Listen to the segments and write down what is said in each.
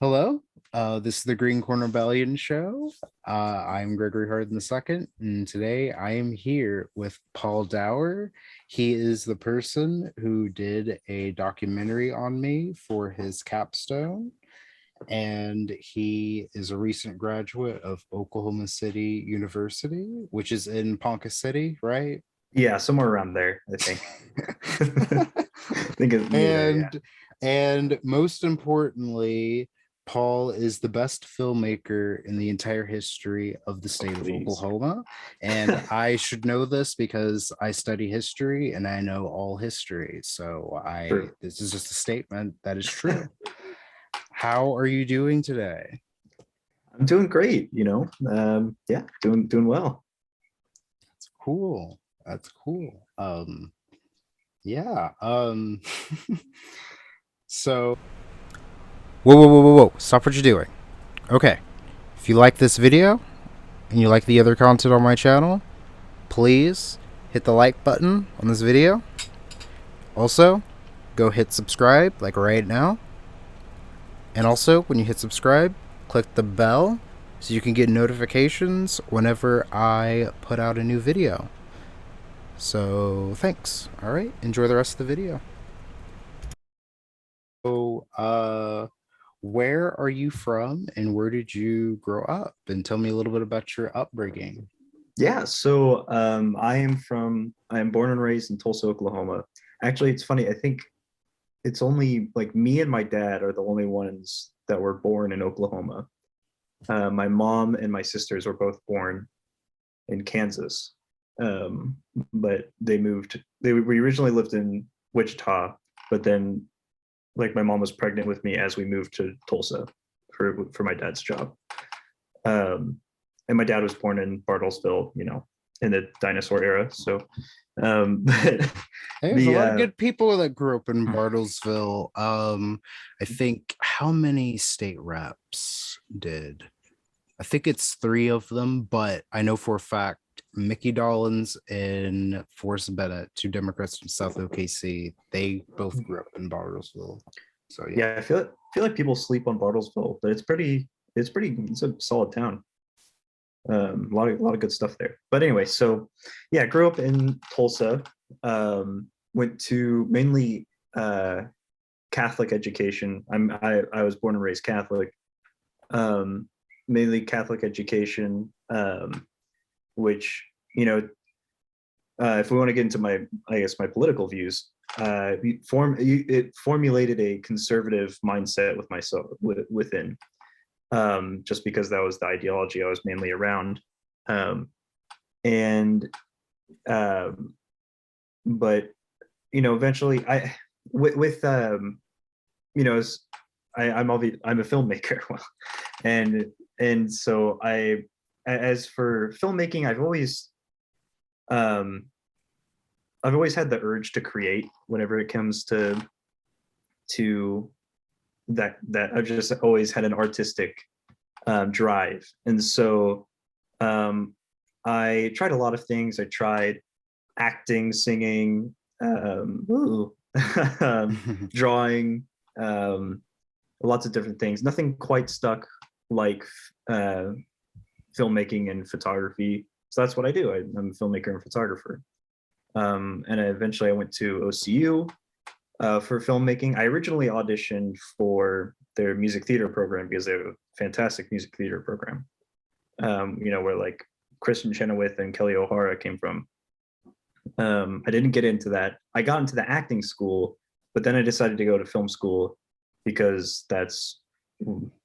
Hello, this is the Green Corner Rebellion show. I'm Gregory Hardin II, and today I am here with Paul Dower. He is the person who did a documentary on me for his capstone, and he is a recent graduate of Oklahoma City University, which is in Ponca City, right? Yeah, somewhere around there, I think. I think it's near there, yeah. And most importantly, Paul is the best filmmaker in the entire history of the state of Please. Oklahoma. And I should know this because I study history and I know all history. So True. this is just a statement that is true. How are you doing today? I'm doing great, yeah, doing well. That's cool. That's cool. Yeah. So whoa. Stop what you're doing. Okay. If you like this video and you like the other content on my channel, please hit the like button on this video. Also, go hit subscribe like right now. And also, when you hit subscribe, click the bell so you can get notifications whenever I put out a new video. So, thanks. All right, enjoy the rest of the video. So, where are you from and where did you grow up? And tell me a little bit about your upbringing. Yeah, so I am born and raised in Tulsa, Oklahoma. Actually, it's funny, I think it's only like me and my dad are the only ones that were born in Oklahoma. My mom and my sisters were both born in Kansas. Um, but we originally lived in Wichita, but then like my mom was pregnant with me as we moved to Tulsa for my dad's job. Um, and my dad was born in Bartlesville, in the dinosaur era. So, but There's a the lot of good people that grew up in Bartlesville. I think how many state reps did? I think it's three of them, but I know for a fact Mickey Dollins and Forrest Bennett, two Democrats from South OKC, they both grew up in Bartlesville. So yeah. yeah, I feel like people sleep on Bartlesville, but it's a solid town. A lot of good stuff there. But anyway, so yeah, grew up in Tulsa. Went to mainly Catholic education. I was born and raised Catholic. Um, Mainly Catholic education, which if we want to get into my political views, it formulated a conservative mindset with myself within, just because that was the ideology I was mainly around, and um, but eventually with I'm a filmmaker, and so as for filmmaking, um I've always had the urge to create whenever it comes to that I've just always had an artistic drive. And so I tried a lot of things. I tried acting, singing, drawing, um, lots of different things. Nothing quite stuck like uh, filmmaking and photography. So that's what I do. I'm a filmmaker and photographer. And eventually I went to OCU for filmmaking. I originally auditioned for their music theater program because they have a fantastic music theater program. Where like Kristen Chenoweth and Kelly O'Hara came from. I didn't get into that. I got into the acting school, but then I decided to go to film school because that's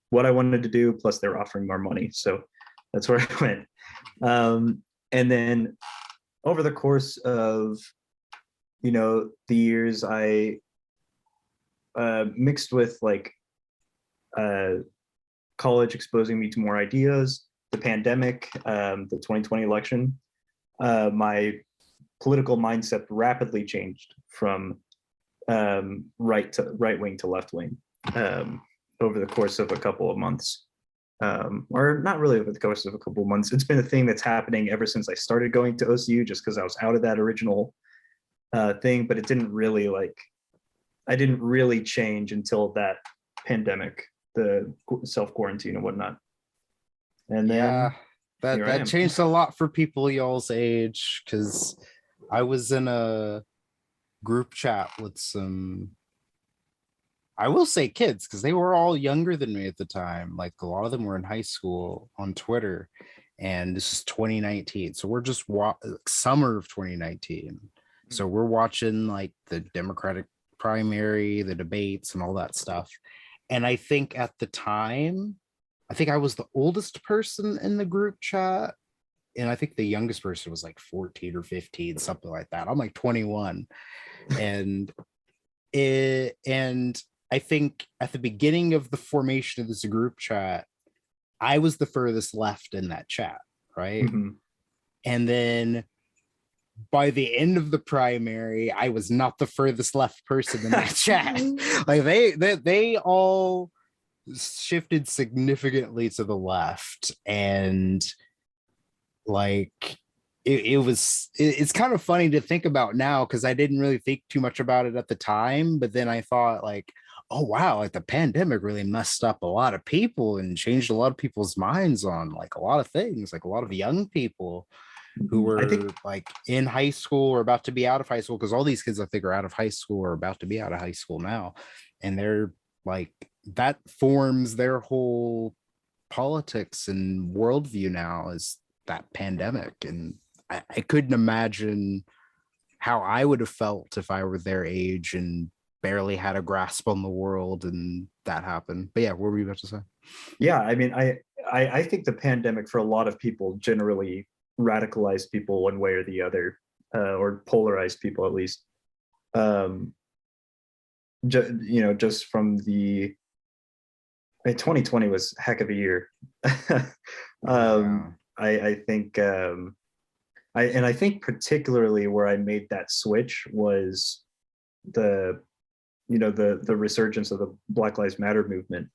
what I wanted to do. Plus, they're offering more money, so that's where I went. And then over the course of the years, I mixed with like uh, college exposing me to more ideas, the pandemic, the 2020 election. My political mindset rapidly changed from right wing to left wing, over the course of a couple of months, or not really over the course of a couple of months. It's been a thing that's happening ever since I started going to OCU, just because I was out of that original thing, but it didn't really I didn't really change until that pandemic the self quarantine and whatnot. And Yeah, then that here I that am. changed a lot for people y'all's age, because I was in a group chat with some, I will say kids, because they were all younger than me at the time. Like a lot of them were in high school on Twitter, and this is 2019. So we're just summer of 2019. So we're watching like the Democratic primary, the debates, and all that stuff. And I think at the time, I think I was the oldest person in the group chat. And I think the youngest person was like 14 or 15, something like that. I'm like 21. And and I think at the beginning of the formation of this group chat, I was the furthest left in that chat, right? Mm-hmm. And then by the end of the primary, I was not the furthest left person in that chat. Like they all shifted significantly to the left, and like it's kind of funny to think about now, because I didn't really think too much about it at the time, but then I thought like, oh wow, like the pandemic really messed up a lot of people and changed a lot of people's minds on like a lot of things, like a lot of young people who I were think like in high school or about to be out of high school, because all these kids I think are out of high school or about to be out of high school now, and they're like, that forms their whole politics and worldview now, is that pandemic. And I couldn't imagine how I would have felt if I were their age and barely had a grasp on the world and that happened. But yeah, what were you about to say? yeah, I mean, I think the pandemic for a lot of people generally radicalized people one way or the other, or polarized people at least. Just from the 2020 was a heck of a year. Yeah. I think I think particularly where I made that switch was the the resurgence of the Black Lives Matter movement.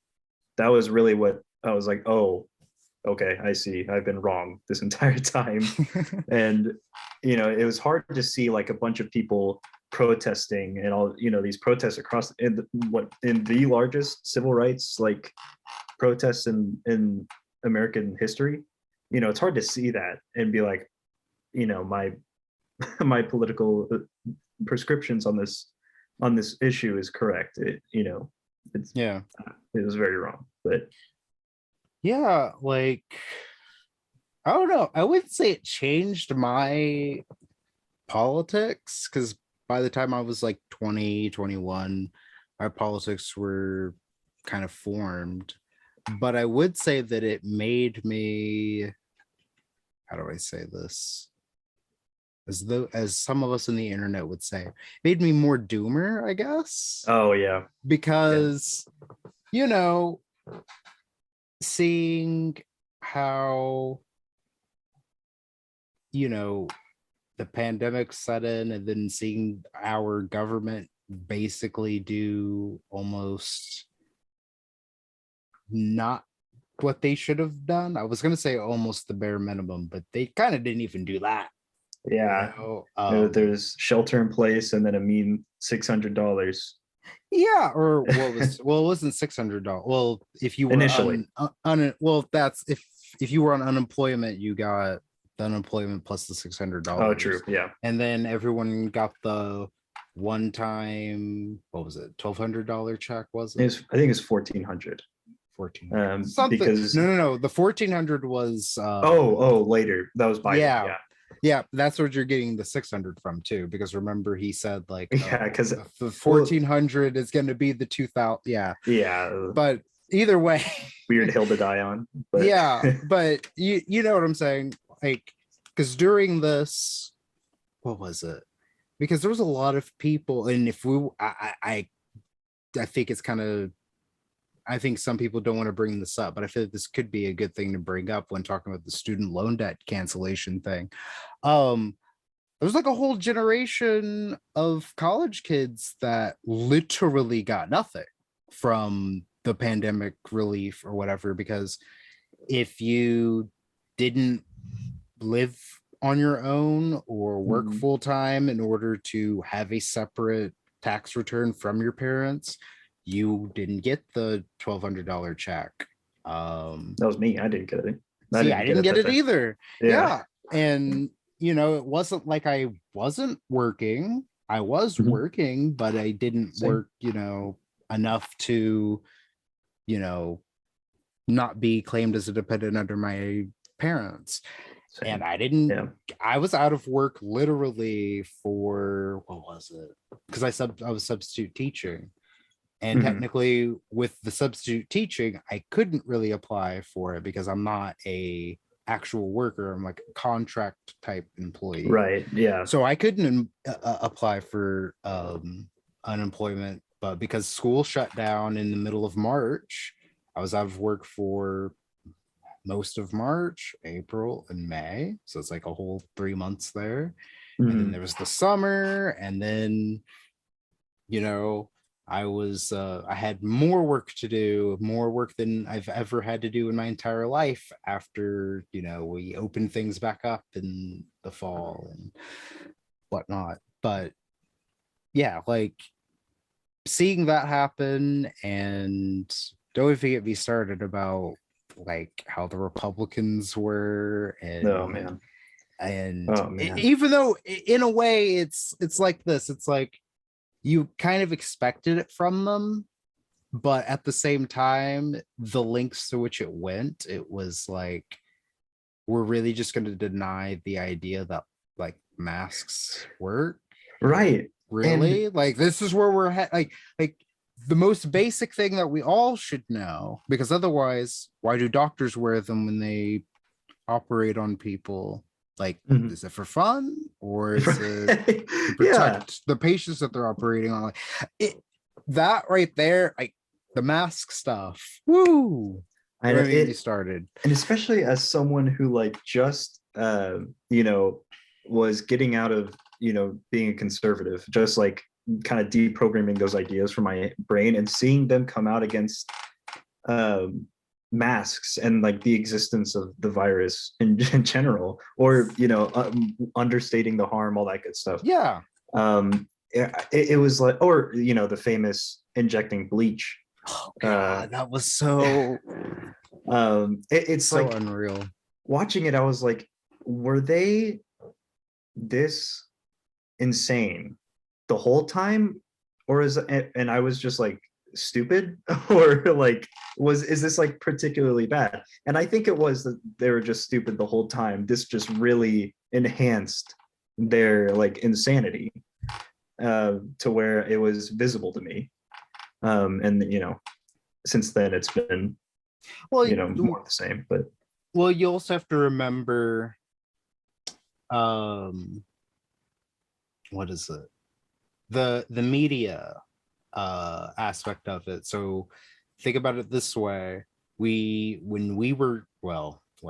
That was really what I was like, oh, okay, I see. I've been wrong this entire time. And it was hard to see like a bunch of people protesting and all these protests across in the largest civil rights like protests in American history. It's hard to see that and be like, my my political prescriptions on this issue is correct. It's Yeah. it was very wrong, but Yeah, like I don't know. I wouldn't say it changed my politics, because by the time I was like 20, 21, my politics were kind of formed. But I would say that it made me, how do I say this? As some of us in the internet would say, made me more doomer, I guess. oh yeah, Because, you know, seeing how, the pandemic set in, and then seeing our government basically do almost not what they should have done. I was going to say almost the bare minimum, but they kind of didn't even do that. yeah. There's shelter in place and then a mean $600 Yeah, or what was, well, it wasn't $600. Well, if you were initially. well, that's if you were on unemployment, you got the unemployment plus the $600. Oh, true. Yeah. And then everyone got the one time, what was it, $1,200 check, was it? I think it's 1,400. 14 something. Because No, the 1,400 was later that was Biden. yeah. Yeah. Yeah, that's what you're getting the 600 from too, because remember he said like, Yeah, because the 1,400 is going to be the 2,000. Yeah, yeah, but either way, weird hill to die on. But yeah, but you know what I'm saying, like, because during this, what was it? Because there was a lot of people, and if we, I think it's kind of, I think some people don't want to bring this up, but I feel like this could be a good thing to bring up when talking about the student loan debt cancellation thing. There's like a whole generation of college kids that literally got nothing from the pandemic relief or whatever, because if you didn't live on your own or work full time in order to have a separate tax return from your parents, you didn't get the $1,200 check. That was me. I didn't get it. See, I didn't get it either. Yeah. Yeah. And, it wasn't like I wasn't working. I was Mhm. working, but I didn't Same. work, enough to, not be claimed as a dependent under my parents. Same. And Yeah. I was out of work literally for, what was it? Because I was substitute teaching. And Mhm. technically with the substitute teaching, I couldn't really apply for it because I'm not a actual worker. I'm like a contract type employee. Right. Yeah. So I couldn't apply for unemployment, but because school shut down in the middle of March, I was out of work for most of March, April, and May. So it's like a whole 3 months there. And then Mhm. there was the summer, and then I had more work to do, more work than I've ever had to do in my entire life after, we opened things back up in the fall and whatnot. But yeah, like seeing that happen, and don't even get me started about like how the Republicans were, Oh man. and Oh man. even though in a way it's like this, it's like you kind of expected it from them, but at the same time, the lengths to which it went, it was like, we're really just going to deny the idea that like masks work. Right. Really? And like, this is where we're like the most basic thing that we all should know, because otherwise, why do doctors wear them when they operate on people? Like, Mhm. is it for fun, or is it to protect the patients that they're operating on? Like that right there, like the mask stuff. Woo! I know it started. And especially as someone who like just was getting out of being a conservative, just like kind of deprogramming those ideas from my brain and seeing them come out against masks and like the existence of the virus in general, or understating the harm, all that good stuff. Yeah. It was like, or the famous injecting bleach. Oh god, that was so it's so like unreal. Watching it, I was like, were they this insane the whole time, or and I was just like stupid, or like is this like particularly bad? And I think it was that they were just stupid the whole time. This just really enhanced their like insanity to where it was visible to me. And since then it's been more the same. But well, you also have to remember what is it, the media aspect of it. So think about it this way: when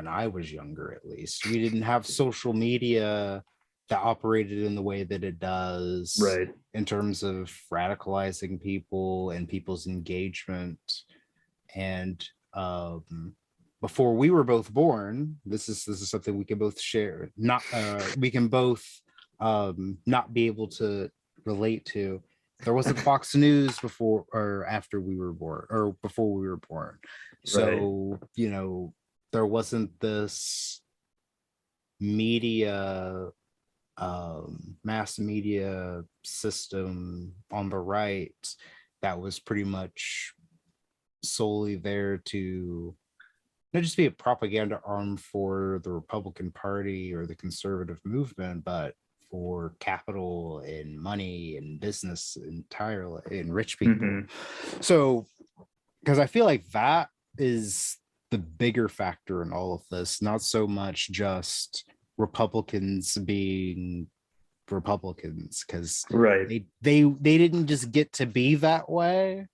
I was younger, at least, we didn't have social media that operated in the way that it does, right, in terms of radicalizing people and people's engagement. And before we were both born, this is something we can both share. Not we can both not be able to relate to. There wasn't Fox News before or after we were born, or before we were born. So right. There wasn't this media, mass media system on the right that was pretty much solely there to not just be a propaganda arm for the Republican Party or the conservative movement, but for capital and money and business entirely, and rich people. Mm-hmm. So, because I feel like that is the bigger factor in all of this, not so much just Republicans being Republicans, because right, they didn't just get to be that way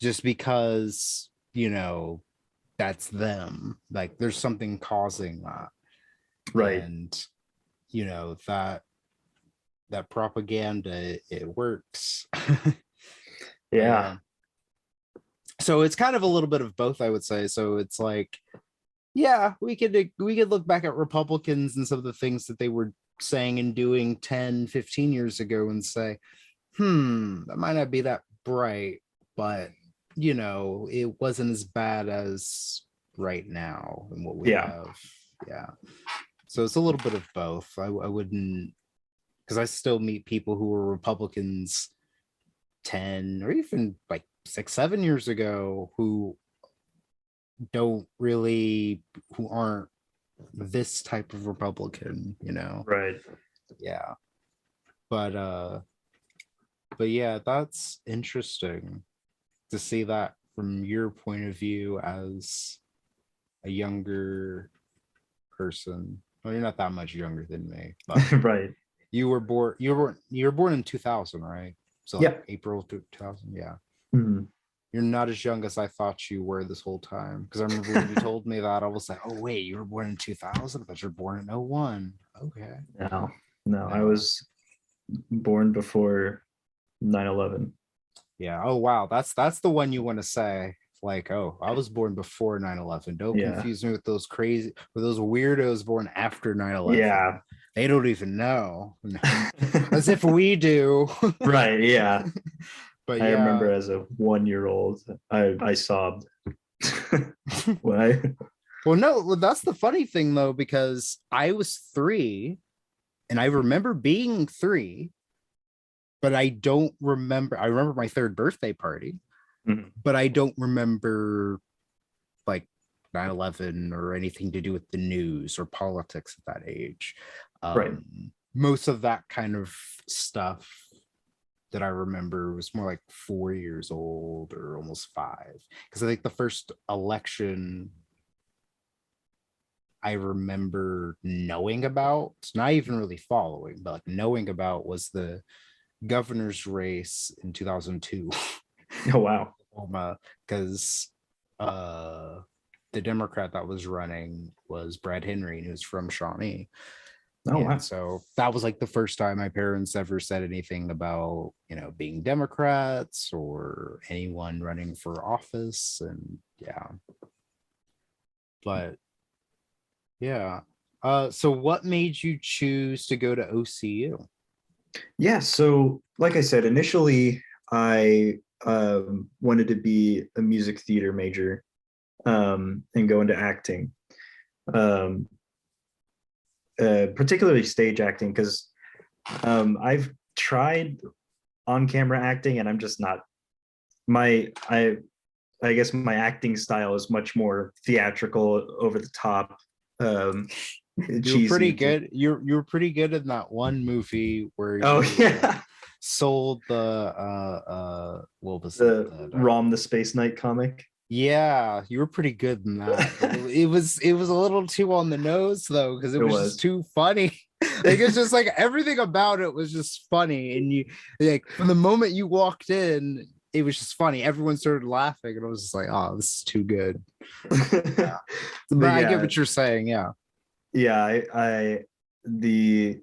just because that's them. Like there's something causing that, right, and that propaganda, it works. yeah. So it's kind of a little bit of both, I would say. So it's like, yeah, we could look back at Republicans and some of the things that they were saying and doing 10-15 years ago and say, that might not be that bright. but you know, it wasn't as bad as right now and what we Yeah. have. Yeah. So it's a little bit of both. I wouldn't, because I still meet people who were Republicans 10 or even like 6, 7 years ago who don't really, who aren't this type of Republican, you know? Right. Yeah. But yeah, that's interesting to see that from your point of view as a younger person. Well, you're not that much younger than me, but Right. you were born in 2000, right? So like Yep. April 2000, yeah. Mhm. You're not as young as I thought you were this whole time. Because I remember when you told me that, I was like, oh wait, you were born in 2000, but you're born in 01. Okay. No, no, I No. was born before 9/11. Yeah. Oh wow. That's the one you want to say. Like, oh, I was born before 9/11. Don't Yeah. confuse me with those crazy, with those weirdos born after 9/11. Yeah. They don't even know. As if we do. Right. Yeah. But I remember yeah. as a 1 year old, I sobbed when I. Well, no, well, that's the funny thing though, because I was 3 and I remember being 3, but I don't remember. I remember my 3rd birthday party, Mhm. but I don't remember like 9/11 or anything to do with the news or politics at that age. Right. Most of that kind of stuff that I remember was more like 4 years old or almost 5. Because I think the first election I remember knowing about, not even really following, but like knowing about, was the governor's race in 2002. Oh wow. Because the Democrat that was running was Brad Henry, and he was from Shawnee. Oh And wow. so that was like the first time my parents ever said anything about, you know, being Democrats or anyone running for office. And yeah, but yeah. So what made you choose to go to OCU? Yeah. So, like I said, initially I wanted to be a music theater major and go into acting, um, particularly stage acting, because I've tried on camera acting and I'm just not my I guess my acting style is much more theatrical, over the top, um, You were pretty cheesy. good. You were pretty good in that one movie where Oh you yeah, sold the what was it? the Rom the Space Knight comic. Yeah, you were pretty good in that. But it was a little too on the nose though, because it It was just was. too funny. Like it's just like everything about it was just funny. And you, like, from the moment you walked in, it was just funny. Everyone started laughing, and I was just like, oh, this is too good. Yeah. But But I get yeah, what you're saying. Yeah. yeah, the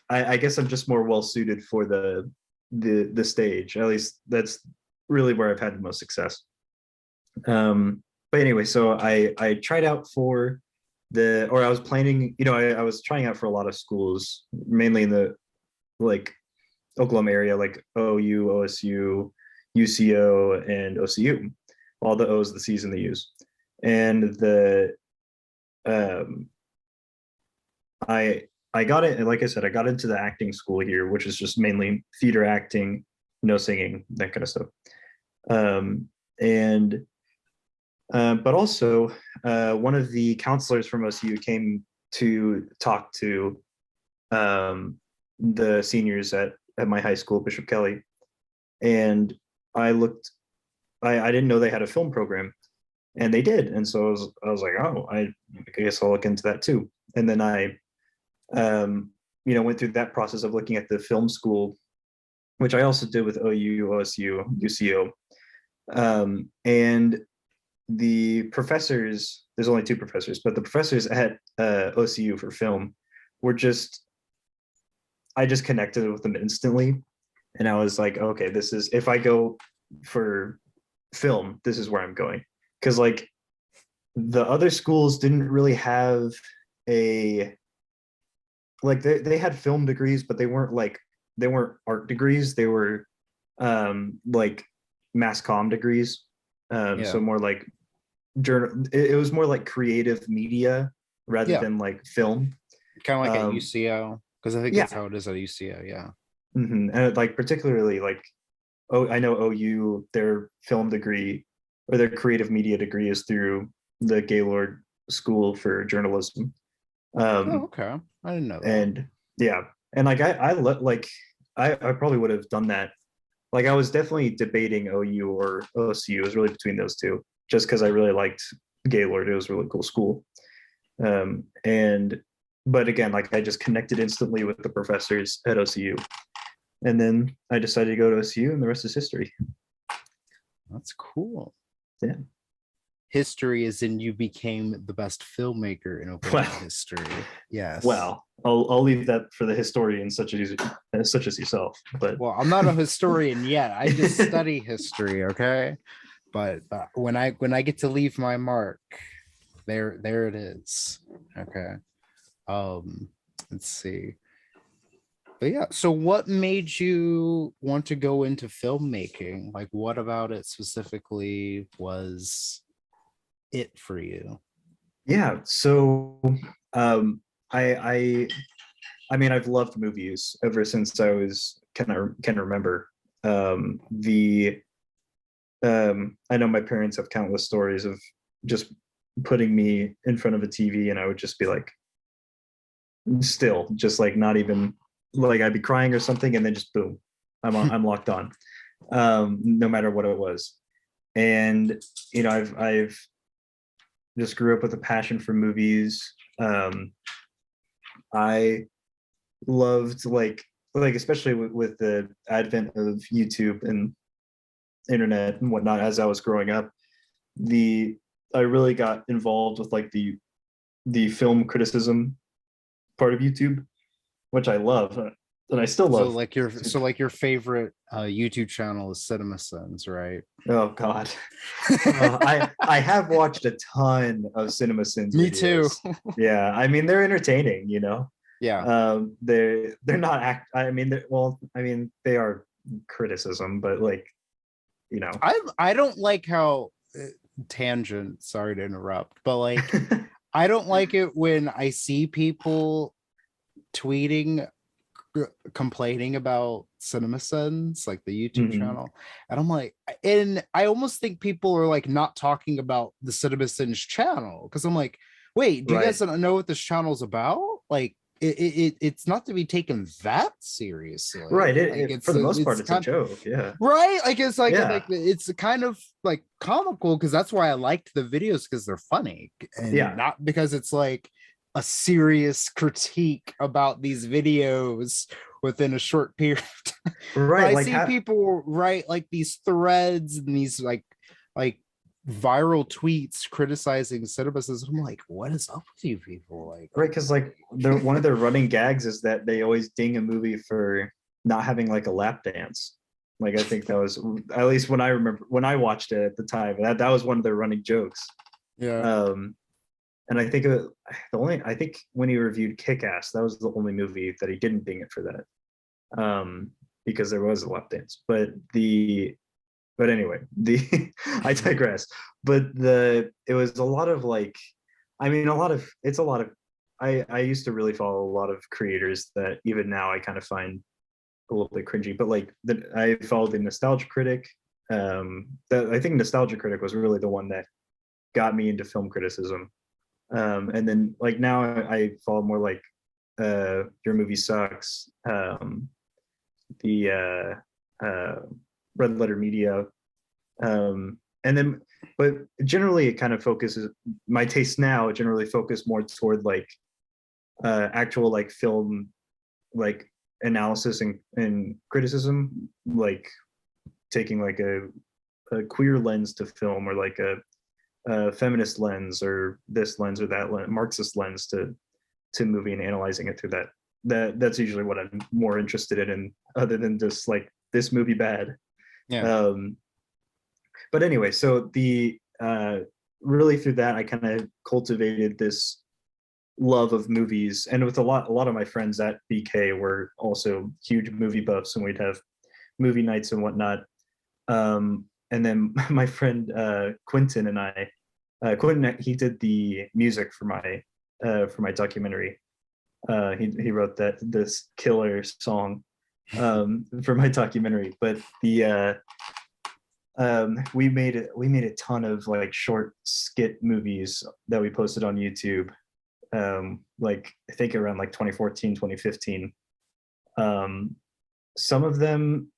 I guess I'm just more well suited for the stage. At least that's really where I've had the most success. But anyway, so I tried out for or I was planning, I was trying out for a lot of schools, mainly in the like Oklahoma area, like OU, OSU, UCO, and OCU. All the O's, the C's, and the U's. And um, I got it, and like I said, I got into the acting school here, which is just mainly theater acting, no singing, that kind of stuff. And but also, one of the counselors from OCU came to talk to the seniors at my high school, Bishop Kelly, and I looked. I didn't know they had a film program, and they did, and so I was like, oh, I guess I'll look into that too. And then I, went through that process of looking at the film school, which I also did with OU, OSU, UCO, and the professors, there's only 2 professors, but the professors at OCU for film were just, I just connected with them instantly. And I was like, okay, this is, if I go for film, this is where I'm going. Cause like the other schools didn't really have a, like they had film degrees, but they weren't art degrees. They were like mass comm degrees. So Yeah. more like journal. It was more like creative media rather Yeah. than like film. Kind of like at Um, UCO, because I think that's yeah, how it is at UCO. Yeah. and like particularly like, oh, I know OU, their film degree or their creative media degree is through the Gaylord School for Journalism. Oh, Um, okay. I didn't know that. and yeah, and like like I probably would have done that. Like I was definitely debating OU or OSU. It was really between those two, just because I really liked Gaylord. It was a really cool school. And but again, like I just connected instantly with the professors at OCU, and then I decided to go to OCU, and the rest is history. That's cool. Yeah. History is in you became the best filmmaker in Oklahoma Well, history. Yes. well, I'll leave that for the historians such as yourself. But Well, I'm not a historian yet. I just study history, okay? But when I get to leave my mark, there it is. Okay. Let's see. But yeah, so what made you want to go into filmmaking? Like what about it specifically was it for you? yeah, so um, I I mean I've loved movies ever since I was can remember. The I know my parents have countless stories of just putting me in front of a TV, and I would just be like, still, just like not even like I'd be crying or something, and then just boom, I'm locked on, no matter what it was. And I've just grew up with a passion for movies. I loved like especially with the advent of YouTube and internet and whatnot as I was growing up, the I really got involved with like the film criticism part of YouTube, which I love, and I still So love. like your favorite YouTube channel is CinemaSins, right? Oh God, I have watched a ton of CinemaSins Me too. videos. Yeah, I mean they're entertaining, you know. Yeah. They're not I mean, well, I mean they are criticism, but like you know. I don't like how tangent, sorry to interrupt, but like I don't like it when I see people tweeting complaining about CinemaSins, like the YouTube Mhm. channel, and I'm like, and I almost think people are like not talking about the CinemaSins channel because I'm like, wait, do you guys Right, know what this channel's about? Like, it's not to be taken that right. seriously. Like, For the most part, it's it's a kind joke. Yeah, right. Like, it's like yeah, it's kind of like comical because that's why I liked the videos because they're funny and yeah. not because it's like a serious critique about these videos within a short period. But Right, I like see how. people write like these threads and these like viral tweets criticizing CinemaSins. I'm like, what is up with you people? Like, Right, because like one of their running gags is that they always ding a movie for not having like a lap dance. Like I think that was at least when I remember when I watched it at the time. That was one of their running jokes. yeah. Um, and I think I think when he reviewed Kick Ass, that was the only movie that he didn't ding it for that. Because there was a lap dance. But anyway, the I digress. But it was a lot of like, I mean, a lot of. I used to really follow a lot of creators that even now I kind of find a little bit cringy. But like I followed the Nostalgia Critic. I think Nostalgia Critic was really the one that got me into film criticism. And then like now I follow more like Your Movie Sucks, the Red Letter Media, and then but generally it kind of focuses my taste now generally focus more toward like actual like film like analysis and criticism, like taking like a queer lens to film or like a feminist lens or this lens or that Marxist lens to movie and analyzing it through that's usually what I'm more interested in other than just like this movie bad. Yeah. um but anyway, so the really through that I kind of cultivated this love of movies, and with a lot of my friends at BK were also huge movie buffs, and we'd have movie nights and whatnot. and then my friend Quentin and I, Quentin, he did the music for my documentary. He wrote this killer song for my documentary. But the we made a ton of like short skit movies that we posted on YouTube. Like I think around like 2014, 2015. Some of them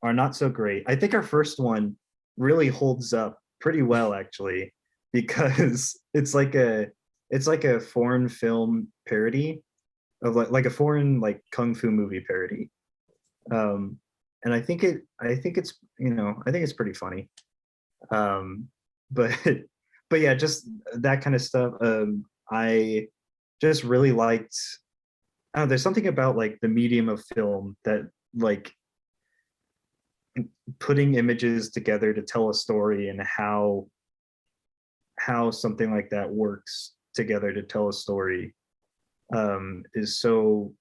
are not so great. I think our first one really holds up pretty well actually, because it's like a foreign film parody of like a foreign like kung fu movie parody. Um, and I think it's, you know, I think it's pretty funny. Um, but but yeah, just that kind of stuff. I just really liked. I don't know, there's something about like the medium of film that like putting images together to tell a story, and how something like that works together to tell a story is so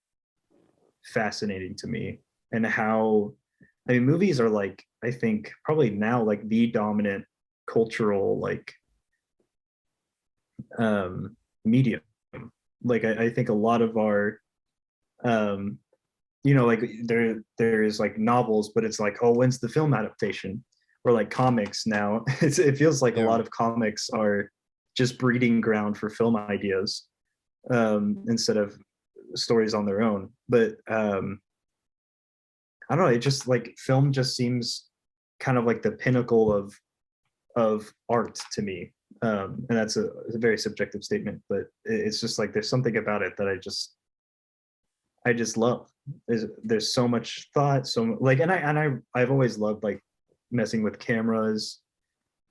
fascinating to me. And how, I mean, movies are like, I think probably now like the dominant cultural like medium. Like I think a lot of our um you know, like there's like novels, but it's like, oh, when's the film adaptation? Or like comics now. It feels like a Yeah. lot of comics are just breeding ground for film ideas, instead of stories on their own. But I don't know, it just like film just seems kind of like the pinnacle of art to me. And that's a very subjective statement, but it's just like there's something about it that I just love. There's so much thought, so like, I've always loved like messing with cameras,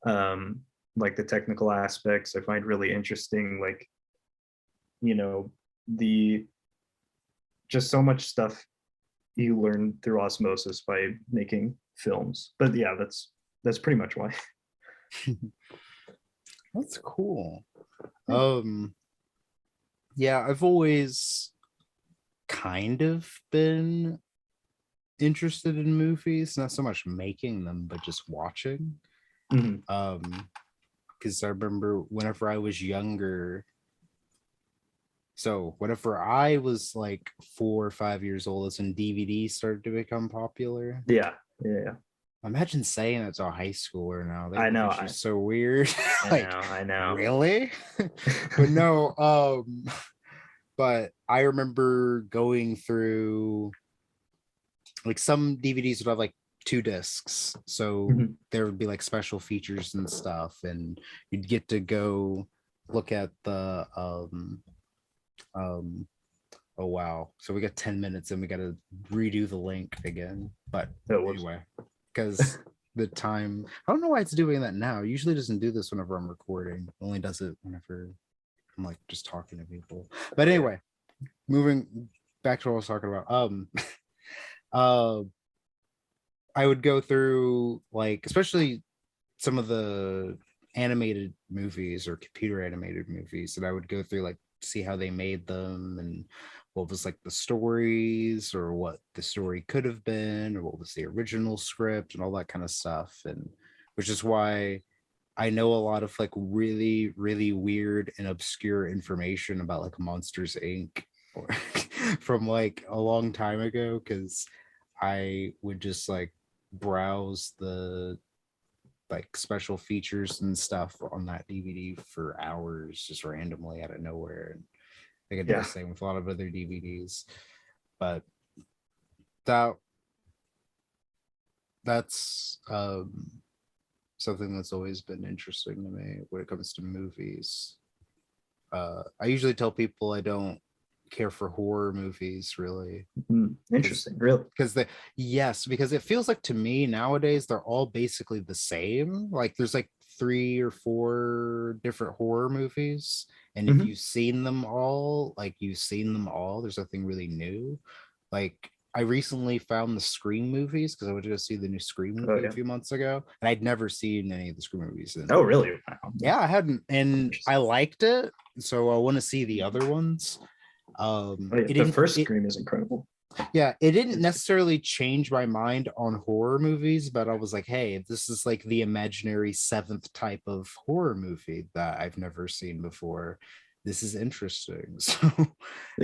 um, like the technical aspects. I find really interesting, like, you know, the just so much stuff you learn through osmosis by making films. But yeah, that's pretty much why. That's cool. Um, yeah, I've always kind of been interested in movies, not so much making them, but just watching. Mhm. Because I remember whenever I was younger, so whenever I was like 4 or 5 years old, that's when DVDs started to become popular. Yeah, yeah, Imagine saying that to a high schooler now. They I look know, at you so weird. I Like, know, I know. really? But no, but I remember going through like some DVDs would have like 2 discs. So Mhm. there would be like special features and stuff, and you'd get to go look at the um oh wow. So we got 10 minutes and we gotta redo the link again. But That was anyway, because the time, I don't know why it's doing that now. It usually doesn't do this whenever I'm recording. It only does it whenever I'm like just talking to people. But oh, yeah. anyway, moving back to what I was talking about. Uh I would go through like especially some of the animated movies or computer animated movies, and I would go through like see how they made them and what was like the stories or what the story could have been or what was the original script and all that kind of stuff. And which is why I know a lot of like really, really weird and obscure information about like Monsters Inc. or from like a long time ago, because I would just like browse the like special features and stuff on that DVD for hours just randomly out of nowhere. And I think I did the Yeah. same with a lot of other DVDs. But that that's something that's always been interesting to me when it comes to movies. I usually tell people I don't care for horror movies really, Interesting, really. because they, yes, because it feels like to me nowadays they're all basically the same. Like there's like 3 or 4 different horror movies, and if Mhm. you've seen them all, like you've seen them all, there's nothing really new. Like I recently found the Scream movies because I went to go see the new Scream Oh movie a yeah. few months ago, and I'd never seen any of the Scream movies. And Oh really? Wow. yeah, I hadn't, and Interesting. I liked it, so I want to see the other ones. Oh yeah, It the inc- first it Scream is incredible. Yeah, it didn't necessarily change my mind on horror movies, but I was like, hey, this is like the imaginary seventh type of horror movie that I've never seen before. This is interesting.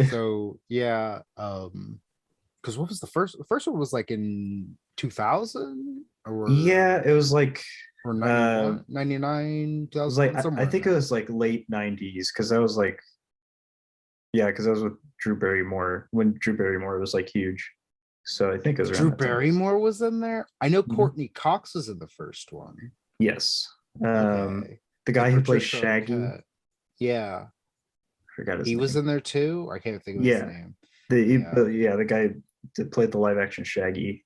So yeah, because what was the first? The first one was like in 2000 Yeah, it was like or uh 91, 99, it was like 2001, I somewhere in think it there. was like late 90s because I was like yeah, because I was with Drew Barrymore when Drew Barrymore was like huge. So I think it was around Drew that time. Barrymore was in there. I know Mhm. Courtney Cox was in the first one. Yes. Um, Okay. the The guy who plays Patricia Shaggy, Arquette. Yeah. forgot his He was name. in there too. I can't think of his Yeah, name. the Yeah. yeah the guy that played the live action Shaggy.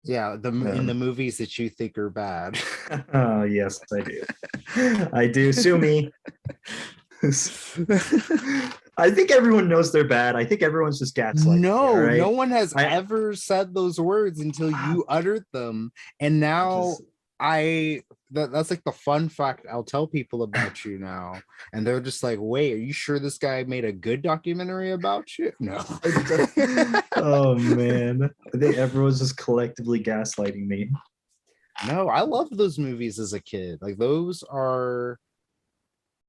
Yeah. In the Um, movies that you think are bad. oh yes, I do. I do. Sue me. I think everyone knows they're bad. I think everyone's just gaslighting me. All No, no right. one has I ever said those words until ah, you uttered them. And now just that's like the fun fact I'll tell people about you now. And they're just like, wait, are you sure this guy made a good documentary about you? No. oh man, I think everyone's just collectively gaslighting me. No, I loved those movies as a kid. Like those are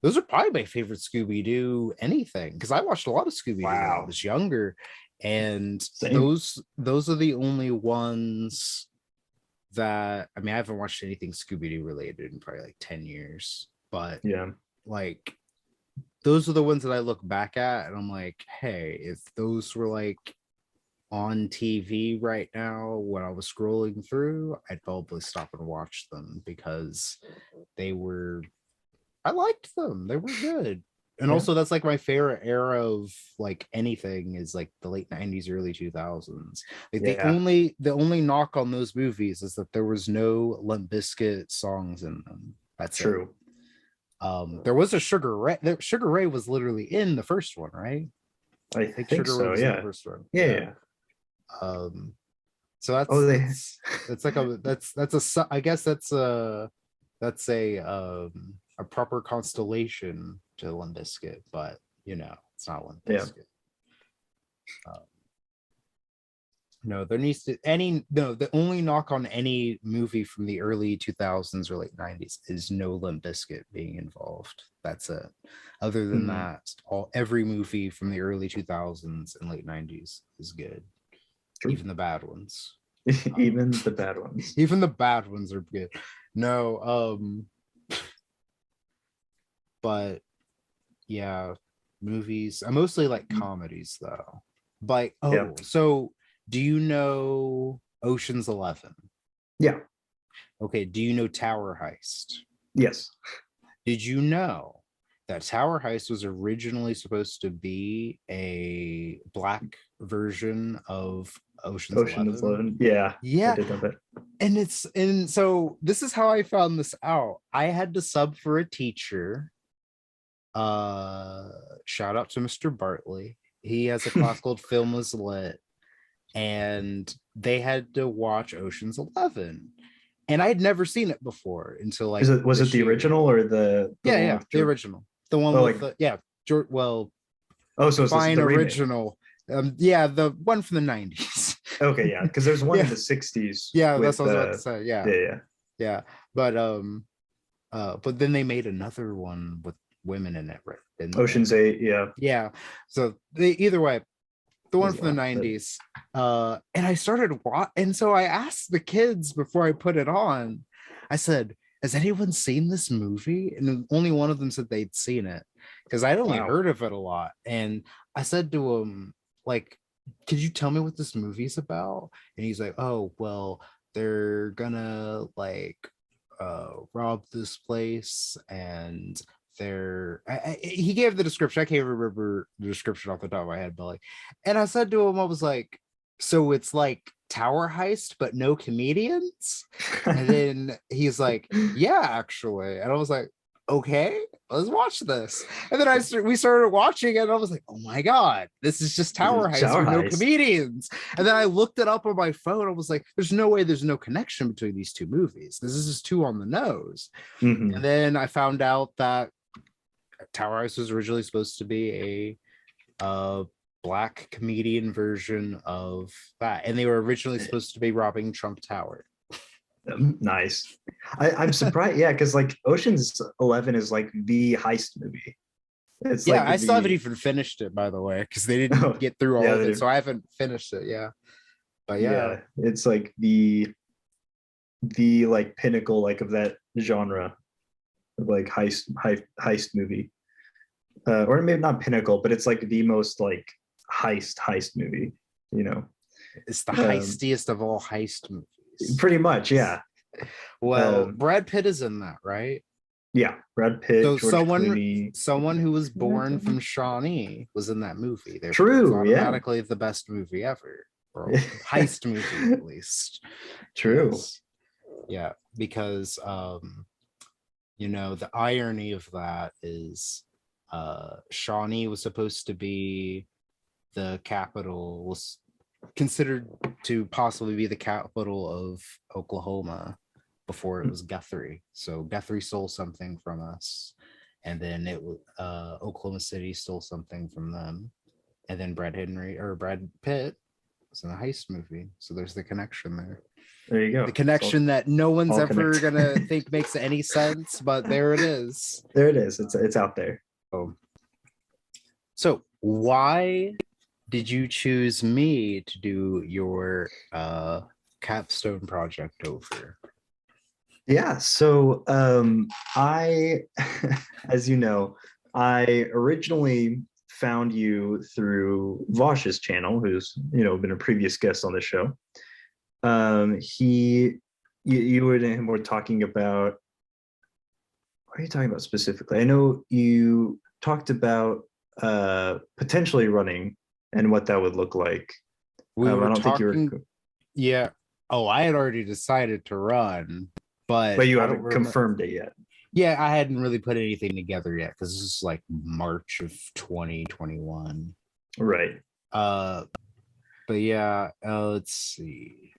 probably my favorite Scooby-Doo anything because I watched a lot of Scooby-Doo when I Wow. was younger, and Same. those are the only ones that I mean I haven't watched anything Scooby-Doo related in probably like 10 years, but Yeah. like those are the ones that I look back at and I'm like, hey, if those were like on TV right now when I was scrolling through, I'd probably stop and watch them because they were I liked them. They were good. And Yeah. also that's like my favorite era of like anything is like the late 90s, early 2000s. Like Yeah. the only knock on those movies is that there was no Limp Bizkit songs in them. That's it. True. There was a Sugar Ray. Sugar Ray was literally in the first one, right? I I think think Sugar Ray so. was in the Yeah. first one. Yeah. Yeah. Yeah. Um so Oh, they. that's like a I guess that's a proper constellation to Limp Bizkit, but you know, it's not Limp Yeah. Bizkit. No, there needs to any no. The only knock on any movie from the early 2000s or late 90s is no Limp Bizkit being involved. That's it. Other than Mhm. that, every movie from the early 2000s and late 90s is good, True. even the bad ones. Even the bad ones. Even the bad ones are good. No, but yeah, movies. I mostly like comedies though. But Yeah. so do you know Ocean's 11? Yeah. Okay, do you know Tower Heist? Yes. Did you know that Tower Heist was originally supposed to be a black version of Ocean's Ocean's 11? 11. Yeah. I Yeah, did know that. and so this is how I found this out. I had to sub for a teacher. Shout out to Mr. Bartley. He has a class called Film was Lit, and they had to watch Ocean's 11. And I had never seen it before until Is like it was it this the year. original or the Yeah, one yeah, with the George? original. The one Oh, with like the yeah, George, well, oh, so it's define the remake. original. Yeah, the one from the 90s. Okay, yeah, because there's one in Yeah, the 60s yeah, that's with what I was about to say. Yeah, yeah, yeah. yeah. But then they made another one with women in it, right? Didn't they? Ocean's 8, yeah. Yeah. So either way, the one There's a from the lot, but 90s. And I started and so I asked the kids before I put it on, I said, has anyone seen this movie? And only one of them said they'd seen it because I'd only wow. heard of it a lot. And I said to him, like, could you tell me what this movie's about? And he's like, oh, well, they're gonna like rob this place and he gave the description. I can't remember the description off the top of my head, but like, and I said to him, I was like, so it's like Tower Heist, but no comedians. And then he's like, yeah, actually. And I was like, okay, let's watch this. And then we started watching it, and I was like, oh my god, this is just This Tower is Heist Tower with no Heist. comedians. And then I looked it up on my phone. I was like, there's no way there's no connection between these two movies. This is just two on the nose. And Mhm. then I found out that Tower Heist was originally supposed to be a black comedian version of that, and they were originally supposed to be robbing Trump Tower. Nice. I'm surprised. Yeah, because like Ocean's 11 is like the heist movie. It's Yeah, like I still haven't the even finished it, by the way, because they didn't get through all yeah, of it, so I haven't finished it. Yeah, but yeah, yeah, it's like the like pinnacle like of that genre of like heist movie. Or maybe not pinnacle, but it's like the most like heist movie, you know. it's the Um, heistiest of all heist movies. Pretty much, yeah. Well, Um, Brad Pitt is in that, right? yeah, Brad Pitt, So George someone Clooney. someone who was born from Shawnee was in that movie. Therefore, it's True, yeah. automatically the best movie ever, or heist movie at least. True. Yes. Yeah, because you know, the irony of that is Shawnee was supposed to be the capital, was considered to possibly be the capital of Oklahoma before it was Guthrie. So Guthrie stole something from us, and then Oklahoma City stole something from them, and then Brad Pitt was in a heist movie. So there's the connection there. There you go. The connection that no one's ever connected. gonna think makes any sense, but there it is. There it is. It's out there. Oh. So why did you choose me to do your capstone project over? Yeah. So I, as you know, I originally found you through Vosh's channel, who's been a previous guest on the show. You and him were talking about, what are you talking about specifically? I know you talked about potentially running and what that would look like. We I were don't think you were, talking, yeah. Oh, I had already decided to run, but but you I don't haven't remember. confirmed it yet. Yeah, I hadn't really put anything together yet because this is like March of 2021. Right. But yeah, let's see.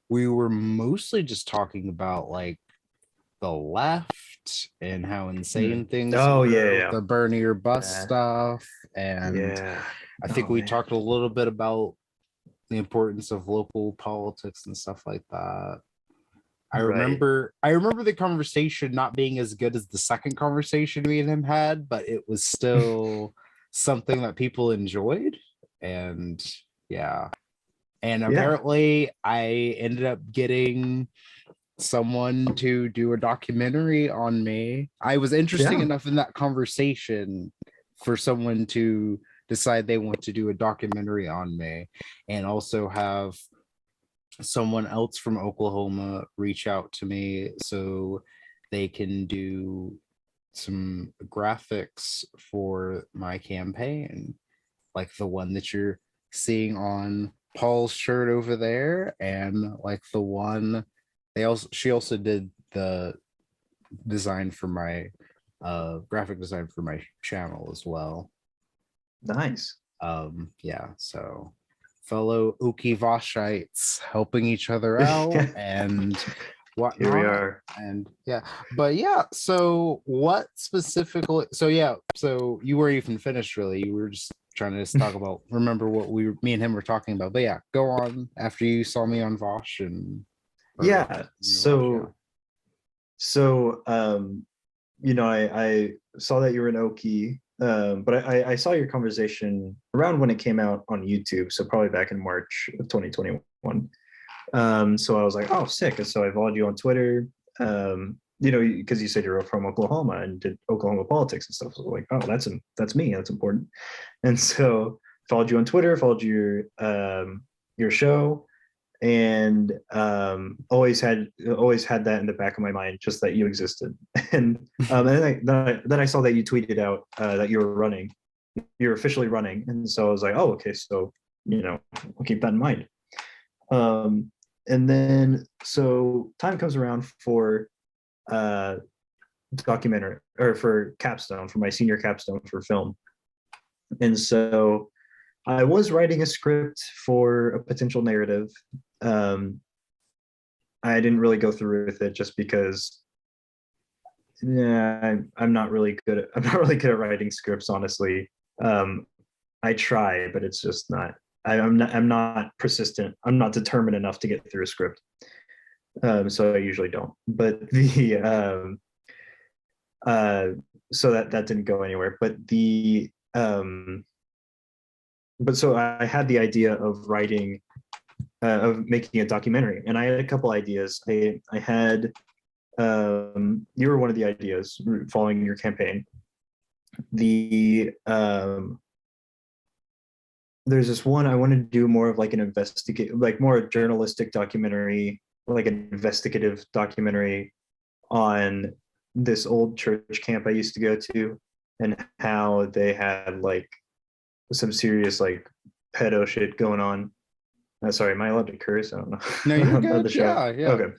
We were mostly just talking about like the left and how insane things Oh, were yeah, with yeah. the Bernie or bust Yeah. stuff. And Yeah. I think Oh, we man. talked a little bit about the importance of local politics and stuff like that. I Right. remember the conversation not being as good as the second conversation me and him had, but it was still something that people enjoyed. And yeah. And Yeah. apparently I ended up getting someone to do a documentary on me. I was interesting Yeah. enough in that conversation for someone to decide they want to do a documentary on me, and also have someone else from Oklahoma reach out to me so they can do some graphics for my campaign, like the one that you're seeing on Paul's shirt over there, and like the one she also did the design for my graphic design for my channel as well. Nice. Yeah, so fellow Okie Voshites helping each other out and whatnot. Here we are. And yeah, but yeah, so what specifically, so you weren't even finished really, you were just trying to just talk about, remember what me and him were talking about. But yeah, go on after you saw me on Vosh. And yeah. So I saw that you were an Okie, but I saw your conversation around when it came out on YouTube, so probably back in March of 2021. So I was like, oh, sick. And so I followed you on Twitter, because you said you're from Oklahoma and did Oklahoma politics and stuff. So I was like, oh, that's me. That's important. And so followed you on Twitter, followed your show, and always had that in the back of my mind, just that you existed. And then I saw that you tweeted out that you're officially running, and so I was like, oh, okay, so I'll keep that in mind. And then so time comes around for documentary, or for capstone, for my senior capstone for film, and so I was writing a script for a potential narrative. I didn't really go through with it just because I'm not really good at writing scripts, honestly. I try, but it's just not. I'm not persistent. I'm not determined enough to get through a script. So I usually don't. But the so that didn't go anywhere. But the but so I had the idea of writing, of making a documentary, and I had a couple ideas. I had you were one of the ideas following your campaign. The there's this one I want to do more of like an investigate, like more a journalistic documentary, like an investigative documentary on this old church camp I used to go to, and how they had like some serious like pedo shit going on. Sorry, am I allowed to curse? I don't know. No, you're On the good. show. Yeah, yeah. Okay.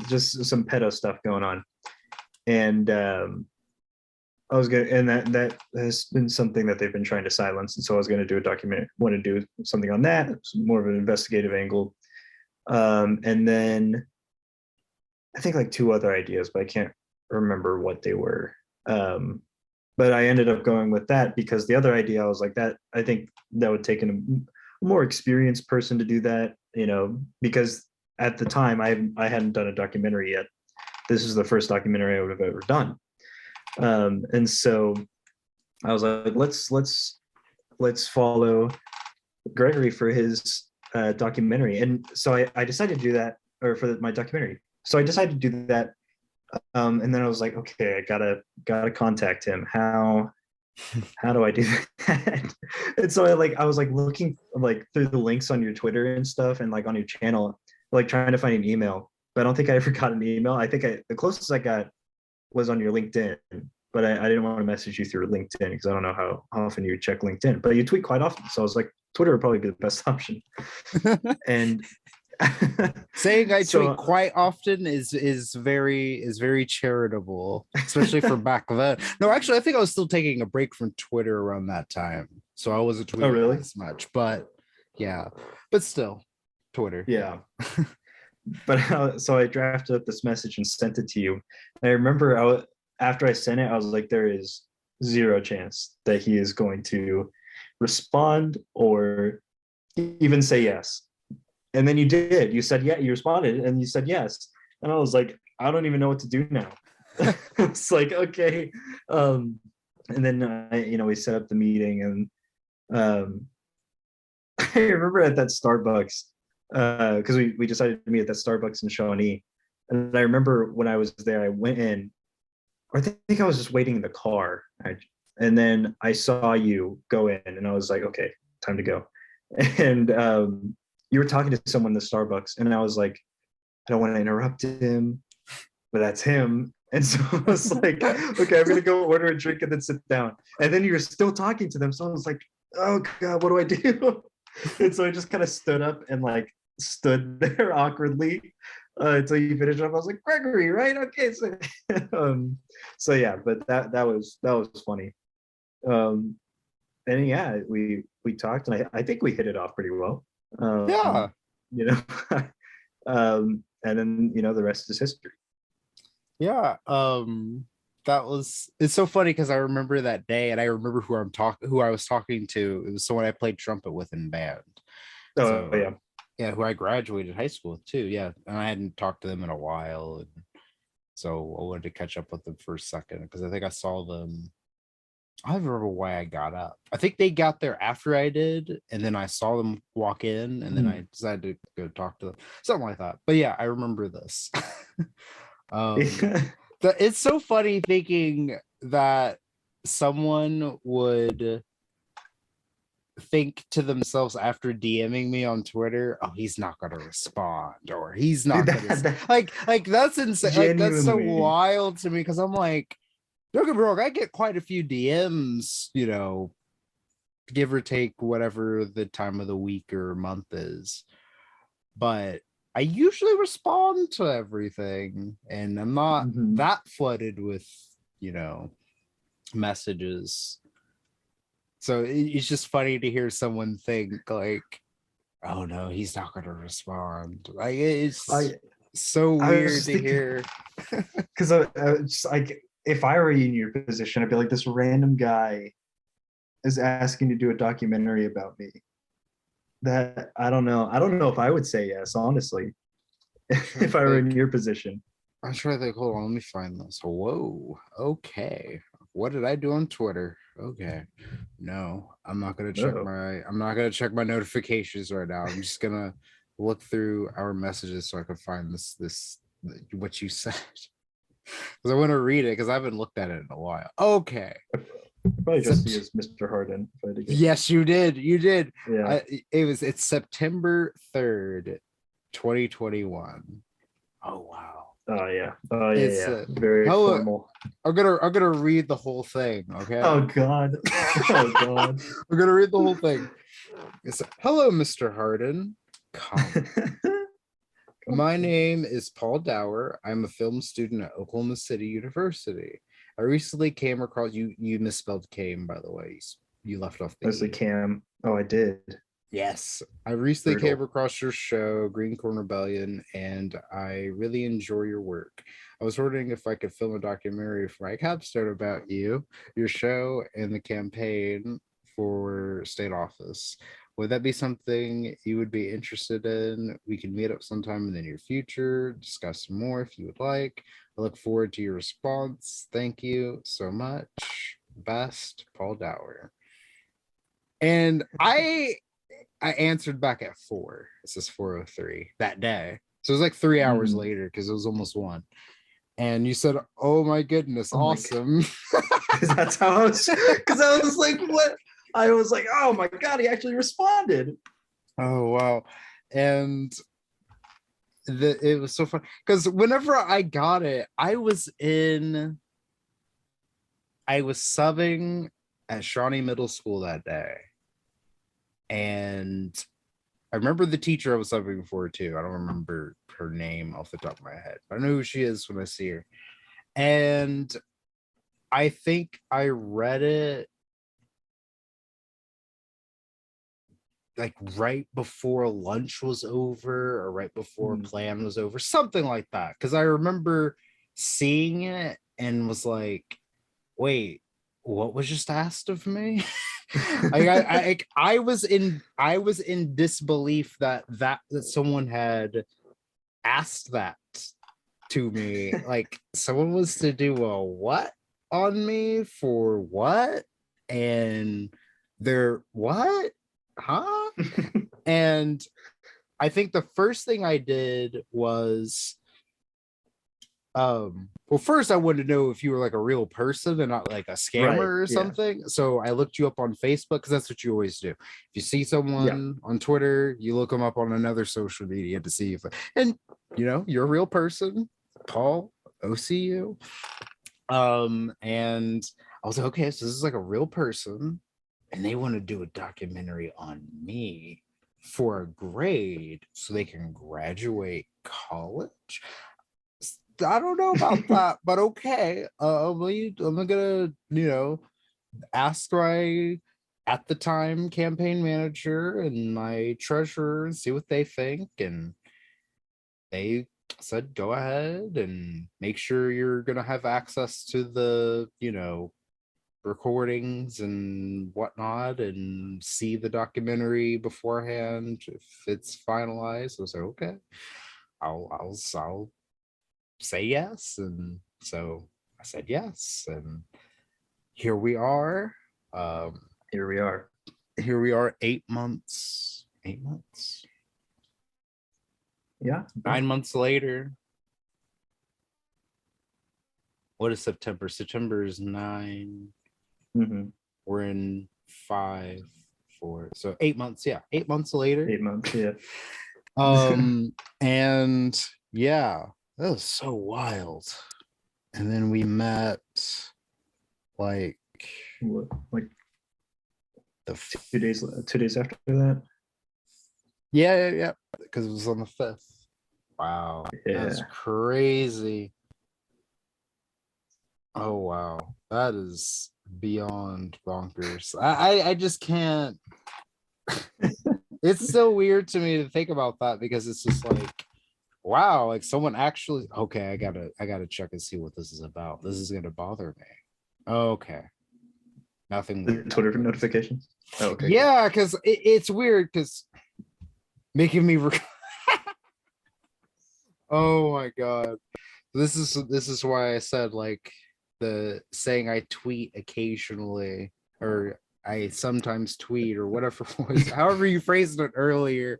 Just some pedo stuff going on, and I was gonna, and that has been something that they've been trying to silence, and so I was going to do a document, want to do something on that, more of an investigative angle, and then I think like two other ideas, but I can't remember what they were. But I ended up going with that because the other idea, I was like, that I think that would take a more experienced person to do that, you know, because at the time I hadn't done a documentary yet. This is the first documentary I would have ever done. And so I was like, let's follow Gregory for his documentary. And so I decided to do that, or for my documentary. So I decided to do that. And then I was like, okay, I gotta contact him. How do I do that? And so I was like looking like through the links on your Twitter and stuff, and like on your channel, like trying to find an email. But I don't think I ever got an email. I think the closest I got was on your LinkedIn, but I didn't want to message you through LinkedIn because I don't know how often you check LinkedIn, but you tweet quite often. So I was like, Twitter would probably be the best option. And saying I tweet quite often is very charitable, especially for back then. No, actually, I think I was still taking a break from Twitter around that time, so I wasn't tweeting as much. But yeah, but still, Twitter. Yeah. But so I drafted up this message and sent it to you. And I remember after I sent it, I was like, there is zero chance that he is going to respond or even say yes. And then you did. You said, yeah, you responded and you said yes. And I was like, I don't even know what to do now. It's like, okay. And then, we set up the meeting, and I remember at that Starbucks, because we decided to meet at that Starbucks in Shawnee. And I remember when I was there, I went in, or I think I was just waiting in the car. And then I saw you go in, and I was like, okay, time to go. And you were talking to someone in the Starbucks, and I was like, I don't want to interrupt him, but that's him. And so I was like, okay, I'm going to go order a drink and then sit down. And then you're still talking to them. So I was like, oh God, what do I do? And so I just kind of stood up and like stood there awkwardly until you finished up. I was like, Gregory, right? Okay. So yeah, but that was funny. And yeah, we talked, and I think we hit it off pretty well. Yeah. And then the rest is history. Yeah. It's so funny because I remember that day, and I remember who I was talking to. It was someone I played trumpet with in band. Oh, so, yeah, who I graduated high school with too. Yeah, and I hadn't talked to them in a while, and so I wanted to catch up with them for a second because I think I saw them. I don't remember why I got up. I think they got there after I did, and then I saw them walk in, and then I decided to go talk to them, something like that. But yeah, I remember this. It's so funny thinking that someone would think to themselves after DMing me on Twitter, oh, he's not going to respond, or he's not going to like that's insane. Like, that's so wild to me, because I'm like, don't get me wrong, I get quite a few DMs, give or take whatever the time of the week or month is, but I usually respond to everything, and I'm not that flooded with, messages. So it's just funny to hear someone think like, oh no, he's not going to respond. Like, it's so weird to hear. Because I just like, if I were in your position, I'd be like, this random guy is asking to do a documentary about me, that I don't know. I don't know if I would say yes, honestly, if I were in your position. I'm trying to think. Hold on, let me find this. Whoa. Okay. What did I do on Twitter? Okay. No, I'm not gonna check No. my notifications right now. I'm just gonna look through our messages so I can find this what you said. Because I want to read it because I haven't looked at it in a while. Okay. Probably just see as Mr. Hardin. If I had to guess. Yes, you did. You did. Yeah. It's September 3rd, 2021. Oh wow. Oh yeah. Oh yeah. It's Yeah. Very formal. I'm gonna read the whole thing. Okay. Oh god. Oh god. I'm gonna read the whole thing. It's hello, Mr. Hardin. My name is Paul Dower. I'm a film student at Oklahoma City University. I recently came across you. You misspelled came, by the way. You left off the That's the cam. Oh, I did. Yes, I recently Brutal. came across your show, Green Corn Rebellion, and I really enjoy your work. I was wondering if I could film a documentary for my capstone about you, your show, and the campaign for state office. Would that be something you would be interested in? We can meet up sometime in the near future, discuss more if you would like. I look forward to your response. Thank you so much. Best, Paul Dower. And I answered back at 4. It says 4:03 that day. So it was like 3 hours later because it was almost 1. And you said, "Oh my goodness, awesome." That's how I was, because I was like, what? I was like, oh my god, he actually responded. Oh wow. And it was so fun because whenever I got it, I was subbing at Shawnee Middle School that day. And I remember the teacher I was subbing for too. I don't remember her name off the top of my head. I know who she is when I see her. And I think I read it like right before lunch was over or right before plan was over, something like that. Because I remember seeing it and was like, wait, what was just asked of me? I was in disbelief that someone had asked that to me. Like someone was to do a what on me for what? And they're what? Huh? And I think the first thing I did was well, first I wanted to know if you were like a real person and not like a scammer or something. Yeah. So I looked you up on Facebook because that's what you always do. If you see someone on Twitter, you look them up on another social media to see if, and you know, you're a real person, Paul OCU. And I was like, okay, so this is like a real person, and they want to do a documentary on me for a grade so they can graduate college. I don't know about that, but okay. I'm gonna, you know, ask my at the time campaign manager and my treasurer and see what they think. And they said, go ahead and make sure you're gonna have access to the, you know, recordings and whatnot and see the documentary beforehand if it's finalized. I was like, okay, I'll say yes. And so I said yes, and here we are. Here we are. 8 months. Yeah. 9 months later. What is September? September is 9. We're in 5, 4. So 8 months. Yeah. 8 months later. 8 months. Yeah. And yeah, that was so wild. And then we met like the 2 days after that. Yeah, because it was on the 5th. Wow. Yeah. That's crazy. Oh wow, that is beyond bonkers. I just can't. It's so weird to me to think about that because it's just like, wow, like someone actually, okay, I gotta check and see what this is about. This is gonna bother me. Okay. Nothing The weird. Twitter notifications. Oh, okay. Yeah, because it's weird because making me. Oh my god, this is why I said like the saying I tweet occasionally or I sometimes tweet or whatever it was, however you phrased it earlier.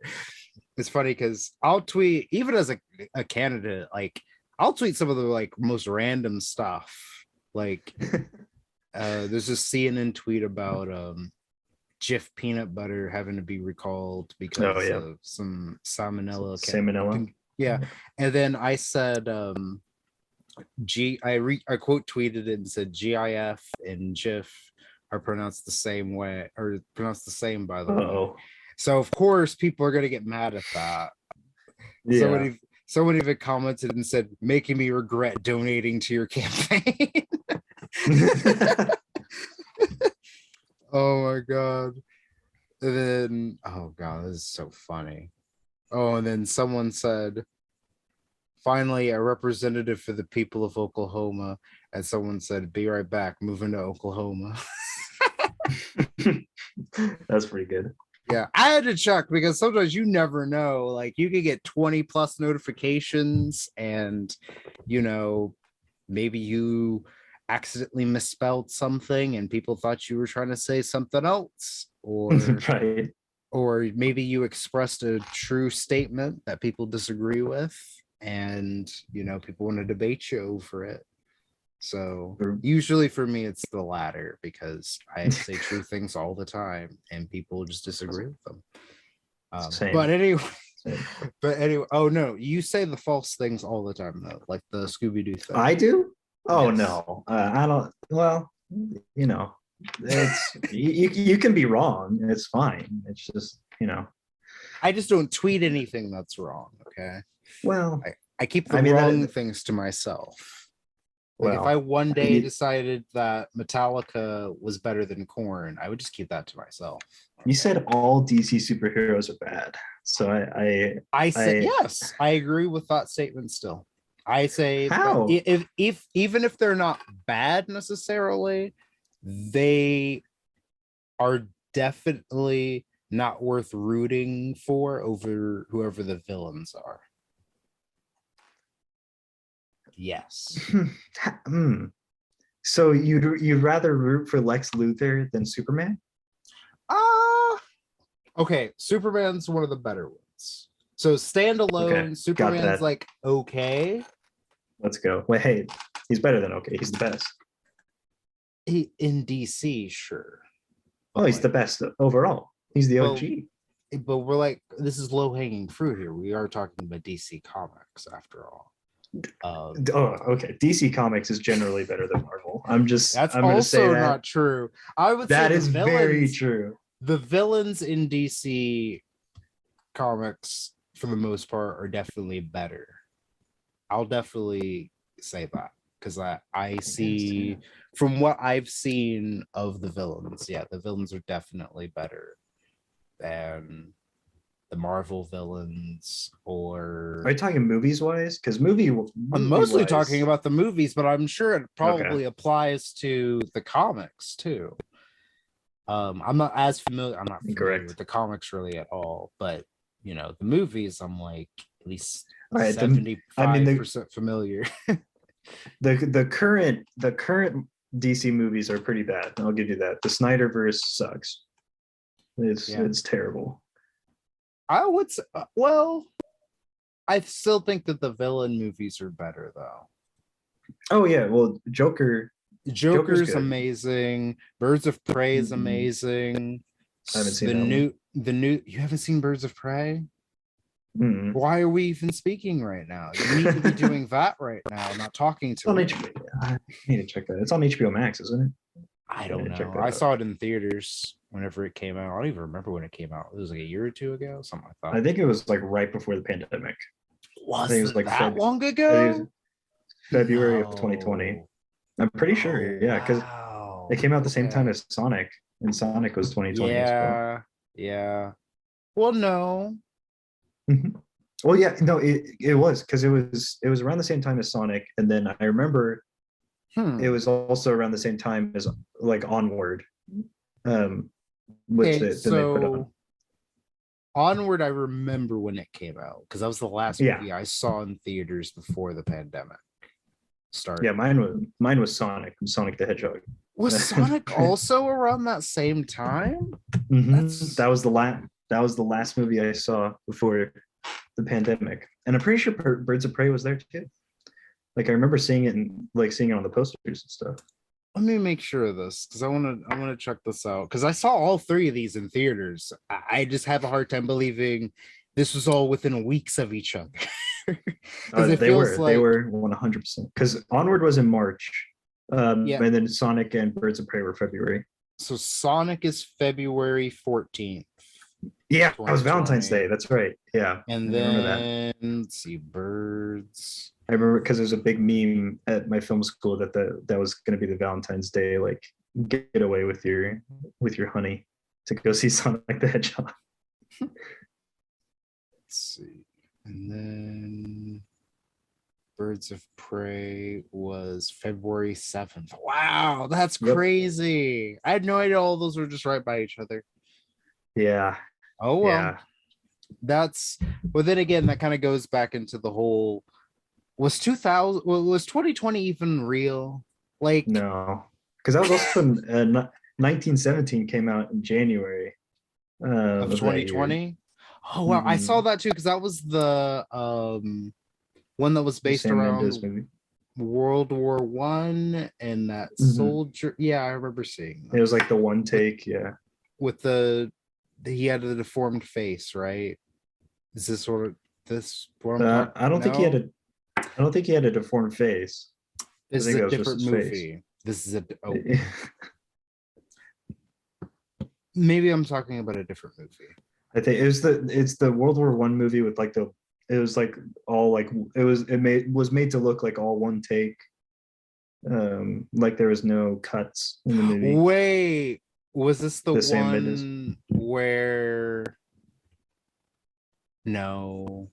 It's funny because I'll tweet even as a candidate, like I'll tweet some of the like most random stuff. Like there's this CNN tweet about Jif peanut butter having to be recalled Oh because yeah, of some salmonella. salmonella. Yeah, and then I said I quote tweeted it and said GIF and GIF are pronounced the same way or pronounced the same by the way. Oh So of course people are gonna get mad at that. yeah. Someone even commented and said, making me regret donating to your campaign. Oh my god. And then oh god, this is so funny. Oh, and then someone said, finally a representative for the people of Oklahoma. And someone said, be right back, moving to Oklahoma. That's pretty good. Yeah, I had to check because sometimes you never know. Like you could get 20 plus notifications and you know, maybe you accidentally misspelled something and people thought you were trying to say something else. Right. Or maybe you expressed a true statement that people disagree with and you know people want to debate you over it. So usually for me it's the latter because I say true things all the time and people just disagree with them. But anyway, oh no, you say the false things all the time though, like the Scooby-Doo thing. I do. Oh Yes. no, I don't. Well, you know, it's you can be wrong. It's fine. It's just, you know, I just don't tweet anything that's wrong. Okay. Well, I keep the wrong things to myself. Like if I one day decided that Metallica was better than Korn, I would just keep that to myself. You said all DC superheroes are bad, so I say yes. I agree with that statement. Still, I say how if even if they're not bad necessarily, they are definitely not worth rooting for over whoever the villains are. Yes. So you'd rather root for Lex Luthor than Superman? Okay, Superman's one of the better ones. So standalone, okay, Superman's like okay. Let's go. Wait, hey, he's better than okay. He's the best. He in DC, sure. Oh, he's the best overall. He's the OG. But we're like, this is low-hanging fruit here. We are talking about DC Comics after all. Okay. DC Comics is generally better than Marvel. That's I'm also not true. I would say that is very true. The villains in DC Comics, for the most part, are definitely better. I'll definitely say that because I see from what I've seen of the villains, yeah, the villains are definitely better than the Marvel villains. Or are you talking movies wise? Because I'm mostly talking about the movies, but I'm sure it probably applies to the comics too. I'm not familiar with the comics really at all, but you know, the movies I'm like at least 75% familiar. the current DC movies are pretty bad. I'll give you that. The Snyderverse sucks. It's terrible. I would say, well, I still think that the villain movies are better though. Oh yeah, well, Joker's amazing. Birds of Prey is amazing. I haven't seen the new. You haven't seen Birds of Prey? Mm-hmm. Why are we even speaking right now? You need to be doing that right now, not talking to me. I need to check that. It's on HBO Max, isn't it? I don't know. I saw it in theaters whenever it came out. I don't even remember when it came out. It was like a year or two ago, something like that. I think it was like right before the pandemic. Was it like that long ago? February of 2020. I'm pretty sure, yeah, because it came out the same time as Sonic, and Sonic was 2020 as well. Yeah. Well, no. Mm-hmm. Well, yeah, no, it was because it was around the same time as Sonic, and then I remember it Hmm. was also around the same time as like Onward, um, which Okay, then they put on. so Onward, I remember when it came out because that was the last Yeah, movie I saw in theaters before the pandemic yeah. started. Mine was Sonic the Hedgehog. Was Sonic also around that same time? That That's was the last movie I saw before the pandemic, and I'm pretty sure Birds of Prey was there too. Like I remember seeing it and like seeing it on the posters and stuff. let me make sure of this because I want to check this out because I saw all three of these in theaters. I just have a hard time believing this was all within weeks of each other because it They feels were they like, were 100% because Onward was in March, yeah. and then Sonic and Birds of Prey were February. So Sonic is February 14th, Yeah, that was Valentine's 2020. Day. That's right. Yeah, I And remember that. then let's see, Birds. I remember because there's a big meme at my film school that was going to be the Valentine's Day like get away with your honey to go see Sonic the Hedgehog. Let's see. And then Birds of Prey was February 7th. Wow, that's Yep. crazy. I had no idea all those were just right by each other. Yeah. Oh well. Yeah. That's but then again, that kind of goes back into the whole was 2000 was 2020 even real? Like No, because that was also 1917 came out in January of of that year. 2020? Oh wow, I saw Mhm. that too because that was the one that was The based Sam around Mendes movie. World War One and that Mhm. soldier. Yeah, I remember seeing It that was like the one with take. Yeah. with he had a deformed face, right? Is this sort of this what I'm talking? I don't think he had No, a. I don't think he had a deformed face. I this is think a that was just different his face. movie. This is a oh, maybe I'm talking about a different movie. I think it's the World War One movie with like the it was like all like it was made to look like all one take. Like there was no cuts in the movie. Wait, was this the The Sam Mendes. one where? No,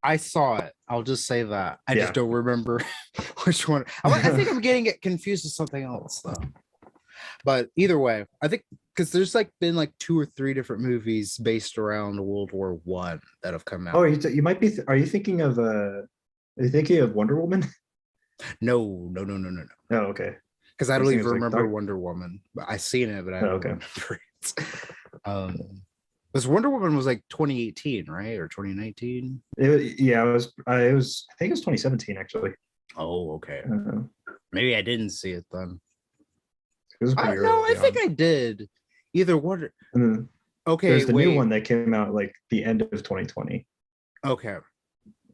I saw it. I'll just say that. I just Yeah. don't remember which one. I think I'm getting it confused with something else though. But either way, I think because there's like been like two or three different movies based around World War One that have come Oh, out. you might be. Are you thinking of Are you thinking of Wonder Woman? No, no, no, no, no, no. Oh, okay. Because I I was don't thinking it even was like remember Dark. Wonder Woman, but I seen it, but I Oh, don't okay. remember it. Because Wonder Woman was like 2018, right, or 2019? Yeah, it was. It was. I think it was 2017 actually. Oh, okay. Uh, Maybe I didn't see it then. it was I pretty no, I early think on. I did. Either Wonder. And then Okay, there's the new wait. one that came out like the end of 2020. Okay,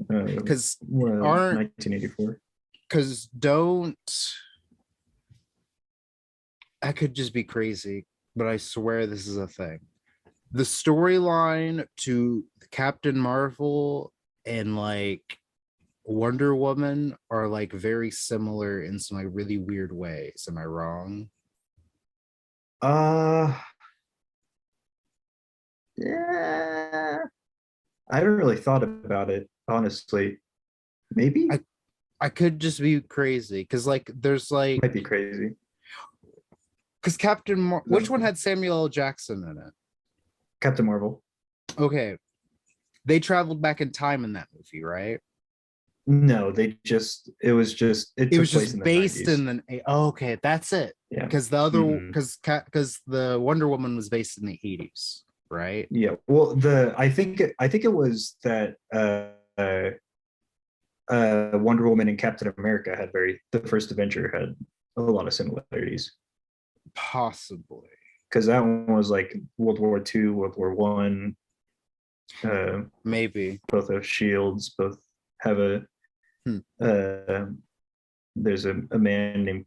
because Well, aren't 1984. because don't I could just be crazy, but I swear this is a thing. The storyline to Captain Marvel and like Wonder Woman are like very similar in some like really weird ways. Am I wrong? Uh, yeah. I haven't really thought about it honestly. Maybe I could just be crazy because like there's like might be crazy. because which one had Samuel L. Jackson in it? Captain Marvel. Okay, they traveled back in time in that movie, right? No, they just it It took was place just in the based 90s. in the okay, that's it. Yeah. Because the other Mhm. because the Wonder Woman was based in the 80s, right? Yeah. Well, I think it was that Wonder Woman and Captain America had the first Avenger had a lot of similarities Possibly. because that one was like World War II, World War One. Maybe. Both have shields. Both have Hmm. uh, there's a man named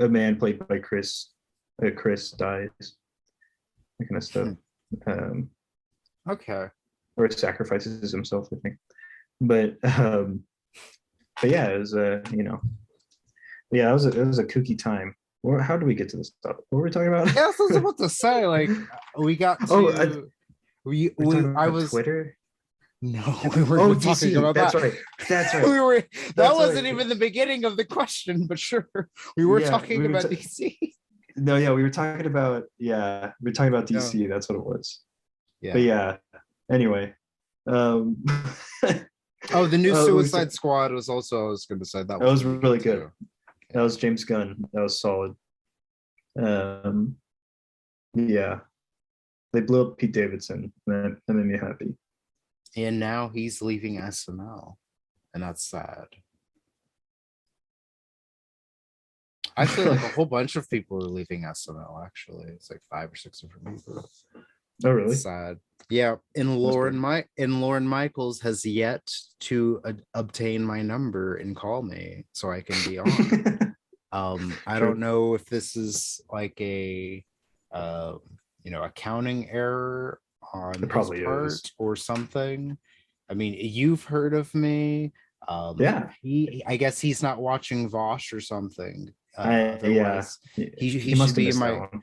a man played by Chris. Chris dies. That kind of stuff. Hmm. Um, Okay. or sacrifices himself, I think. But yeah, it was yeah, it was a kooky time. How do we get to this topic? What were we talking about? Yeah, that's what I was about to say. Like we got Oh, to we're talking I about was Twitter. No, we were Oh, talking DC. about That's that. right. That's right. We were that That's wasn't right. even the beginning of the question, but sure. We were Yeah, talking about DC. no, yeah, we were talking about Yeah. DC. That's what it was. But Yeah. yeah. Anyway, um, Oh, the new we were t- Suicide Squad was also, I was gonna say that that was was really really good good. too. That Yeah. was James Gunn. That was solid. Um, yeah, they blew up Pete Davidson. That made me happy. And now he's leaving SNL. And that's sad. Actually, like a whole bunch of people are leaving SNL, actually. It's like 5 or 6 different people. Oh, It's really? sad. Yeah, and That's good. Lauren Michaels has yet to obtain my number and call me so I can be on. I don't True. know if this is like a uh, accounting error on It his probably is. part or something. I mean, you've heard of me. Yeah. I guess he's not watching Vosh or something. Yeah. Otherwise, He he must should have be in missed that my one.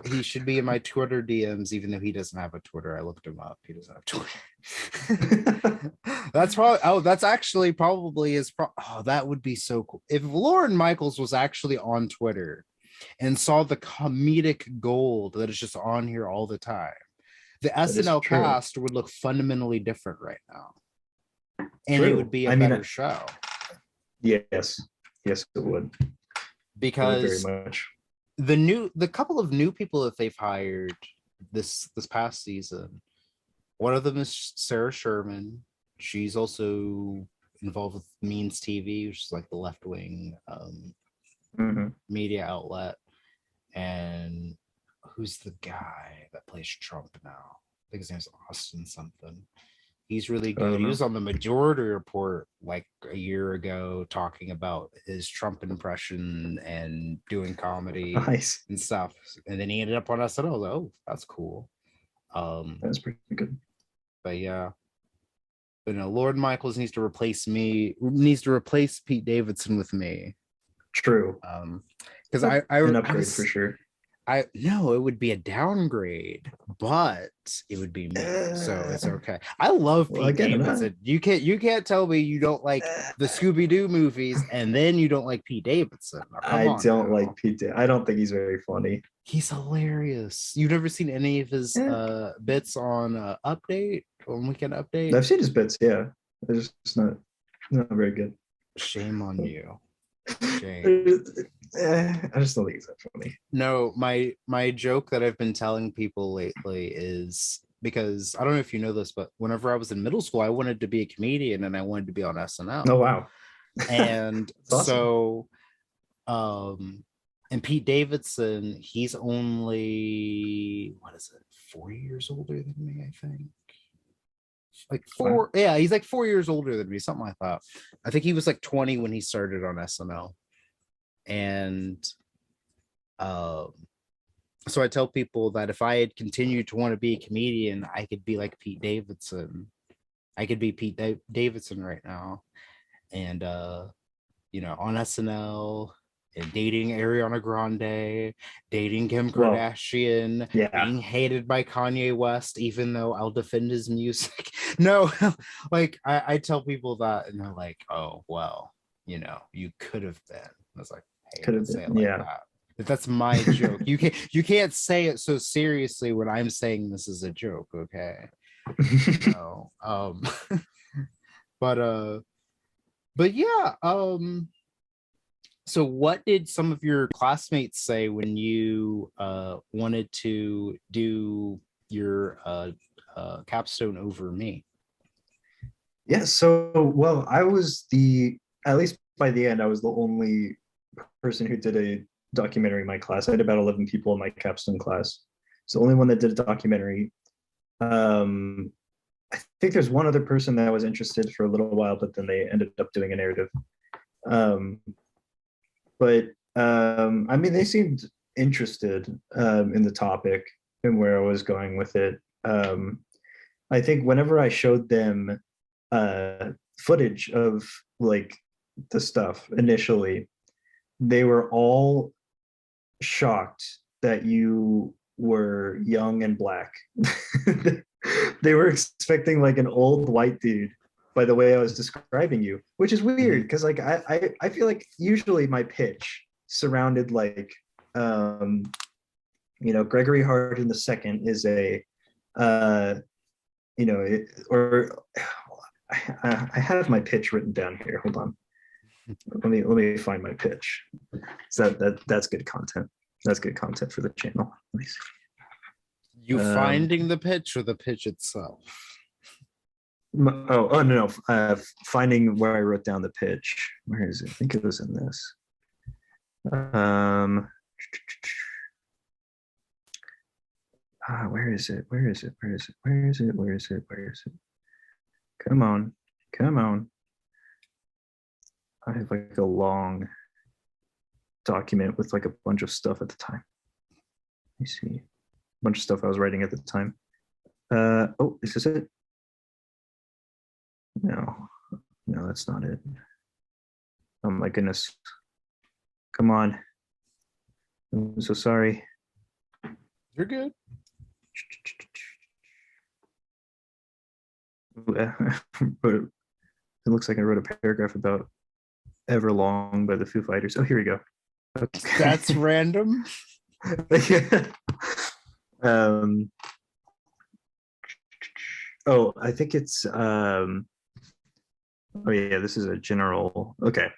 he should be in my Twitter DMs, even though he doesn't have a Twitter. I looked him up. He doesn't have Twitter. That's probably that's actually probably that would be so cool. If Lauren Michaels was actually on Twitter and saw the comedic gold that is just on here all the time, the That is SNL true. cast would look fundamentally different right now. And it would True. be a I mean, better show. yes. Yes, it would. It would very Because much. the couple of new people that they've hired this past season, one of them is Sarah Sherman. She's also involved with Means TV, which is like the left wing Mhm. media outlet. And who's the guy that plays Trump now? I think his name's Austin something. He's really I good. don't He know. was on the Majority Report like a year ago talking about his Trump impression and doing comedy Nice. and stuff. And then he ended up on SNL. I was like, oh, that's cool. That's pretty good. But yeah. But no, Lord Michaels needs to replace Pete Davidson with me. True. Because An I upgrade for was sure. I no, it would be a downgrade, but it would be me, so it's Uh, okay. I love well, Pete again, Davidson. You can't tell me you don't like the ScoobyDoo movies and then you don't like Pete Davidson. Now, come I on don't like now, Pete. I don't think he's very funny. he's hilarious. You've never seen any of his Eh, bits on Weekend Update? I've seen his bits. Yeah, it's just not very good. Shame on you. Shame. I just don't think he's that funny. No, my joke that I've been telling people lately is because I don't know if you know this, but whenever I was in middle school, I wanted to be a comedian and I wanted to be on Oh, SNL. wow. And It's awesome. so and Pete Davidson, he's only what is it, 4 years older than me, I think. Like Wow. four, yeah, he's like 4 years older than me, something like that. I think he was like 20 when he started on SNL. And um so I tell people that if I had continued to want to be a comedian, I could be like Pete Davidson. I could be Davidson right now. And on SNL and dating Ariana Grande, dating Kim Well, Kardashian, yeah. being hated by Kanye West, even though I'll defend his music. No, like I tell people that and they're like, oh well, you could have been. I was like, hey, Could don't have say it been. like Yeah. that. But that's my joke. You can't say it so seriously when I'm saying this is a joke, okay? No. But yeah, so what did some of your classmates say when you wanted to do your capstone over me? Yeah. So, well, at least by the end, I was the only person who did a documentary in my class. I had about 11 people in my capstone class. It's the only one that did a documentary. Um, I think there's one other person that was interested for a little while, but then they ended up doing a narrative. Um, but I mean, they seemed interested in the topic and where I was going with it. I think whenever I showed them footage of like the stuff initially, they were all shocked that you were young and black. They were expecting like an old white dude by the way I was describing you, which is weird because like I feel like usually my pitch surrounded like Gregory Hardin the second is a or I have my pitch written down here. Hold on. Let me find my pitch. So that's good content. That's good content for the channel. Let me see. You finding the pitch or the pitch itself? No. Finding where I wrote down the pitch. Where is it? I think it was in this. Where is it? Come on. I have like a long document with like a bunch of stuff at the time. Let me see. A bunch of stuff I was writing at the time. Is this it? No, that's not it. Oh my goodness. Come on. I'm so sorry. You're good. But it looks like I wrote a paragraph about Everlong by the Foo Fighters. Oh, here we go. Okay. That's random. I think it's this is a general. Okay,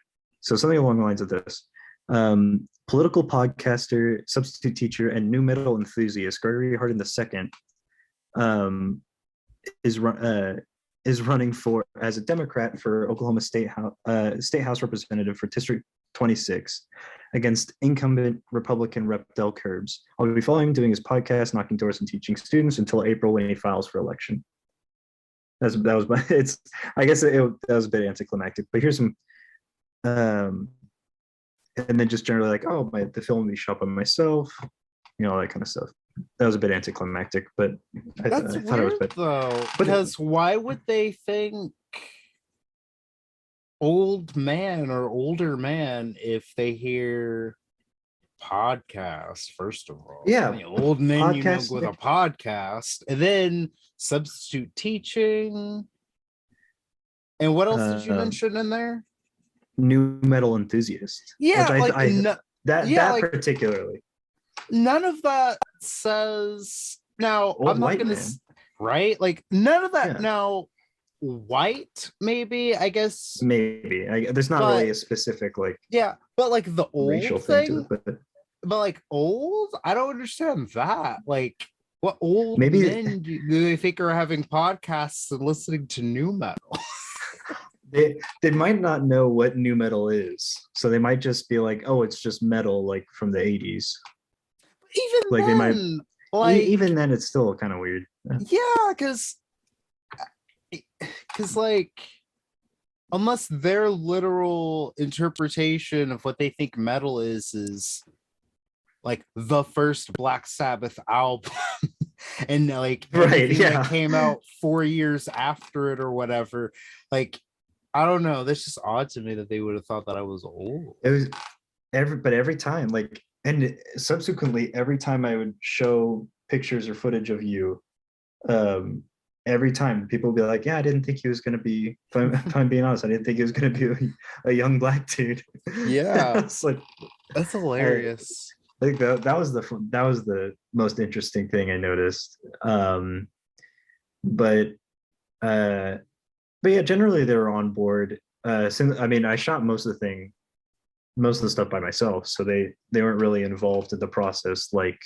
so something along the lines of this. Political podcaster, substitute teacher, and new metal enthusiast Gregory Hardin II is running for as a Democrat for Oklahoma State House Representative for District 26 against incumbent Republican Rep Del Curbs. I'll be following him doing his podcast, knocking doors, and teaching students until April when he files for election. That was my. I guess that was a bit anticlimactic, but here's some. And then just generally like, the film will be shot by myself, all that kind of stuff. That was a bit anticlimactic, but I thought it was better. Though, because why would they think old man or older man if they hear podcast? First of all, old men with a podcast, and then substitute teaching. And what else did you mention in there? New metal enthusiast. That particularly. None of that says now. I'm not gonna right. Like none of that now. White, maybe. I guess maybe. There's not really a specific like. Yeah, but like the old racial thing. But like old, I don't understand that. Like, what old men do they think are having podcasts and listening to new metal? They might not know what new metal is, so they might just be like, "Oh, it's just metal, like from the '80s." Even like then, they might, even then, it's still kind of weird. Yeah, because like, unless their literal interpretation of what they think metal is like the first Black Sabbath album, and like that came out 4 years after it or whatever, like. I don't know. That's just odd to me that they would have thought that I was old. It was every time, like, and subsequently, every time I would show pictures or footage of you, every time people would be like, "Yeah, I didn't think he was going to be." If I'm being honest, I didn't think he was going to be a young Black dude. Yeah, it's like that's hilarious. I think that was the most interesting thing I noticed. But yeah, generally they were on board. Since I shot most of the stuff by myself, so they weren't really involved in the process. Like,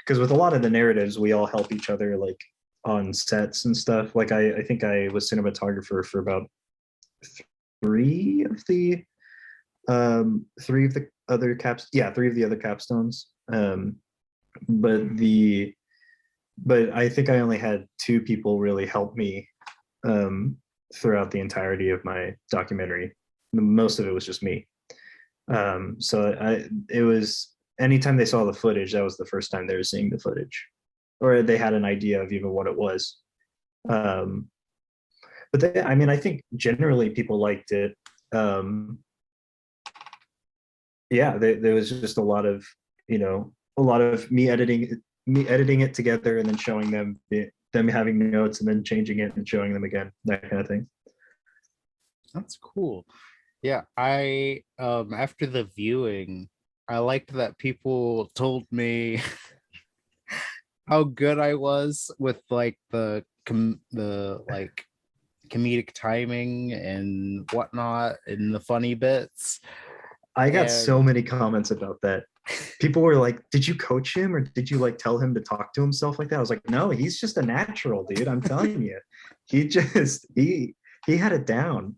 because with a lot of the narratives, we all help each other, like on sets and stuff. Like I think I was cinematographer for about three of the other capstones. But I think I only had two people really help me throughout the entirety of my documentary. Most of it was just me. It was anytime they saw the footage, that was the first time they were seeing the footage, or they had an idea of even what it was. But I think generally people liked it. There was just a lot of me editing it together and then showing them them having notes and then changing it and showing them again, that kind of thing. That's cool. Yeah, I after the viewing, I liked that people told me how good I was with like the like comedic timing and whatnot and the funny bits. I got so And many comments about that. People were like, "Did you coach him, or did you like tell him to talk to himself like that?" I was like, "No, he's just a natural, dude. I'm telling you, he just he had it down."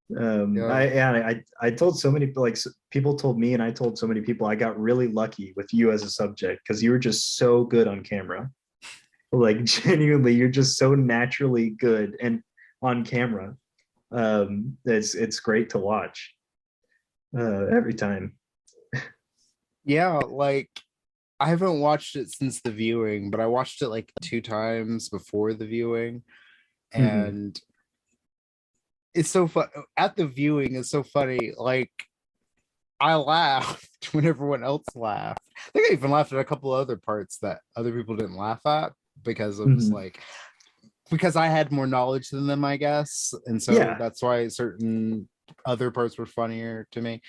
yeah, I told so many like people told me, and I told so many people I got really lucky with you as a subject because you were just so good on camera. Like genuinely, you're just so naturally good and on camera. It's great to watch every time. yeah, like I haven't watched it since the viewing, but I watched it like 2 times before the viewing, Mhm. and it's so fun at the viewing. It's so funny. Like I laughed when everyone else laughed. I think I even laughed at a couple other parts that other people didn't laugh at because it was Mhm. like because I had more knowledge than them, I guess, and so Yeah, that's why certain other parts were funnier to me.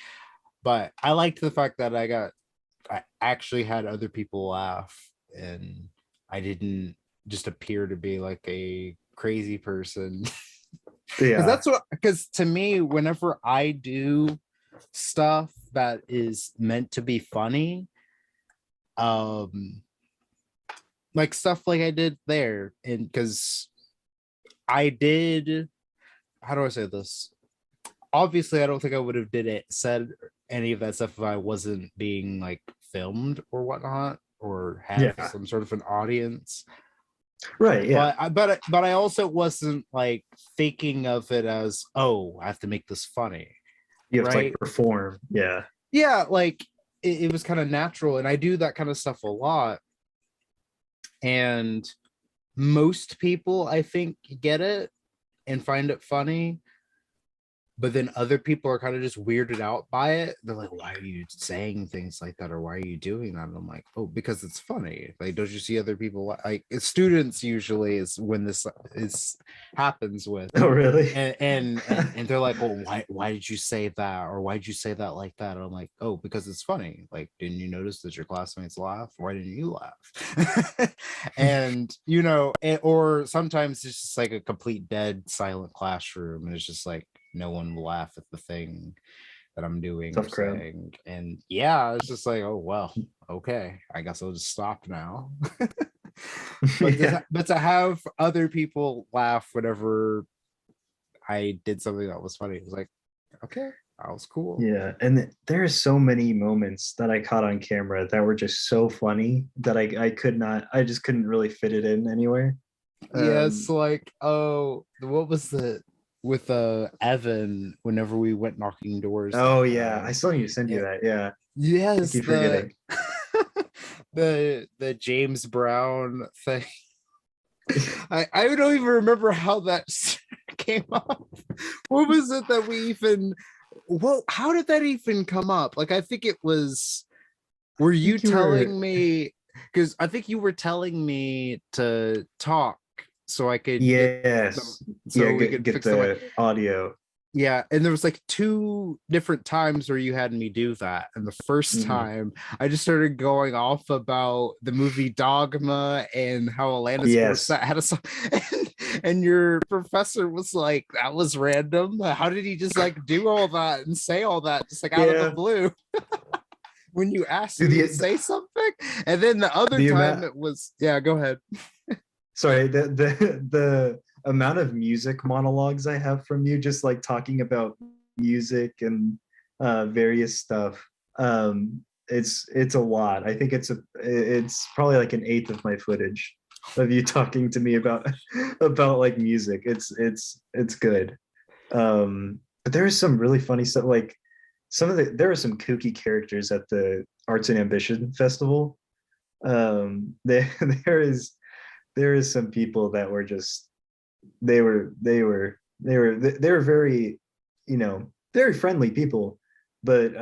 But I liked the fact that I actually had other people laugh and I didn't just appear to be like a crazy person. Because yeah, because to me, whenever I do stuff that is meant to be funny, um, like stuff like I did there, and because I did, how do I say this? Obviously, I don't think I would have said any of that stuff if I wasn't being like filmed or whatnot, or have yeah. some sort of an audience. Right, yeah. But I also wasn't like thinking of it as, oh, I have to make this funny, You have to like right? perform. Yeah. Yeah, like it was kind of natural, and I do that kind of stuff a lot. And most people, I think, get it and find it funny, but then other people are kind of just weirded out by it. They're like, why are you saying things like that, or why are you doing that? And I'm like, oh, because it's funny. Like, don't you see other people, like students usually is when this is happens with. Oh, really? And they're like, well, why did you say that, or why did you say that like that? And I'm like, oh, because it's funny. Like, didn't you notice that your classmates laugh? Why didn't you laugh? And or sometimes it's just like a complete dead silent classroom, and it's just like no one will laugh at the thing that I'm doing or Tough crowd. saying. And yeah, it's just like, oh well, okay, I guess I'll just stop now. Yeah. But to have other people laugh whenever I did something that was funny, it was like, okay, that was cool. Yeah. And there are so many moments that I caught on camera that were just so funny that I could not, I just couldn't really fit it in anywhere. Yes, Um, like, oh, what was the with Evan whenever we went knocking doors that oh yeah, I time? still need to send you Yeah, that. Yeah. I yes, keep forgetting. the James Brown thing. I don't even remember how that came up. What was it that we even well, how did that even come up? Like I think it was were I you think you were, telling me because I think you were telling me to talk so I could get them yes. Yeah, so we could get fix the mic. the audio. Yeah, and there was like 2 different times where you had me do that. And the first Mhm. time I just started going off about the movie Dogma and how Alanis Yes. Morissette had a song. And your professor was like, that was random. How did he just like do all that and say all that just like out of the Yeah. blue when you asked Dude, me to say something? And then the other the time amount it was, yeah, go ahead. sorry, the amount of music monologues I have from you, just like talking about music and various stuff. It's a lot. I think it's probably like an eighth of my footage of you talking to me about about like music. It's good. But there is some really funny stuff. Like there are some kooky characters at the Arts and Ambition Festival. There there is some people that were just they were very, very friendly people, but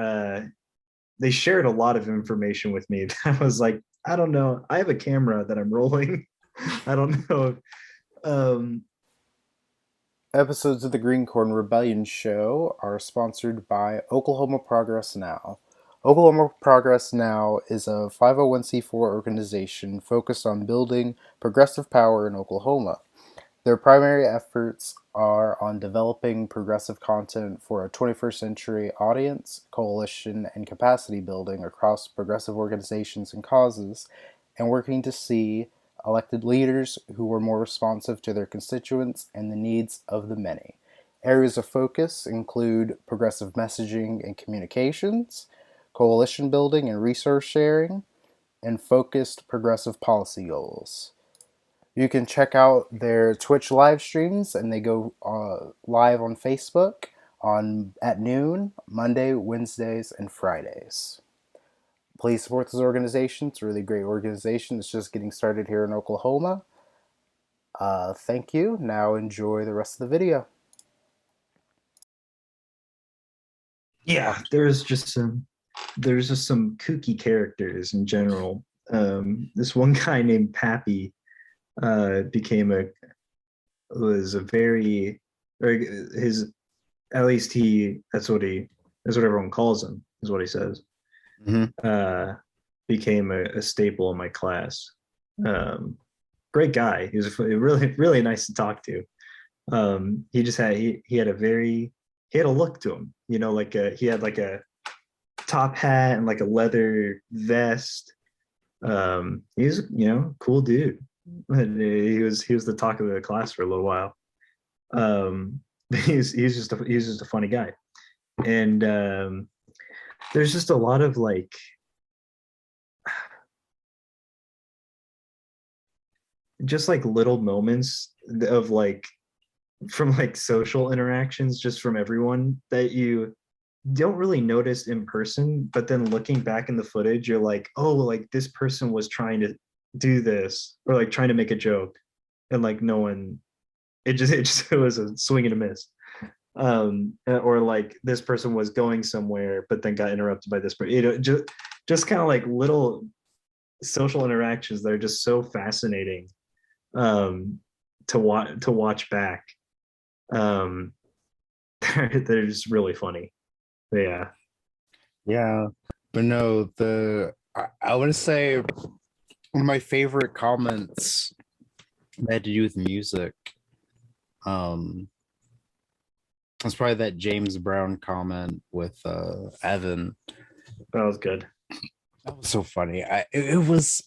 they shared a lot of information with me. I was like, I don't know, I have a camera that I'm rolling. I don't know. Um, Episodes of the Green Corn Rebellion Show are sponsored by Oklahoma Progress Now. Oklahoma Progress Now is a 501c4 organization focused on building progressive power in Oklahoma. Their primary efforts are on developing progressive content for a 21st century audience, coalition, and capacity building across progressive organizations and causes, and working to see elected leaders who are more responsive to their constituents and the needs of the many. Areas of focus include progressive messaging and communications, coalition building and resource sharing, and focused progressive policy goals. You can check out their Twitch live streams, and they go live on Facebook on at noon, Monday, Wednesdays, and Fridays. Please support this organization. It's a really great organization. It's just getting started here in Oklahoma. Thank you. Now enjoy the rest of the video. yeah, there's just some kooky characters in general. This one guy named Pappy became a was a very or his at least he that's what everyone calls him is what he says. Mm-hmm. Became a staple in my class. Um, Great guy. He was really nice to talk to. He just had he had a very he had a look to him, like he had like a top hat and like a leather vest. He's cool dude. He was the talk of the class for a little while. He's just a funny guy, and there's just a lot of like just like little moments of like from like social interactions just from everyone that you don't really notice in person, but then looking back in the footage you're like, oh, like this person was trying to do this or like trying to make a joke, and like no one it was a swing and a miss. Or like this person was going somewhere but then got interrupted by this person, just kind of like little social interactions that are just so fascinating um to watch back. um they're just really funny. Yeah. Yeah, but no, I want to say one of my favorite comments that had to do with music. That's probably that James Brown comment with Evan. That was good. That was so funny. It was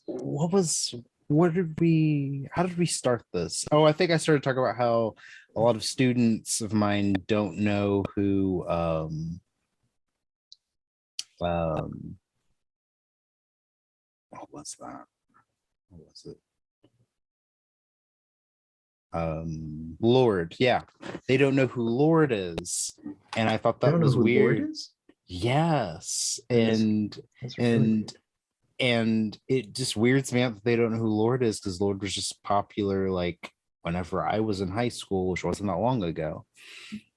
what did we how did we start this? Oh, I think I started talking about how a lot of students of mine don't know who um what was that? What was it? Lord. Yeah. They don't know who Lord is. And I thought They that don't know was who Lord weird. is. Yes. That's And that's really weird. and and it just weirds me out that they don't know who Lord is, because Lord was just popular like whenever I was in high school, which wasn't that long ago.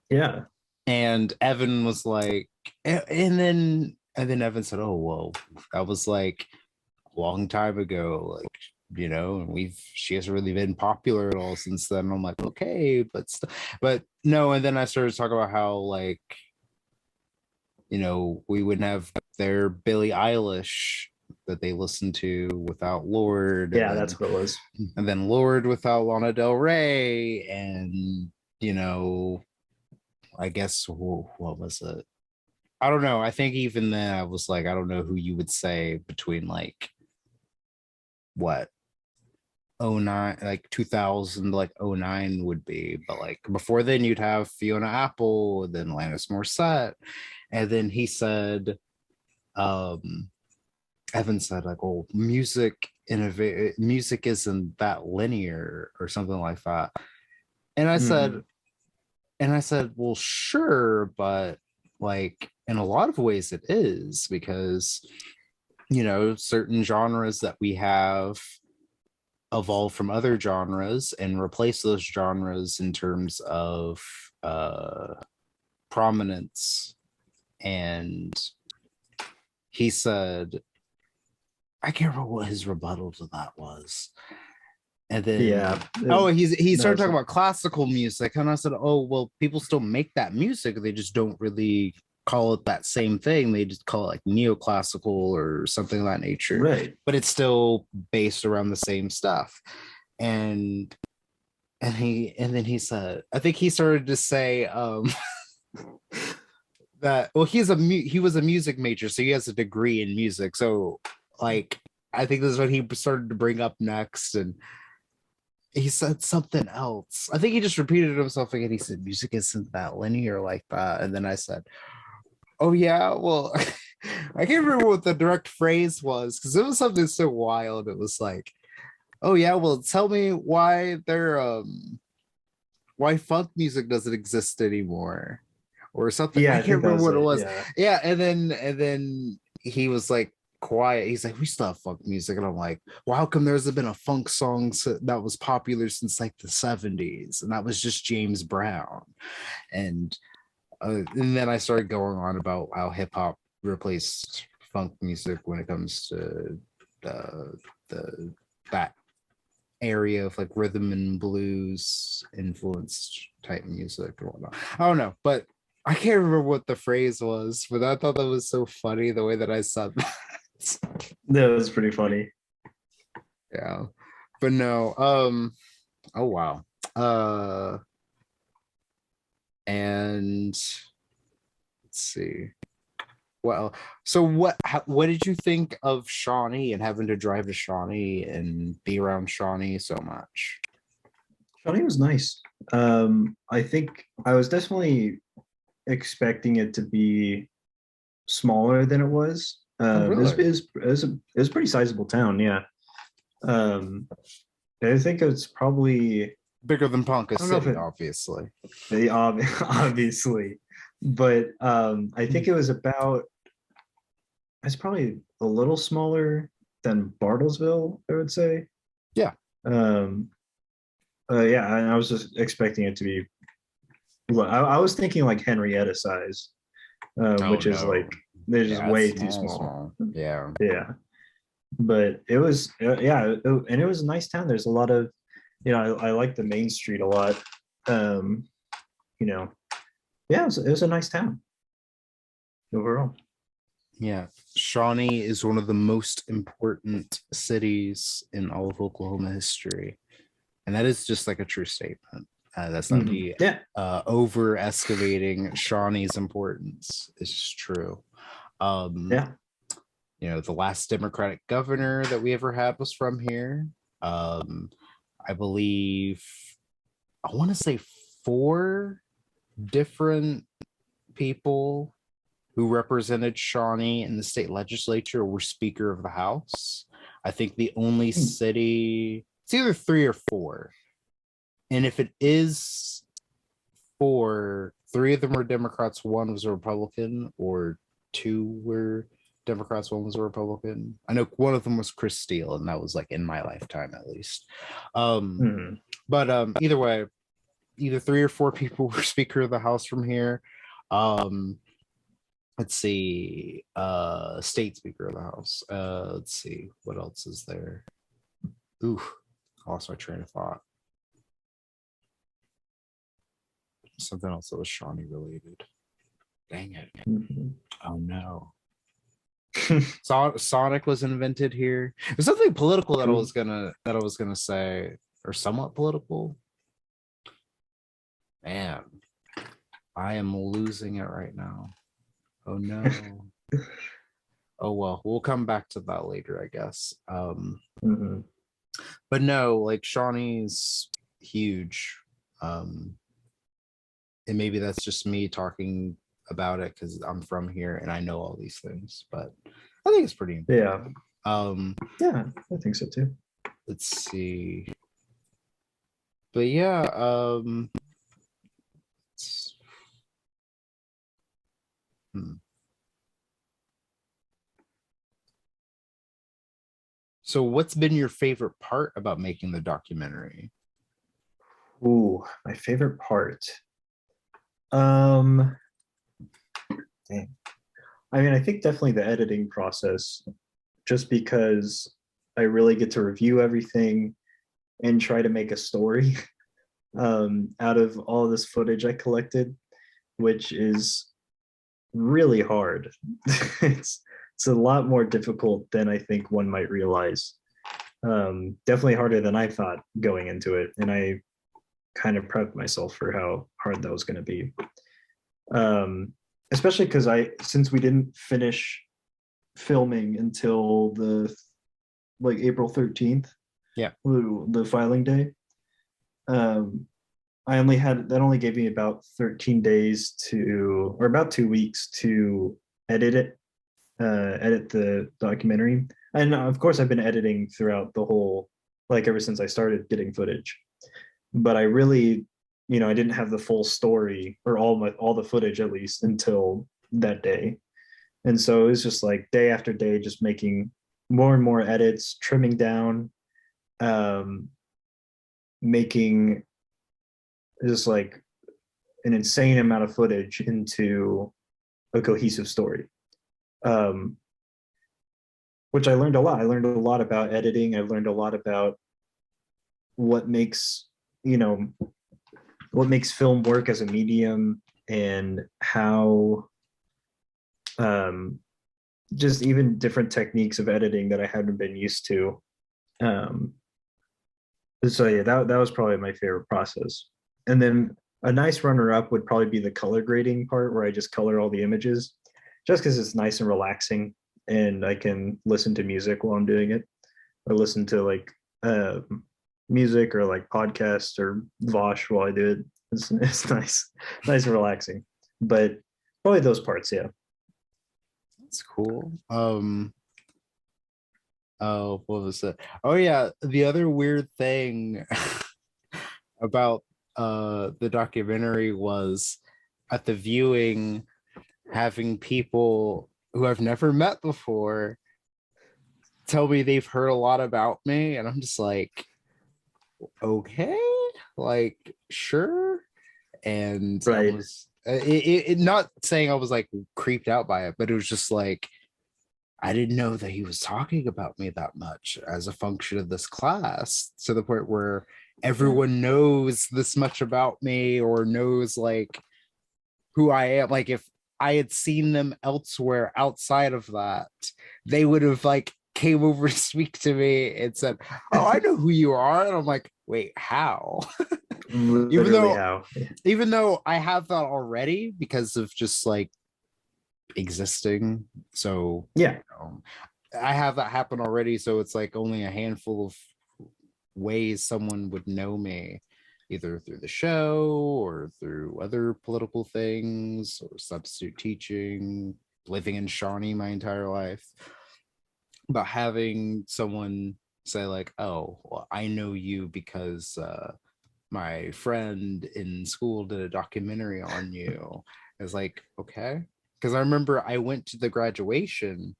Yeah. And Evan was like, and then Evan said, "Oh well, that was like a long time ago, like and she hasn't really been popular at all since then." I'm like, okay, but no. And then I started talking about how like we wouldn't have their Billie Eilish that they listen to without Lord, Yeah, that's what it was. and then Lord without Lana Del Rey, and I guess what was it? I don't know. I think even then I was like, I don't know who you would say between like what 09, like 2000, like 09 would be, but like before then you'd have Fiona Apple, then Alanis Morissette, and then he said, um, Evan said like, "Oh, music isn't that linear," or something like that. And I said, Hmm. well, sure, but like in a lot of ways it is, because certain genres that we have evolve from other genres and replace those genres in terms of prominence. And he said, I can't remember what his rebuttal to that was. And then Yeah, he that started was talking about classical music, and I said, oh well, people still make that music, they just don't really call it that same thing, they just call it like neoclassical or something of that nature, right. but it's still based around the same stuff. And then he said, I think he started to say that, well, he was a music major, so he has a degree in music, so like I think this is what he started to bring up next. And he said something else. I think he just repeated himself again. He said, music isn't that linear like that. And then I said, oh, yeah, well, I can't remember what the direct phrase was because it was something so wild. It was like, oh, yeah, well, tell me why funk music doesn't exist anymore or something. Yeah, I I can't think that remember was what it it. was. Yeah. Yeah. And then he was like, quiet. He's like, we still have funk music. And I'm like, well, how come there hasn't been a funk song that was popular since like the 70s? And that was just James Brown. And then I started going on about how hip hop replaced funk music when it comes to the that area of like rhythm and blues influenced type music or whatnot. I don't know, but I can't remember what the phrase was, but I thought that was so funny the way that I said that. That was pretty funny. Yeah, but no, oh wow. uh and let's see, well, so what did you think of Shawnee and having to drive to Shawnee and be around Shawnee so much? Shawnee was nice. I think I was definitely expecting it to be smaller than it was. Oh really? It was a pretty sizable town, yeah. Um, I think it's probably, Bigger than I Ponca don't know if City, it obviously. they obviously, but I think it was about, it's probably a little smaller than Bartlesville, I would say. Yeah. Um, yeah, and I was just expecting it to be. Well, I was thinking like Henrietta size, Oh which is no. like they're just Yeah, it's way too small, small. small. Yeah. Yeah, but it was and it was a nice town. There's a lot of, I like the main street a lot. Um, you know, yeah, it was a nice town overall. Yeah. Shawnee is one of the most important cities in all of Oklahoma history. And that is just like a true statement. That's not Mhm. me Yeah, overestimating Shawnee's importance. It's just true. Um, yeah. the last Democratic governor that we ever had was from here. Um, I believe, I want to say four different people who represented Shawnee in the state legislature were Speaker of the House. I think the only Hmm. city, it's either three or four. And if it is four, three of them were Democrats, one was a Republican, or two were Democrats, one was a Republican. I know one of them was Chris Steele, and that was like in my lifetime at least. Um, Mhm. but either way, either three or four people were Speaker of the House from here. Um, let's see, State Speaker of the House. Let's see, what else is there? Ooh, I lost my train of thought. Something else that was Shawnee related. Dang it. Mhm. Oh no. Sonic was invented here. There's something political that Cool. I was gonna say, or somewhat political. Man, I am losing it right now. Oh no. Oh well, we'll come back to that later, I guess. Mhm. But no, like Shawnee's huge. Um, and maybe that's just me talking about it because I'm from here and I know all these things, but I think it's pretty Yeah, important. Um, yeah, I think so too. let's see. But yeah, hmm. So what's been your favorite part about making the documentary? Ooh, my favorite part. Um, dang. I mean, I think definitely the editing process, just because I really get to review everything. and try to make a story out of all this footage I collected, which is really hard. It's a lot more difficult than I think one might realize. Definitely harder than I thought going into it, and I kind of prepped myself for how hard that was going to be. Especially because since we didn't finish filming until the like April 13th, Yeah. the filing day. I only had that only gave me about 13 days or about 2 weeks to edit it, edit the documentary. And of course, I've been editing throughout the whole, like ever since I started getting footage. But I really, I didn't have the full story or all the footage at least until that day. And so it was just like day after day, just making more and more edits, trimming down, making just like an insane amount of footage into a cohesive story. Which I learned a lot. I learned a lot about editing. I learned a lot about what makes, what makes film work as a medium, and how just even different techniques of editing that I hadn't been used to. So yeah, that was probably my favorite process. And then a nice runner up would probably be the color grading part, where I just color all the images, just because it's nice and relaxing, and I can listen to music while I'm doing it, or listen to like music or like podcasts or Vosh while I do it. It's nice and relaxing. But probably those parts, yeah. That's cool. Oh, what was it? Oh yeah, the other weird thing about the documentary was at the viewing, having people who I've never met before tell me they've heard a lot about me, and I'm just like, okay, like sure. And I Right. was not saying I was like creeped out by it, but it was just like I didn't know that he was talking about me that much as a function of this class, to the point where everyone knows this much about me, or knows like who I am. Like if I had seen them elsewhere outside of that, they would have like came over to speak to me and said, "Oh, I know who you are." And I'm like, "Wait, how?" even Literally though how. even though I have that already because of just like existing. So Yeah. I have that happen already. So it's like only a handful of ways someone would know me, either through the show or through other political things or substitute teaching, living in Shawnee my entire life. But having someone say like, "Oh, well, I know you because my friend in school did a documentary on you," is like, okay. Because I remember I went to the graduation,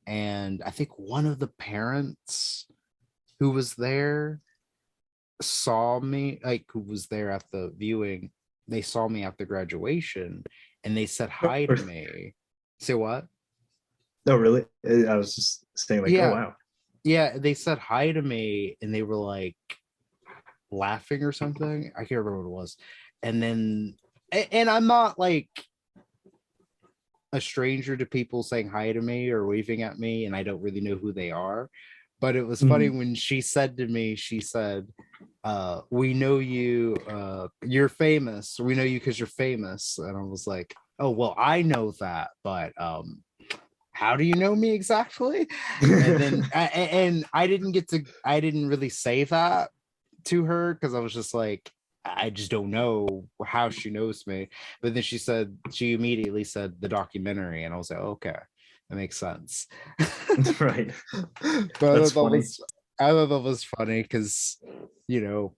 and I think one of the parents who was there saw me, like who was there at the viewing, they saw me at the graduation, and they said hi to me. Say what? Oh, really? I was just saying, like, oh Yeah, wow. yeah, they said hi to me, and they were like laughing or something. I can't remember what it was. And then, and I'm not like a stranger to people saying hi to me or waving at me, and I don't really know who they are. But it was funny Mhm. when she said to me, she said, "We know you, you're famous. We know you because you're famous." And I was like, "Oh, well, I know that, but how do you know me exactly?" And then and I didn't really say that to her, because I was just like, I just don't know how she knows me. But then she immediately said the documentary, and I was like, okay, that makes sense. Right. But That's funny. I thought that was funny because, you know,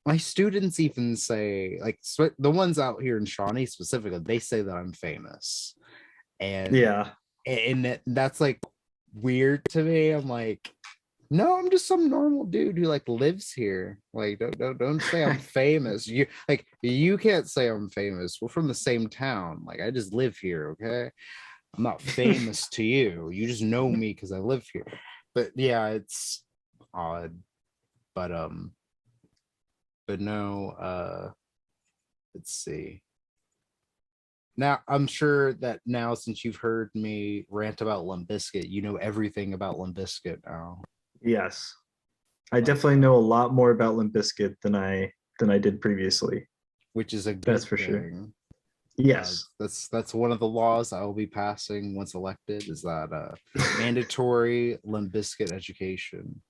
my students even say, like, the ones out here in Shawnee specifically, they say that I'm famous. And Yeah. that's like weird to me. I'm like, no, I'm just some normal dude who like lives here. Like, don't say I'm famous. You can't say I'm famous. We're from the same town. Like, I just live here, okay? I'm not famous to you. You just know me because I live here. But yeah, it's odd. but no, let's see. Now, I'm sure that now, since you've heard me rant about Limp Bizkit, you know everything about Limp Bizkit now. Yes, I definitely know a lot more about Limp Bizkit than I did previously. Which is a That's good for sure. thing. Yes. That's one of the laws I will be passing once elected, is that mandatory Limp Bizkit education.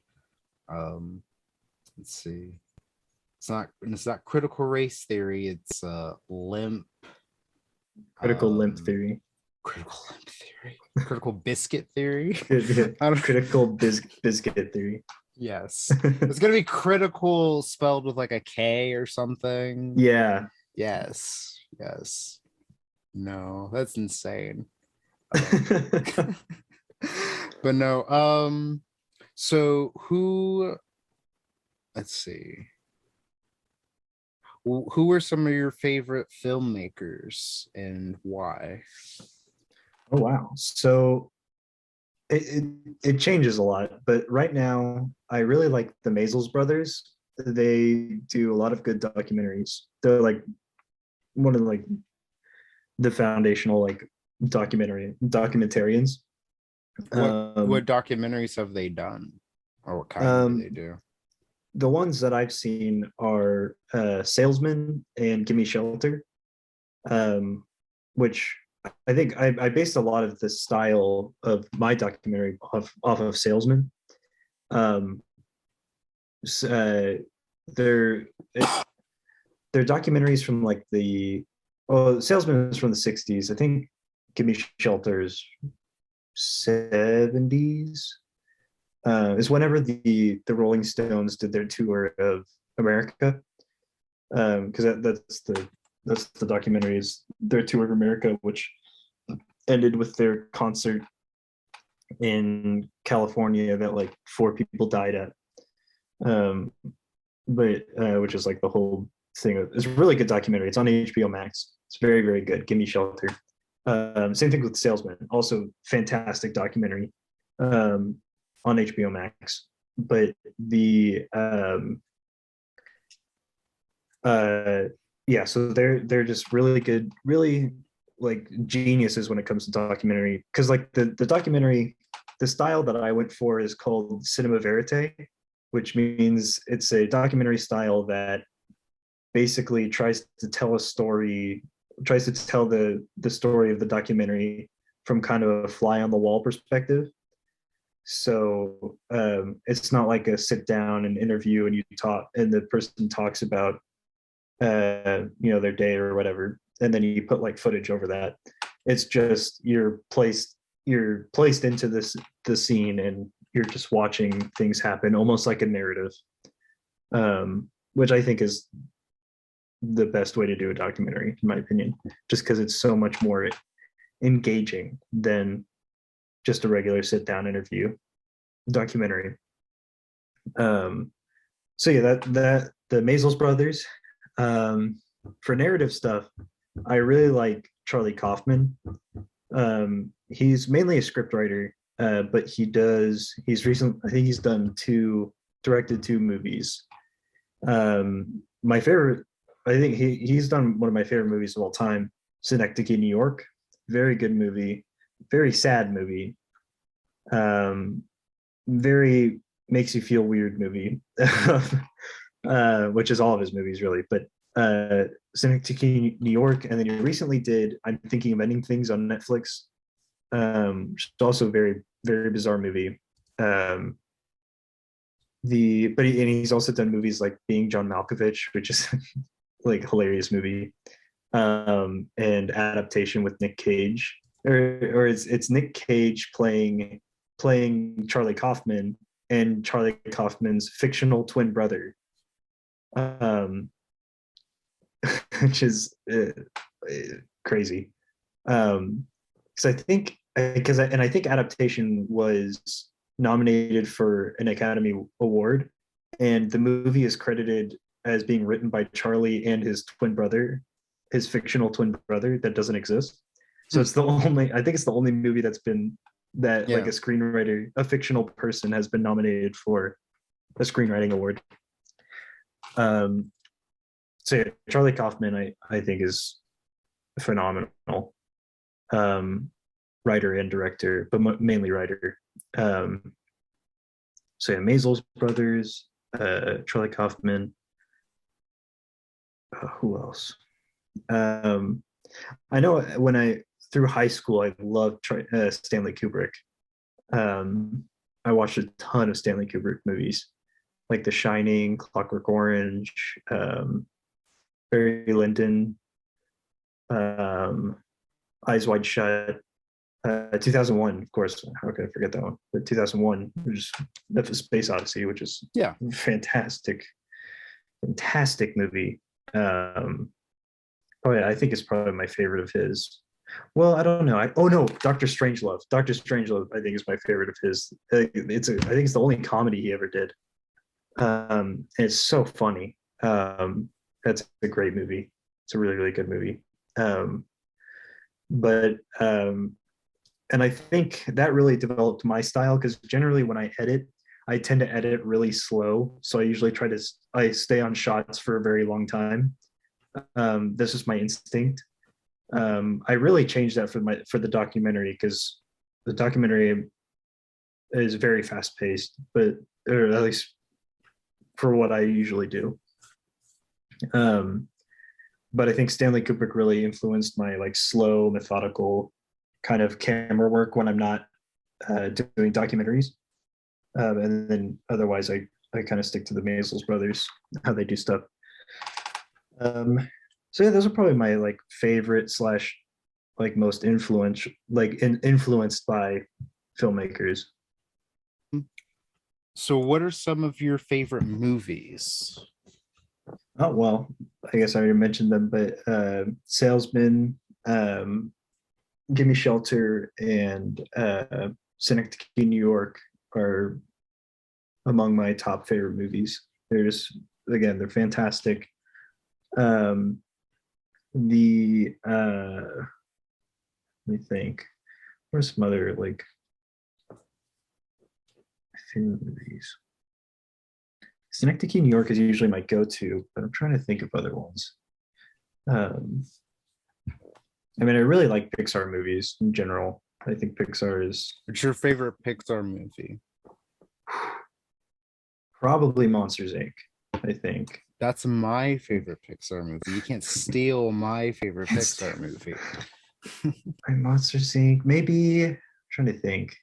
Let's see. It's not critical race theory. It's limp. Critical limp theory. Critical limp theory. Critical biscuit theory. Critical biscuit theory. Yes, it's gonna be critical spelled with like a K or something. Yeah. Yes. Yes. No, that's insane. But no. So who? Let's see. Who are some of your favorite filmmakers and why? Oh wow. So it changes a lot, but right now I really like the Maisels brothers. They do a lot of good documentaries. They're like one of the foundational documentarians. What documentaries have they done, or what kind do they do? The ones that I've seen are Salesman and Gimme Shelter, which I think I based a lot of the style of my documentary off of Salesman. So, they're documentaries from like Salesman is from the 60s. I think Gimme Shelter is 70s. Is whenever the Rolling Stones did their tour of America, because that's the documentary, is their tour of America, which ended with their concert in California that like 4 people died at. But which is like the whole thing. It's a really good documentary. It's on HBO Max. It's very, very good. Gimme Shelter. Same thing with Salesman. Also fantastic documentary on HBO Max. But yeah, so they're just really good, really like geniuses when it comes to documentary. Because like the documentary, the style that I went for is called cinema verite, which means it's a documentary style that basically tries to tell the story of the documentary from kind of a fly on the wall perspective. So it's not like a sit down and interview and you talk and the person talks about their day or whatever, and then you put like footage over that. It's just you're placed into the scene, and you're just watching things happen almost like a narrative, which I think is the best way to do a documentary, in my opinion, just because it's so much more engaging than just a regular sit down interview documentary. So yeah, that the Maisels brothers. For narrative stuff, I really like Charlie Kaufman. He's mainly a scriptwriter, but I think he's directed 2 movies. My favorite, I think he's done one of my favorite movies of all time, Synecdoche, New York. Very good movie, very sad movie. Very makes you feel weird movie, which is all of his movies really. But Synecdoche, New York, and then he recently did I'm Thinking of Ending Things on Netflix, which is also a very, very bizarre movie. He's also done movies like Being John Malkovich, which is like hilarious movie, and Adaptation with Nick Cage, or it's Nick Cage playing Charlie Kaufman and Charlie Kaufman's fictional twin brother, which is crazy. Because I think Adaptation was nominated for an Academy Award, and the movie is credited as being written by Charlie and his twin brother, his fictional twin brother that doesn't exist. So it's the only movie that's been like a screenwriter, a fictional person has been nominated for a screenwriting award. Um, so yeah, Charlie Kaufman, I think is phenomenal. Writer and director, but mainly writer. So yeah, Maisels brothers, Charlie Kaufman. Who else? Um, I know when I through high school, I loved Stanley Kubrick. Um, I watched a ton of Stanley Kubrick movies, like The Shining, Clockwork Orange, Barry Lyndon, um, Eyes Wide Shut. 2001, of course. How could I forget that one? But 2001, which is the Space Odyssey, which is Yeah. fantastic, fantastic movie. Oh yeah, I think it's probably my favorite of his. Well, I don't know. Oh no, Doctor Strangelove. Doctor Strangelove, I think is my favorite of his. I think it's the only comedy he ever did. And it's so funny. That's a great movie. It's a really really good movie. But and I think that really developed my style because generally when I edit, I tend to edit really slow. So I usually I stay on shots for a very long time. This is my instinct. I really changed that for the documentary because the documentary is very fast paced, but or at least for what I usually do. But I think Stanley Kubrick really influenced my like slow, methodical kind of camera work when I'm not doing documentaries. And then otherwise, I kind of stick to the Maisels brothers, how they do stuff. So yeah, those are probably my like favorite slash like most influential, like influenced by filmmakers. So what are some of your favorite movies? Oh well, I guess I already mentioned them, but Salesman, Gimme Shelter, and Synecdoche, New York are among my top favorite movies. They're just they're fantastic. The let me think. Where's some other like favorite movies? Synecdoche, New York is usually my go-to, but I'm trying to think of other ones. I mean, I really like Pixar movies in general. I think Pixar is What's your favorite Pixar movie? probably Monsters Inc. I think That's my favorite Pixar movie. You can't steal my favorite Pixar movie. Monsters Inc. Maybe I'm trying to think.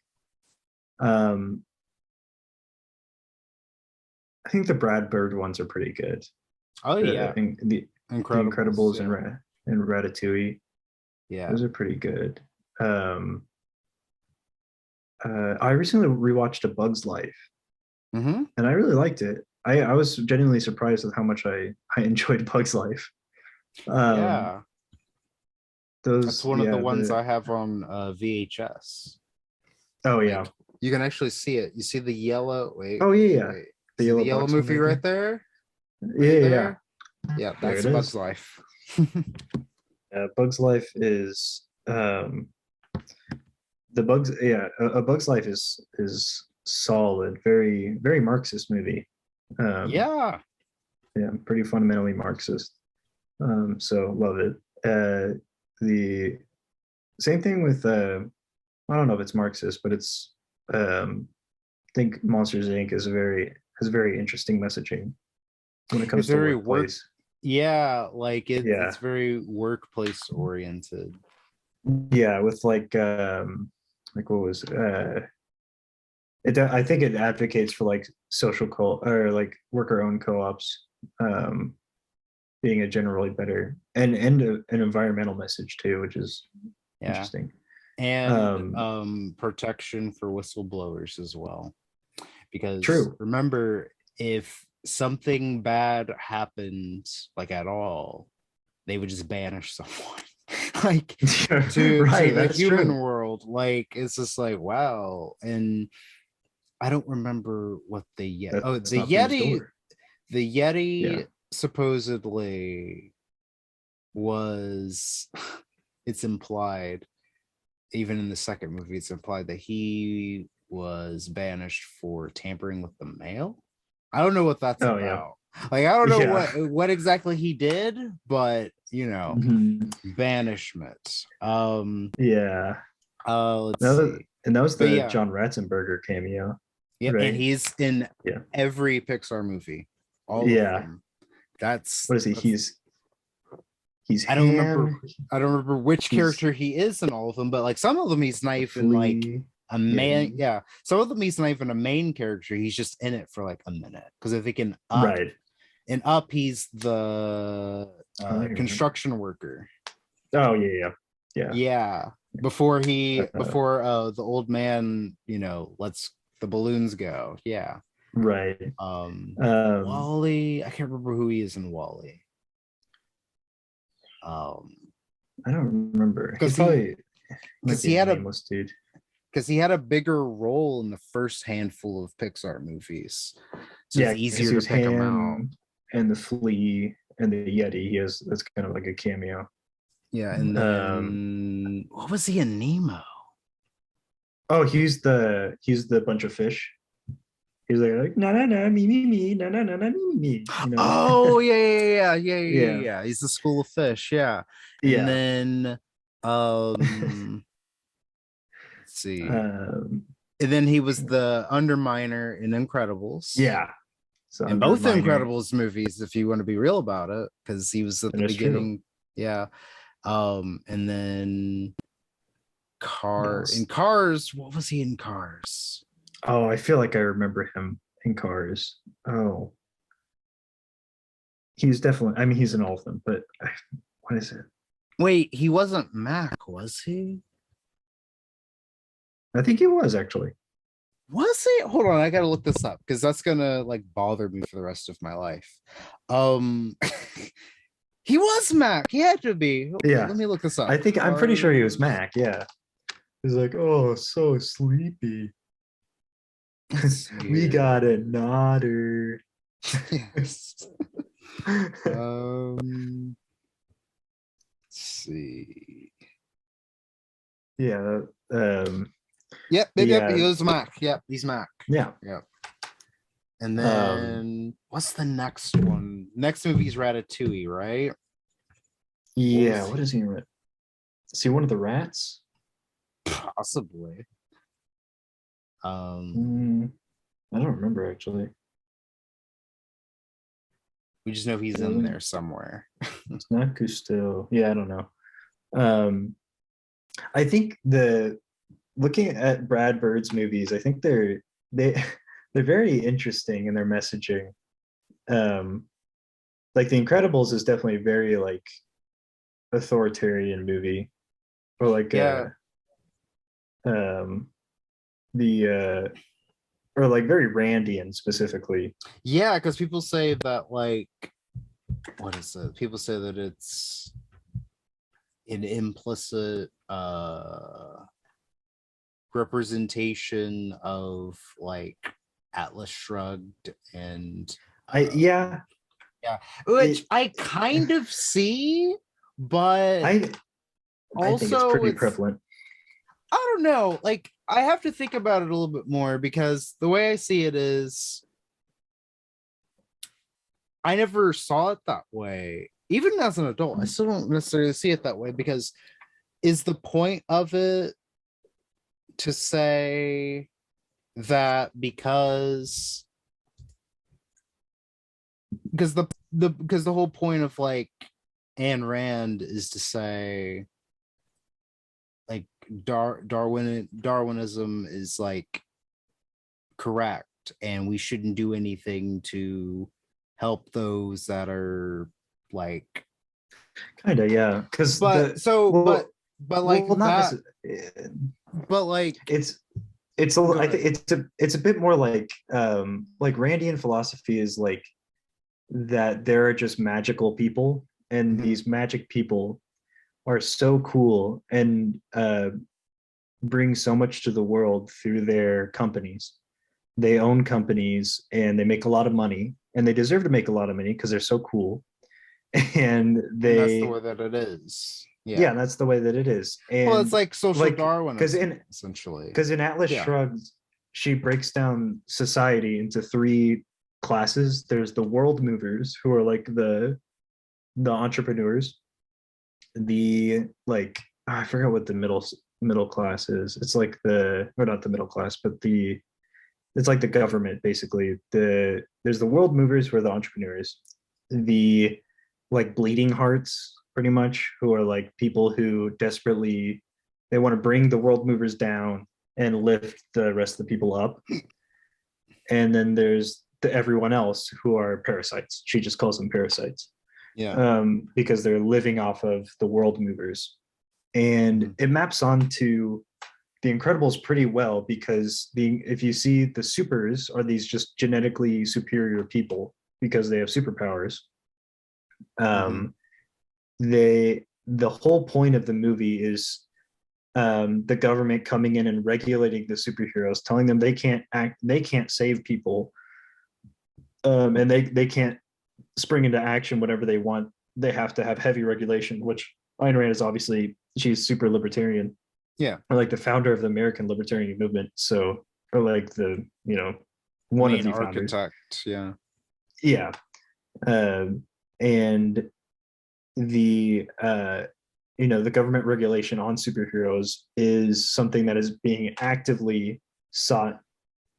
I think the Brad Bird ones are pretty good. Oh yeah, The Incredibles and Ratatouille. Yeah, those are pretty good. I recently rewatched A Bug's Life, mm-hmm. and I really liked it. I was genuinely surprised with how much I enjoyed Bug's Life. Yeah, that's one of the ones the I have on VHS. oh Like, yeah, you can actually see it. You see the yellow. Wait. oh yeah, Wait. the See yellow the yellow box one movie right there. Yeah, yeah, There. Yeah, there that's it Bug's is. Life. Bug's Life is the bugs. Yeah, a Bug's Life is solid. Very very Marxist movie. Yeah. Yeah, pretty fundamentally Marxist. So love it. The same thing with I don't know if it's Marxist, but it's I think Monsters Inc. is has very interesting messaging when it comes It's to very workplace. Yeah, like Yeah, it's very workplace oriented. yeah, with like what was I think it advocates for like social co or like worker owned co-ops being a generally better and an environmental message too, which is interesting. And protection for whistleblowers as well. Because True. remember, if something bad happened like at all, they would just banish someone. Like to Right, the that's human true. world. Like it's just like wow. And I don't remember what the Yeti. Oh, That's the not Doom's Yeti. Door. The Yeah. Yeti supposedly was. It's implied, even in the second movie, it's implied that he was banished for tampering with the mail. I don't know what that's Oh yeah. about. Like, I don't know Yeah. what exactly he did, but you know, Mhm. banishment. Yeah. Let's No, see. and that was But the yeah, John Ratzenberger cameo, yeah, and right? he's in Yeah. every Pixar movie, all of Yeah. them. That's What is he? that's He's I don't remember. Ham. I don't remember which He's character he is in all of them, but like some of them he's not the even like flea. a Yeah. man. Yeah, some of them he's not even a main character. He's just in it for like a minute. Because I think Right. in Up he's the I don't even remember. construction worker. Oh yeah, yeah, Yeah, yeah. before the old man, lets the balloons go. Yeah. Right. Um, Um, Wally. I can't remember who he is in Wally. Um, I don't remember. He's because probably might because be he a had a nameless dude. because he had a bigger role in the first handful of Pixar movies, so it's Yeah, because easier he to was pick him out. Ham and the flea and the Yeti. He has that's kind of like a cameo. Yeah, and Um, then what was he in Nemo? oh, he's the bunch of fish. He's like na na na me na na na na me me. You know. Oh yeah. Yeah. He's the School of Fish, yeah. And Yeah. then let's see. Um, And then he was the Underminer in Incredibles. yeah. So In both Underminer. Incredibles movies, if you want to be real about it, because he was at That the is true. beginning. Yeah. And then What in else? Cars, what was he in Cars? Oh, I feel like I remember him in Cars. Oh, he's definitely. I mean, he's in all of them, but what is it? Wait, he wasn't Mac, was he? I think he was actually. Was he? Hold on, I gotta look this up because that's gonna like bother me for the rest of my life. Um he was Mac. He had to be. Wait, Yeah, let me look this up. I think I'm pretty sure he was Cars. Mac. Yeah, he's like, oh, so sleepy. Let's see We here. got a nodder. Yes. Let's see. Yeah. Yep. He Yeah. was Mac. Yep, he's Mac. Yeah. Yep. And Um. then what's the next one? Next movie's Ratatouille, right? Yeah. What is he in? Is he one of the rats? Possibly. I don't remember actually. We just know he's in there somewhere. It's not Cousteau. Yeah, I don't know. I think looking at Brad Bird's movies, I think they they're very interesting in their messaging. Like The Incredibles is definitely a very like authoritarian movie, or like Yeah, the or like very Randian specifically. yeah, because people say that like what is it? People say that it's an implicit representation of like Atlas Shrugged and Yeah, yeah, which it, I kind of see, but I think it's also pretty prevalent. I don't know. Like, I have to think about it a little bit more because the way I see it is I never saw it that way. Even as an adult, I still don't necessarily see it that way because is the point of it to say that because the whole point of like Ayn Rand is to say like Darwinism is like correct and we shouldn't do anything to help those that are like Kind of, yeah. Because but the so well, but like not that necessarily. but like It's I think it's a bit more like Randian philosophy is like that there are just magical people, and Mhm. these magic people are so cool and bring so much to the world through their companies. They own companies and they make a lot of money, and they deserve to make a lot of money because they're so cool. And And that's the they way that it is. yeah, Yeah. that's the way that it is. Well, it's And like social like Darwinism, essentially. because in Atlas Yeah. Shrugged, she breaks down society into three classes. There's the world movers, who are like the entrepreneurs. The like I forgot what the middle class is. It's like the, or not the middle class, but it's like the government basically. There's the world movers, who are the entrepreneurs. The like bleeding hearts, pretty much, who are like people who desperately, they want to bring the world movers down and lift the rest of the people up. And then there's everyone else, who are parasites. She just calls them parasites. Yeah. Because they're living off of the world movers. And it maps onto the Incredibles pretty well, because if you see, the supers are these just genetically superior people because they have superpowers. The whole point of the movie is the government coming in and regulating the superheroes, telling them they can't save people, and they can't spring into action whatever they want. They have to have heavy regulation, which Ayn Rand is obviously, she's super libertarian. Yeah. Or like the founder of the American libertarian movement. So, or like the, one of the founders. Architect, yeah. Yeah. And the the government regulation on superheroes is something that is being actively sought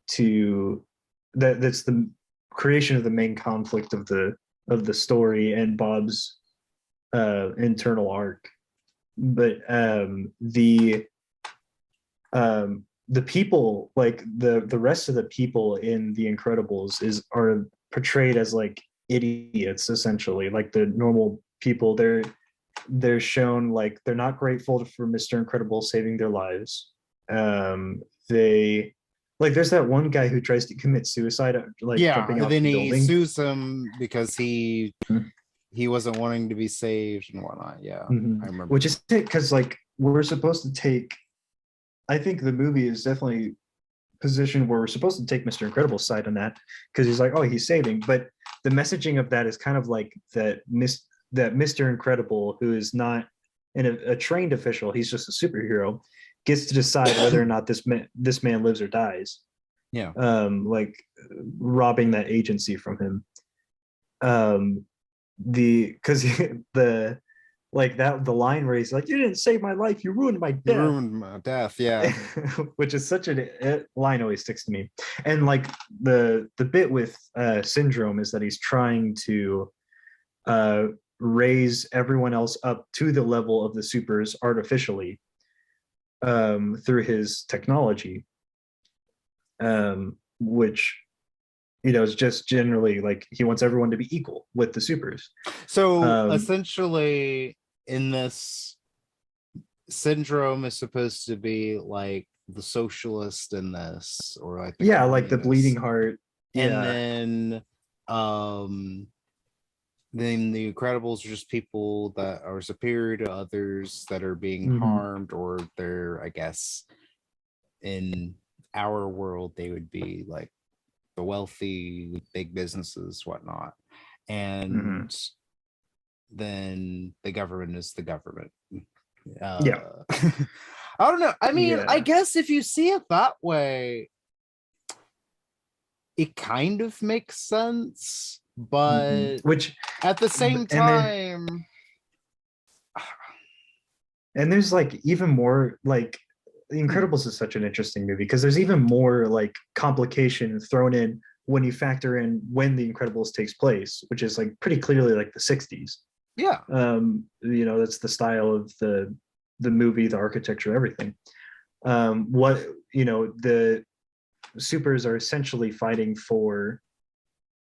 to, that's the creation of the main conflict of the story and Bob's internal arc. But the people, like the rest of the people in the Incredibles are portrayed as like idiots, essentially, like the normal people. They're shown like they're not grateful for Mr. Incredible saving their lives. They like, there's that one guy who tries to commit suicide, like jumping off then the he building. sues him because he wasn't wanting to be saved and whatnot. Yeah, I remember. Which is it, because like we're supposed to take, I think the movie is definitely positioned where we're supposed to take Mr. Incredible's side on that, because he's like, oh, he's saving, but the messaging of that is kind of like that Mr. Incredible, who is not a trained official, he's just a superhero, gets to decide whether or not this man lives or dies. Yeah. Like robbing that agency from him. Because the like that, the line where he's like, "You didn't save my life, you ruined my death." You ruined my death, yeah. Which is such a line, always sticks to me. And like the bit with Syndrome is that he's trying to raise everyone else up to the level of the supers artificially, through his technology, which is just generally like he wants everyone to be equal with the supers. So essentially, in this, Syndrome is supposed to be like the socialist in this, or like like the bleeding heart. And then the Incredibles are just people that are superior to others that are being harmed, or they're, I guess, in our world, they would be like the wealthy, big businesses, whatnot. And then the government is the government. I don't know. I mean, I guess if you see it that way, it kind of makes sense, but which at the same time, and there's like even more, like The Incredibles is such an interesting movie because there's even more like complication thrown in when you factor in when The Incredibles takes place, which is like pretty clearly like the 60s. Yeah. That's the style of the movie, the architecture, everything. The supers are essentially fighting for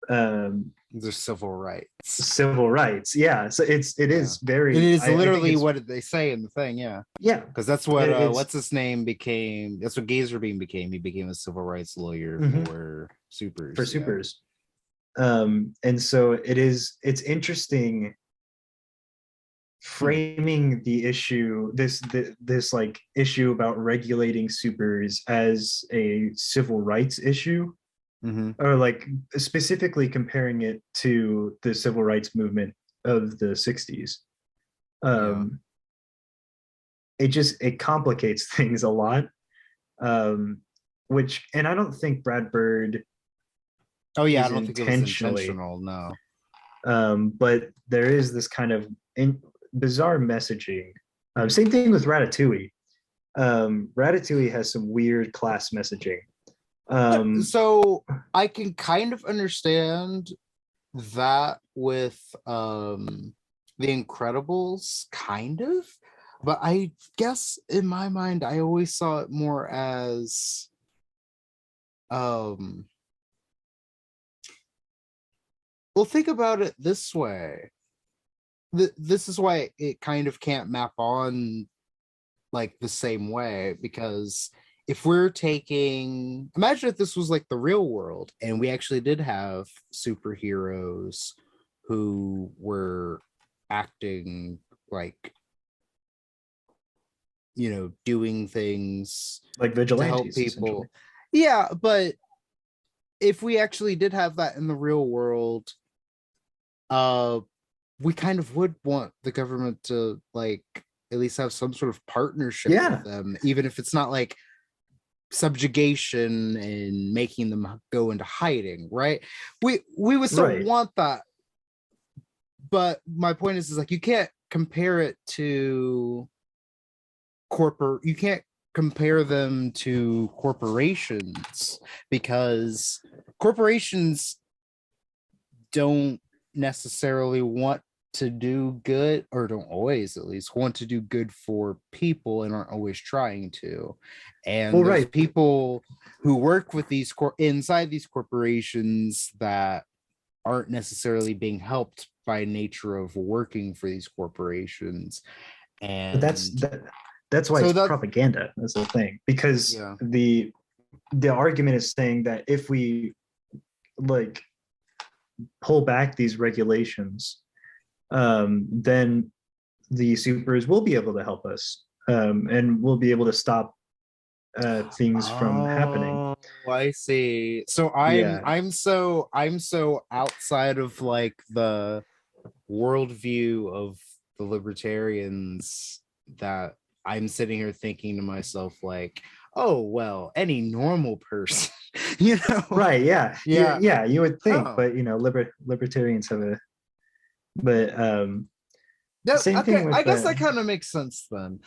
the civil rights. Yeah. So it is very, it is literally what they say in the thing. Yeah. Because that's what what's his name became. That's what Gazerbeam became. He became a civil rights lawyer for supers. And so it's interesting framing the issue, this like issue about regulating supers as a civil rights issue, or like specifically comparing it to the civil rights movement of the 60s. It complicates things a lot, and I don't think Brad Bird Oh yeah, I is don't think it was intentionally. intentional. No. But there is this kind of bizarre messaging. Same thing with Ratatouille. Ratatouille has some weird class messaging. So I can kind of understand that with The Incredibles, kind of, but I guess in my mind I always saw it more as um well, think about it this way. This is why it kind of can't map on like the same way, because if we're taking, imagine if this was like the real world and we actually did have superheroes who were acting like, doing things like to help vigilantes, essentially. people. Yeah, but if we actually did have that in the real world, uh we kind of would want the government to like at least have some sort of partnership with Yeah, them, even if it's not like subjugation and making them go into hiding, right? We would still right. want that, but my point is like you can't compare it to you can't compare them to corporations, because corporations don't necessarily want to do good, or don't always at least want to do good for people, and aren't always trying to. Well, And there's right. people who work with these inside these corporations that aren't necessarily being helped by nature of working for these corporations. But And that's why so it's that, propaganda. That's the thing, because yeah. the argument is saying that if we like pull back these regulations, then the supers will be able to help us, and we'll be able to stop things from happening. Oh, I see. So I'm Yeah, I'm so I'm so outside of like the worldview of the libertarians that I'm sitting here thinking to myself like, oh well, any normal person, you know? right. Yeah, Yeah. yeah. You would think, Oh. but libertarians have a. But No, same okay, thing I with guess the. that kind of makes sense then.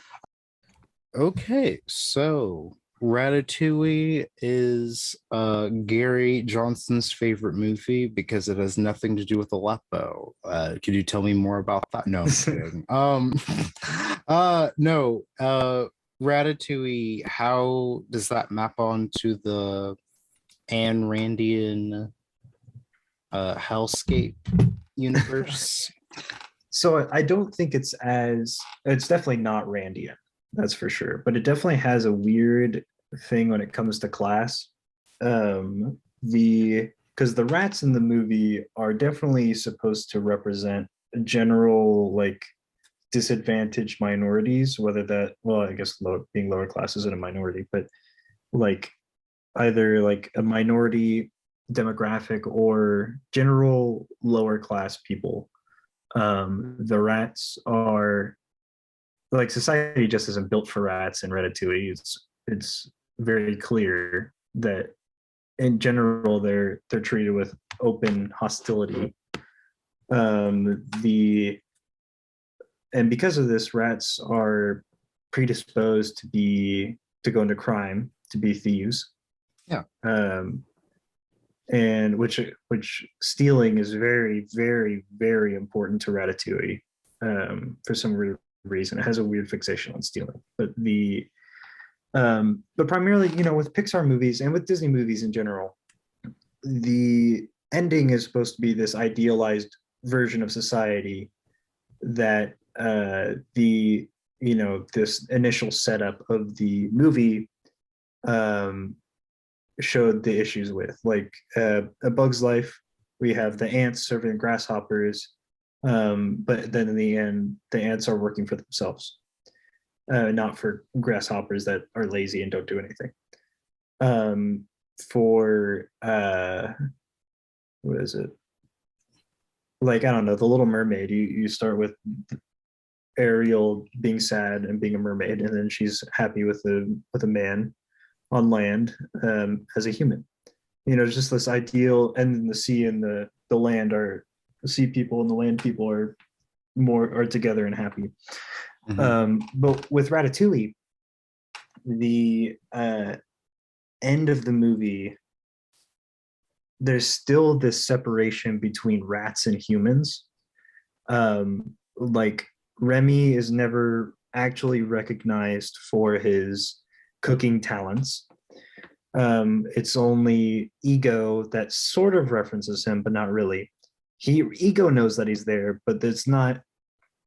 Okay, so Ratatouille is Gary Johnson's favorite movie because it has nothing to do with Aleppo. Could you tell me more about that? No, I'm kidding. No, Ratatouille, how does that map onto the Ayn Randian hellscape universe? So I don't think it's definitely not Randian, that's for sure. But it definitely has a weird thing when it comes to class. The Because the rats in the movie are definitely supposed to represent general like disadvantaged minorities, whether that, well, I guess being lower class isn't a minority, but like either like a minority demographic or general lower class people. The rats are like, society just isn't built for rats in Ratatouille. It's very clear that in general they're treated with open hostility. The And because of this, rats are predisposed to go into crime, to be thieves. Yeah. And which stealing is very, very, very important to Ratatouille. For some reason, it has a weird fixation on stealing. But primarily, with Pixar movies and with Disney movies in general, the ending is supposed to be this idealized version of society that the this initial setup of the movie um, showed the issues with. Like A Bug's Life, we have the ants serving grasshoppers, but then in the end, the ants are working for themselves, not for grasshoppers that are lazy and don't do anything. For What is it? Like, I don't know, The Little Mermaid. You start with Ariel being sad and being a mermaid, and then she's happy with a man on land, as a human. just this ideal, and then the sea and the land are, the sea people and the land people are together and happy. Hmm. But with Ratatouille, the end of the movie, there's still this separation between rats and humans. Like Remy is never actually recognized for his cooking talents. It's only Ego that sort of references him, but not really. Ego knows that he's there, but it's not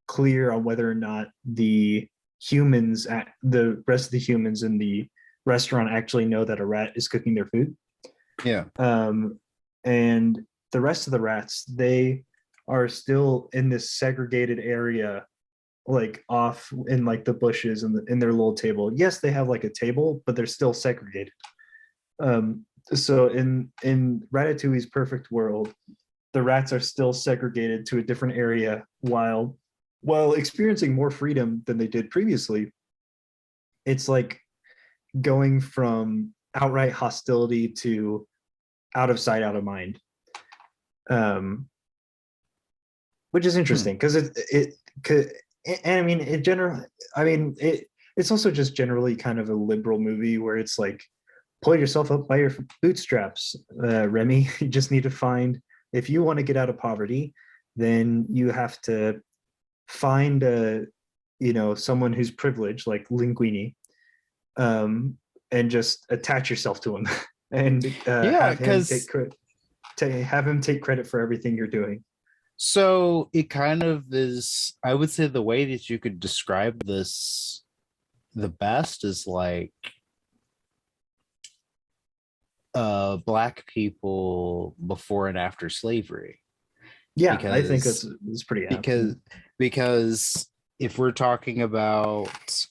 clear on whether or not the rest of the humans in the restaurant actually know that a rat is cooking their food. Yeah. And the rest of the rats, they are still in this segregated area, like off in like the bushes and in their little table. Yes, they have like a table, but they're still segregated. So in Ratatouille's perfect world, the rats are still segregated to a different area while experiencing more freedom than they did previously. It's like going from outright hostility to out of sight, out of mind, which is Hmm. interesting because it could, and I mean it general. I mean it's also just generally kind of a liberal movie where it's like pull yourself up by your bootstraps, Remy. You just need to find, if you want to get out of poverty, then you have to find someone who's privileged like Linguini, um, and just attach yourself to him and Yeah, have him because have him take credit for everything you're doing. so it kind of is, I would say the way that you could describe this the best is like black people before and after slavery. Yeah, I think Because it's pretty apt. Yeah. because because if we're talking about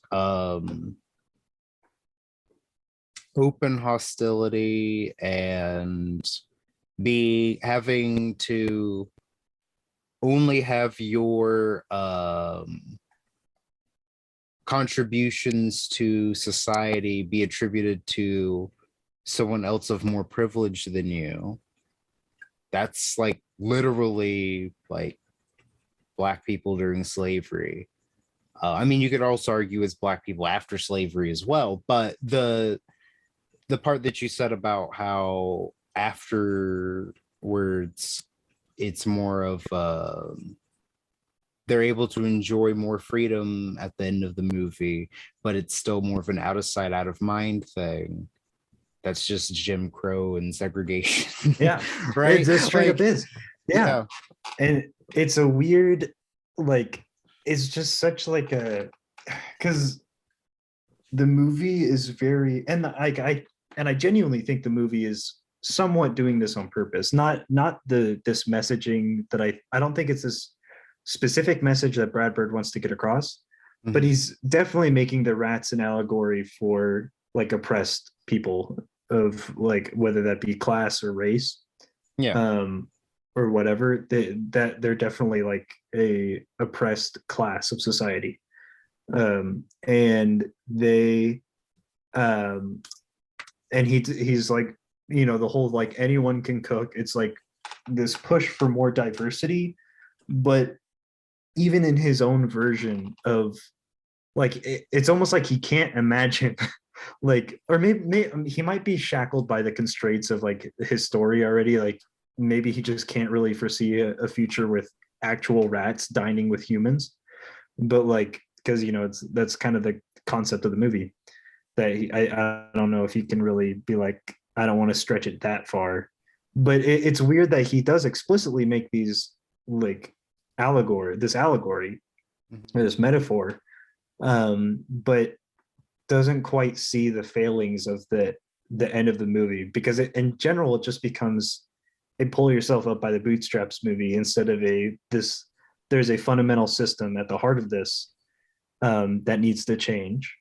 open hostility and be having to only have your contributions to society be attributed to someone else of more privilege than you, that's like literally like black people during slavery. I mean, you could also argue as black people after slavery as well, but the part that you said about how afterwards it's more of they're able to enjoy more freedom at the end of the movie, but it's still more of an out of sight, out of mind thing. That's just Jim Crow and segregation, Yeah, it right? just straight up Like, is. Yeah, yeah. and it's a weird, like, it's just such like a, because the movie is very, and like I genuinely think the movie is somewhat doing this on purpose. Not this messaging that I don't think it's this specific message that Brad Bird wants to get across, but Mhm. he's definitely making the rats an allegory for like oppressed people of like whether that be class or race, Yeah. um or whatever, that they're definitely like a oppressed class of society, and they um and he's like, the whole like anyone can cook, it's like this push for more diversity, but even in his own version of like it's almost like he can't imagine like, or maybe he might be shackled by the constraints of like his story already, like maybe he just can't really foresee a future with actual rats dining with humans, but like because that's kind of the concept of the movie, that I don't know if he can really be like, I don't want to stretch it that far, but it's weird that he does explicitly make these like allegory Mhm. or this metaphor, but doesn't quite see the failings of the end of the movie, because in general it just becomes a pull yourself up by the bootstraps movie instead of a this there's a fundamental system at the heart of this, that needs to change.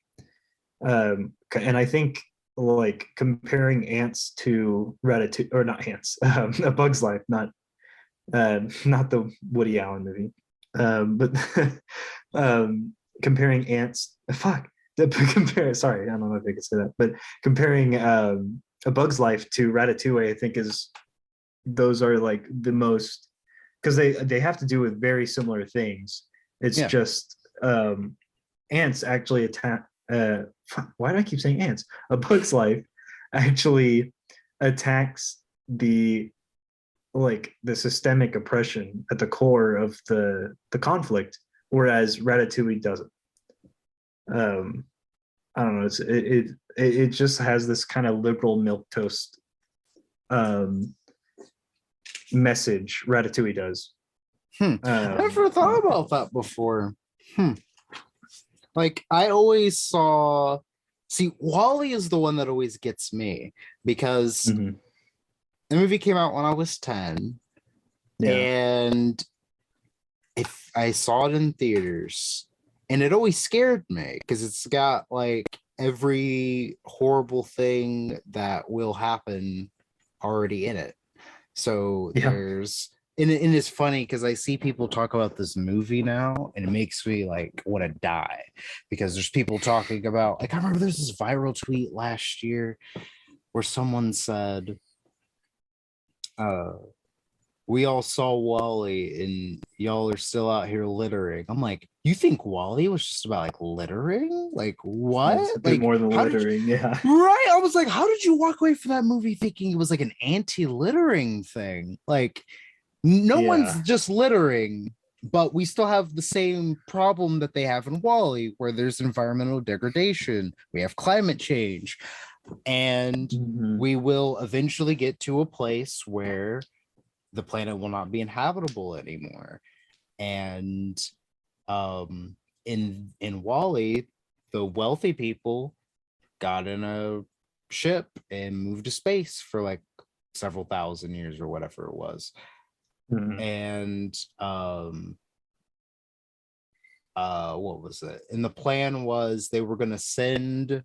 And I think like comparing ants to Ratatouille, or not ants, A Bug's Life, not the Woody Allen movie, but comparing ants. Fuck. Compare. Sorry, I don't know if I could say that, but comparing A Bug's Life to Ratatouille, I think is those are like the most, because they have to do with very similar things. It's Yeah. just ants actually attack. Why do I keep saying ants? A Bug's Life actually attacks the the systemic oppression at the core of the conflict, whereas Ratatouille doesn't. Um, I don't know. It just has this kind of liberal milk toast um, message. Ratatouille does. I never thought about that before. Like I always saw, see, Wally is the one that always gets me because Mhm. the movie came out when I was 10, Yeah. and if I saw it in theaters, and it always scared me because it's got like every horrible thing that will happen already in it. So Yeah. and it's funny because I see people talk about this movie now, and it makes me like want to die because there's people talking about, like, I remember there's this viral tweet last year where someone said, we all saw Wally and y'all are still out here littering. I'm like, you think Wally was just about like littering? Like It's a what? bit Like more than how did you, littering. Yeah. right? I was like, how did you walk away from that movie thinking it was like an anti-littering thing? Like no Yeah. one's just littering, but we still have the same problem that they have in Wally, where there's environmental degradation, we have climate change, and Mhm. we will eventually get to a place where the planet will not be inhabitable anymore. And in Wally, the wealthy people got in a ship and moved to space for like several thousand years or whatever it was. Mhm. And what was it? And the plan was they were going to send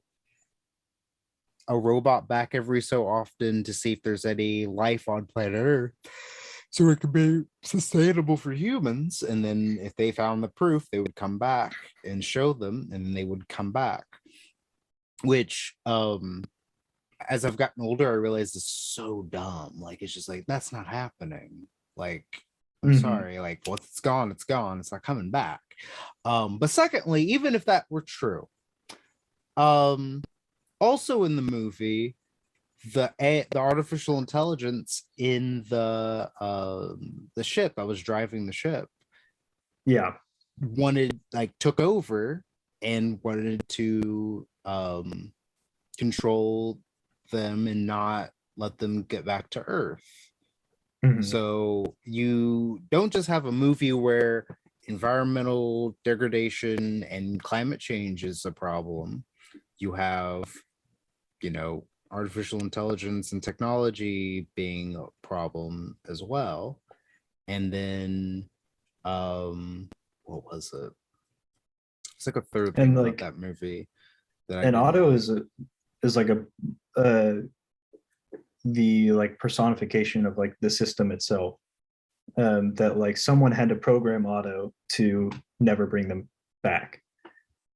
a robot back every so often to see if there's any life on planet Earth so it could be sustainable for humans. And then if they found the proof, they would come back and show them, and they would come back. Which as I've gotten older, I realized is so dumb. Like it's just like that's not happening. Like I'm Mhm. sorry, like once it's gone, it's gone. It's not coming back. But secondly, even if that were true, um, also in the movie, the artificial intelligence in the ship that was driving the ship Yeah. wanted, like, took over and wanted to control them and not let them get back to Earth. Mhm. So you don't just have a movie where environmental degradation and climate change is a problem. You have, you know, artificial intelligence and technology being a problem as well. And then what was it? It's like a third thing And about like that movie that I an didn't auto like. is like a the like personification of like the system itself. That like someone had to program auto to never bring them back.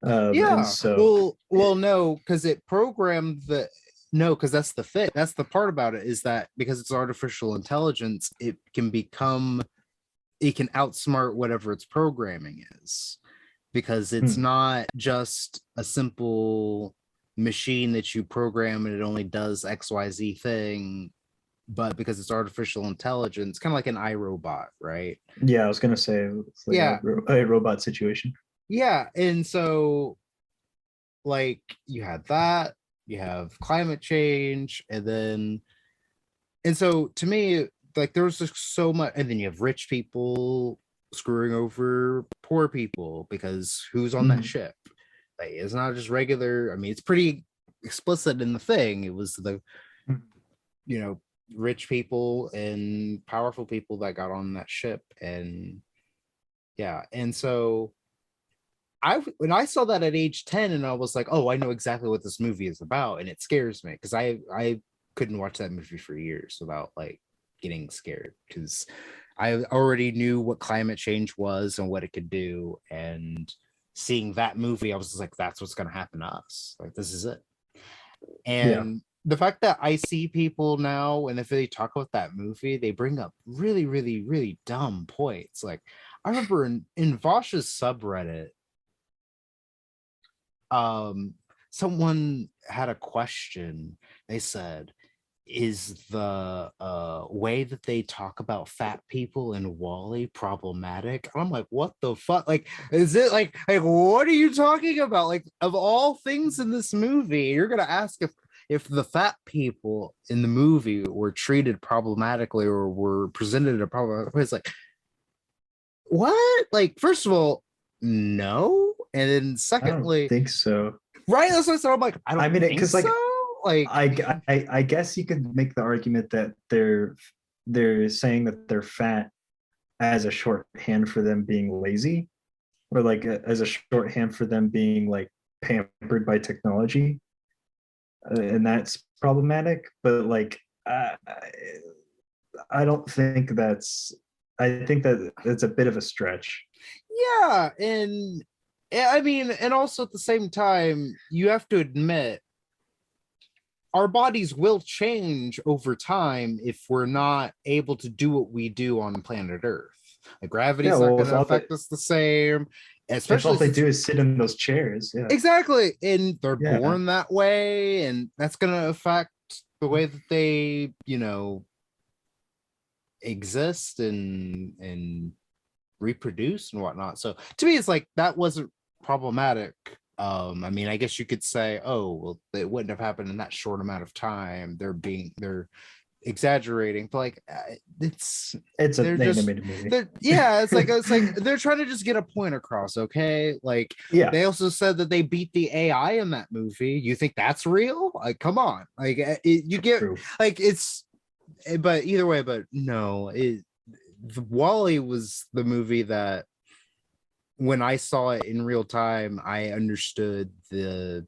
And Yeah, so well, no, because it programmed the no, because that's the fit. That's the part about it, is that because it's artificial intelligence, it can outsmart whatever its programming is, because it's hmm, not just a simple machine that you program and it only does XYZ thing, but because it's artificial intelligence, kind of like an iRobot, right? yeah, I was gonna say it's like Yeah, a robot situation. yeah. And so, like, you had that, you have climate change, and so to me, like, there was just so much, and then you have rich people screwing over poor people because who's on that Mhm. ship? Like, it's not just regular. I mean, it's pretty explicit in the thing. It was the, you know, rich people and powerful people that got on that ship. And yeah, and so when I saw that at age 10, and I was like, oh, I know exactly what this movie is about, and it scares me because I couldn't watch that movie for years without like getting scared, because I already knew what climate change was and what it could do. And seeing that movie, I was just like, that's what's going to happen to us. Like, this is it. Yeah. And the fact that I see people now, and if they talk about that movie, they bring up really, really, really dumb points. Like I remember in Vosh's subreddit, um, someone had a question. They said, "Is the way that they talk about fat people in Wally problematic?" I'm like, "What the fuck? Like, is it like what are you talking about? Like, of all things in this movie, you're gonna ask if the fat people in the movie were treated problematically or were presented in a problematic way." It's like, what? Like, first of all, no, and then I don't secondly, think so. right? That's what I said. I'm like, I I don't mean, think because like so. Like, I guess you could make the argument that they're saying that they're fat as a shorthand for them being lazy, or like as a shorthand for them being like pampered by technology, and that's problematic. But like, I don't think that's. I think that it's a bit of a stretch. yeah, and I mean, and also at the same time, you have to admit our bodies will change over time if we're not able to do what we do on planet Earth. Like Yeah, gravity's not well, going to affect us the same, if all especially they since do is sit in those chairs, yeah, exactly, and they're yeah, born that way, and that's going to affect the way that they, exist and reproduce and whatnot. So to me, it's like that wasn't problematic. I mean, I guess you could say, oh, well, it wouldn't have happened in that short amount of time. They're exaggerating, but like it's an they're just animated movie. they're yeah, it's like they're trying to just get a point across, okay? Like Yeah, they also said that they beat the AI in that movie. You think that's real? Like, come on, like you get true. like it's but either way, but no, Wally was the movie that when I saw it in real time, I understood the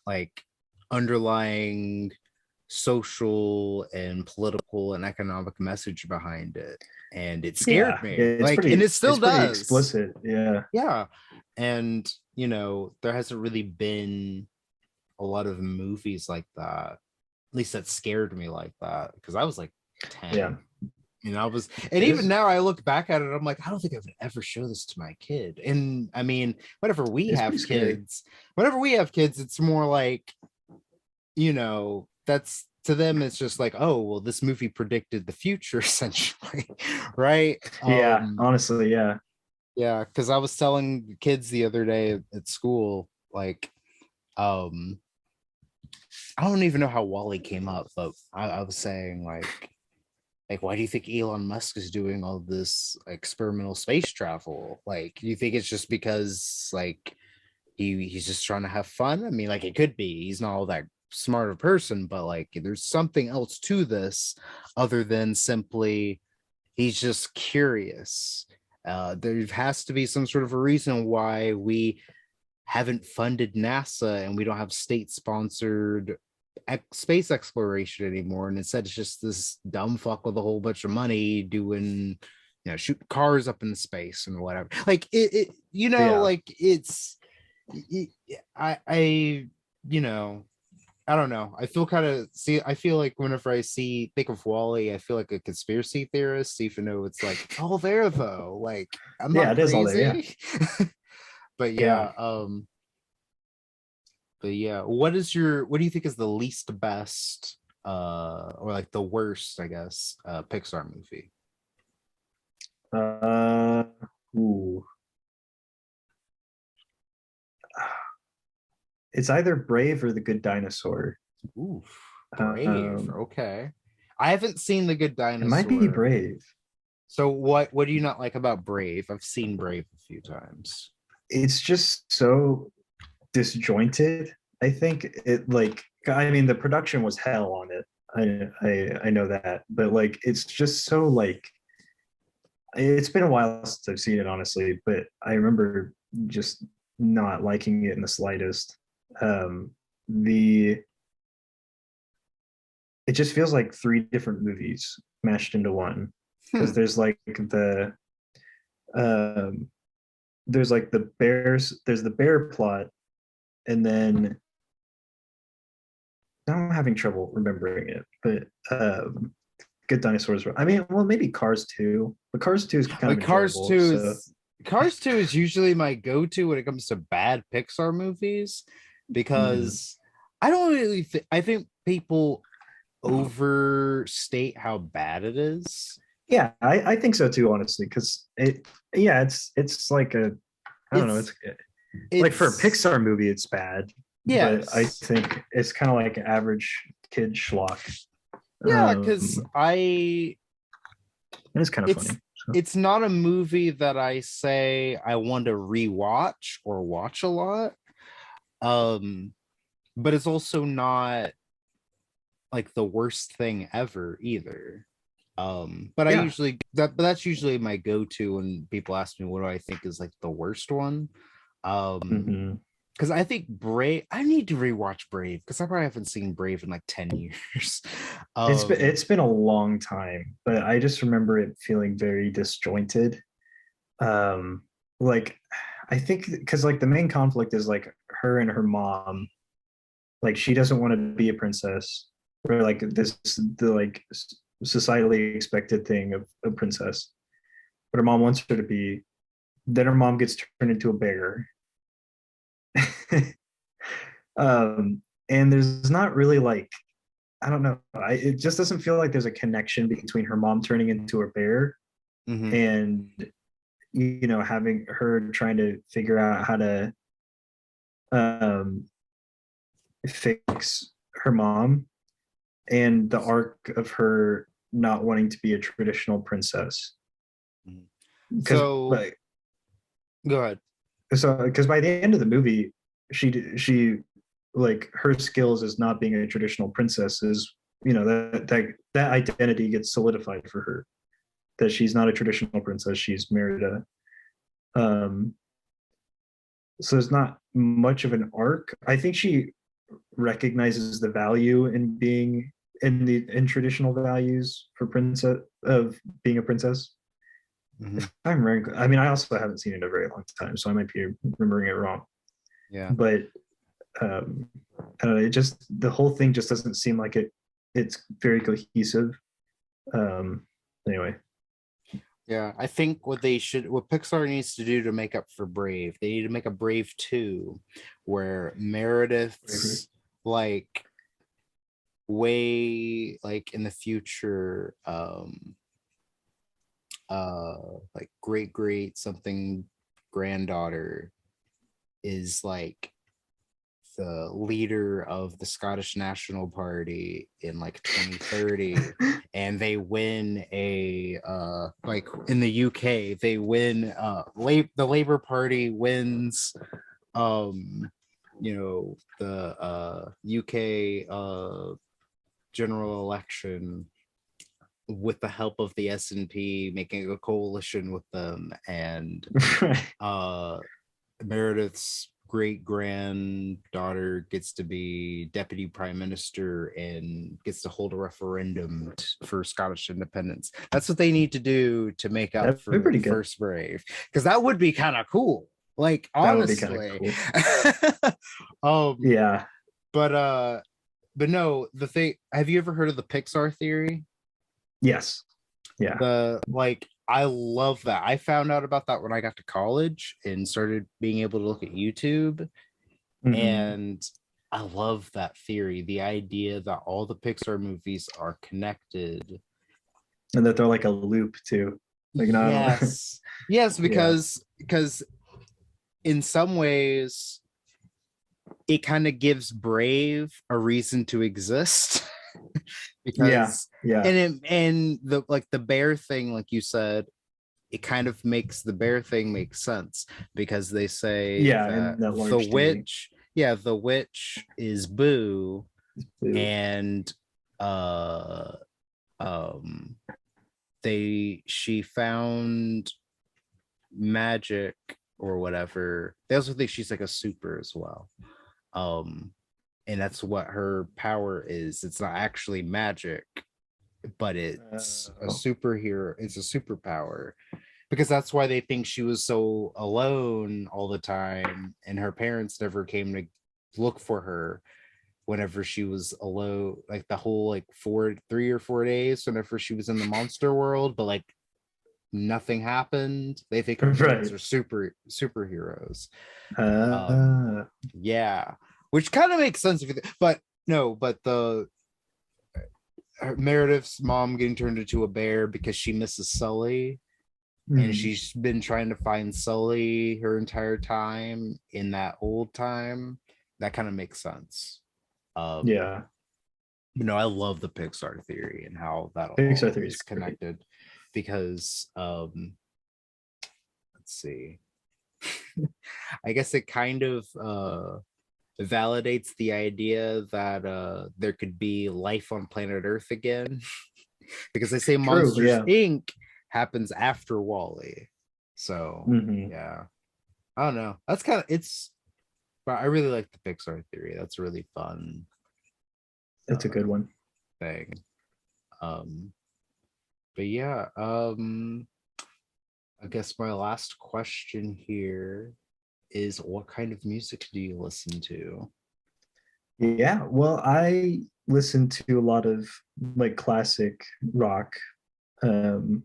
like underlying social and political and economic message behind it. And it scared Yeah, me. Like, and it still it's pretty does. explicit. Yeah, Yeah. And, there hasn't really been a lot of movies like that, at least that scared me like that, because I was like yeah. 10. And It even is. now I look back at it, I'm like, I don't think I would ever show this to my kid. And I mean, It's pretty scary. whenever we have kids, it's more like, that's to them, it's just like, oh, well, this movie predicted the future, essentially. Right. Yeah, honestly, yeah. Yeah, because I was telling the kids the other day at school, like, um, I don't even know how Wally came up, but I was saying like why do you think Elon Musk is doing all this experimental space travel? Like, do you think it's just because like he's just trying to have fun? I mean, like it could be. He's not all that smart a person, but like there's something else to this other than simply he's just curious. There has to be some sort of a reason why we haven't funded NASA and we don't have state sponsored space exploration anymore. And instead, it's just this dumb fuck with a whole bunch of money doing, shoot cars up in space and whatever. Like Yeah. like it, I, I don't know. I feel like whenever think of Wally, I feel like a conspiracy theorist, even though it's like it's all there though. Like I'm Yeah, not it is all there. Yeah. crazy. But Yeah. yeah, what do you think is the least best or like the worst, I guess, Pixar movie? Uh ooh. It's either Brave or The Good Dinosaur. Ooh, Brave. Um Okay. I haven't seen The Good it might be Dinosaur. Brave. So what do you not like about Brave? I've seen Brave a few times. It's just so disjointed. I think it like I mean the production was hell on it. I know that, but like it's just so like it's been a while since I've seen it honestly, but I remember just not liking it in the slightest. The it just feels like three different movies mashed into one because Hmm. um there's like the bear, there's the bear plot, and then now I'm having trouble remembering it, but good dinosaurs. I mean, well, maybe Cars 2, but Cars 2 is kind of Like enjoyable. So Cars 2 is usually my go-to when it comes to bad Pixar movies mhm. because I don't really I think people overstate how bad it is. Yeah, I think so too, honestly, because yeah, it's like a, I don't know, It's it's like for a it's Pixar movie, it's bad, but I yes. think it's kind of like average kid schlock. Yeah, because I It's kind of funny. So, it's not a movie that I say I want to rewatch or watch a lot. Um, but it's also not like the worst thing ever either. But I yeah. usually that's usually my go-to when people ask me what do I think is like the worst one. Um, Hmm. because I think Brave, I need to rewatch Brave because I probably haven't seen Brave in like 10 years. It's been a long time, but I just remember it feeling very disjointed. Um, like I think because like the main conflict is like her and her mom. Like she doesn't want to be a princess, or like this the like societally expected thing of a princess, but her mom wants her to be. Then her mom gets turned into a bear. And there's not really like, I don't know. It just doesn't feel like there's a connection between her mom turning into a bear Mhm. and having her trying to figure out how to um, fix her mom, and the arc of her not wanting to be a traditional princess. Mhm. Because So like go ahead. because by the end of the movie, she like her skills as not being a traditional princess is, that identity gets solidified for her, that she's not a traditional princess, she's married a so it's not much of an arc. I think she recognizes the value in being in traditional values for princess of being a princess. Mhm. If I'm right, I mean, I also haven't seen it in a very long time, so I might be remembering it wrong. Yeah. But I don't know, it just, the whole thing just doesn't seem like it's very cohesive. Um, anyway, Yeah, I think what Pixar needs to do to make up for Brave, they need to make a Brave 2 where Meredith's like way like in the future, like great something granddaughter is like the leader of the Scottish National Party in like 2030, and they win a like in the UK they win the Labour Party wins the UK general election with the help of the SNP making a coalition with them, and uh Meredith's great granddaughter gets to be deputy prime minister and gets to hold a referendum for Scottish independence. That's what they need to do to make up that'd be for pretty the good. first Brave, because that would be kind of cool. Like That would be kind of honestly, cool. um, Yeah. but but no, the thing. Have you ever heard of the Pixar theory? Yes. Yeah. The like I love that. I found out about that when I got to college and started being able to look at YouTube. Hmm. And I love that theory, the idea that all the Pixar movies are connected. And that they're like a loop too. Like, no, I don't. Yes. Yes, Yeah. because in some ways it kind of gives Brave a reason to exist. Yeah. Because Yeah. and the like the bear thing, like you said, it kind of makes the bear thing make sense because they say Yeah. that In that large theory. the witch is Boo, Boo. and uh um she found magic or whatever. They also think she's like a super as well. Um and that's what her power is. It's not actually magic, but it's a Oh. superhero, it's a superpower, because that's why they think she was so alone all the time and her parents never came to look for her, whenever she was alone, like the whole like 3 or 4 days whenever she was in the monster world, but like nothing happened. They think her parents Right. are superheroes. Uh, Yeah, which kind of makes sense if you but no, but Meredith's mom getting turned into a bear because she misses Sully, and mm, she's been trying to find Sully her entire time in that old time. That kind of makes sense. Um, yeah. but no, I love the Pixar theory and how that Pixar all theory is is great. connected because let's see. I guess it kind of validates the idea that there could be life on planet Earth again because they say True. Monsters Yeah. Inc. happens after Wall-E. So Hmm. yeah, I don't know. That's kind of it's. But I really like the Pixar theory. That's a really fun It's a good one. thing. Um, but yeah, I guess my last question here is what kind of music do you listen to? Yeah. Well, I listen to a lot of like classic rock. Um,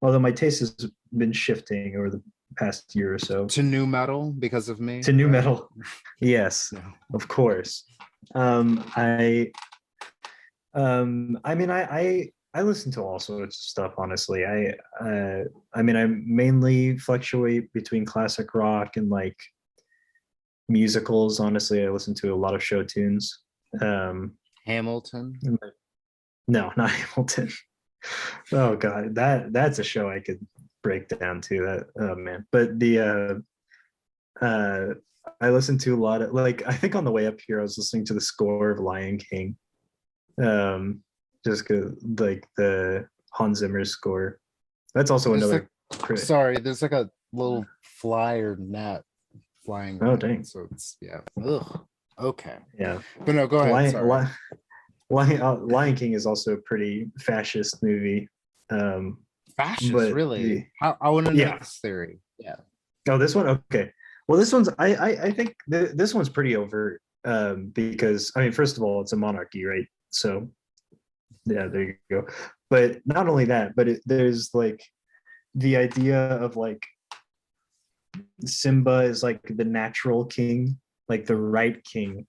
although my taste has been shifting over the past year or so To new metal because of me, to new right? metal. Yes, No. of course. I I mean, I listen to all sorts of stuff. Honestly, I mean, I mainly fluctuate between classic rock and like musicals. Honestly, I listen to a lot of show tunes. Um, Hamilton. no, not Hamilton. Oh God, that's a show I could break down to. That oh man, but the I listen to a lot of like I think on the way up here I was listening to the score of Lion King. Um, just cause like the Hans Zimmer score. That's also There's like, another crit. sorry, there's like a little fly or net flying Oh around. dang, So it's, yeah. Ugh. Okay. yeah. But no, go ahead. Lion Sorry. Lion, Lion King is also a pretty fascist movie. Um, Fascist, but the really? I want to know yeah. this theory. Yeah. Oh, this one okay. Well, this one's I think this one's pretty overt because I mean, first of all, it's a monarchy, right? So yeah, there you go. But not only that, but there's like the idea of like Simba is like the natural king, like the right king.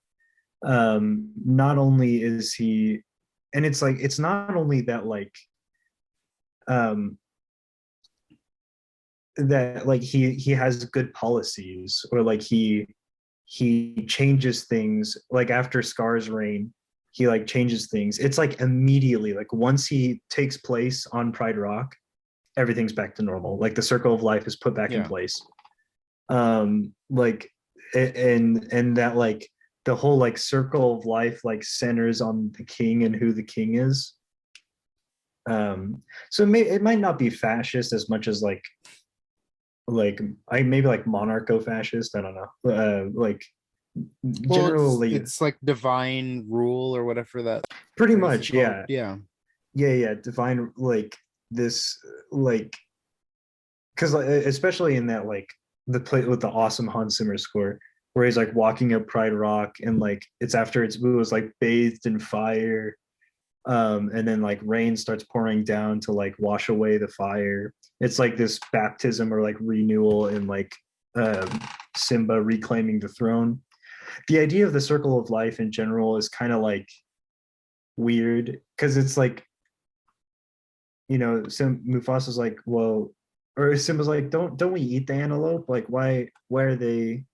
Not only is he, and it's like it's not only that like um that like he has good policies or like he changes things like after Scar's reign, he like changes things. It's like immediately, like once he takes place on Pride Rock, everything's back to normal. Like the circle of life is put back in Yeah. place. Like and that like the whole like circle of life like centers on the king and who the king is. So it might not be fascist as much as like I maybe like monarcho-fascist. I don't know. Like Well, generally, it's like divine rule or whatever that pretty phrase is much, called. yeah, Yeah. yeah. Define like this, like because especially in that like the play with the awesome Hans Zimmer score, where he's like walking up Pride Rock and like it's after it was like bathed in fire, and then like rain starts pouring down to like wash away the fire. It's like this baptism or like renewal in like um, Simba reclaiming the throne. The idea of the circle of life in general is kind of like weird because it's like Mufasa's like, well, or Simba's like, don't we eat the antelope? Like, why are they?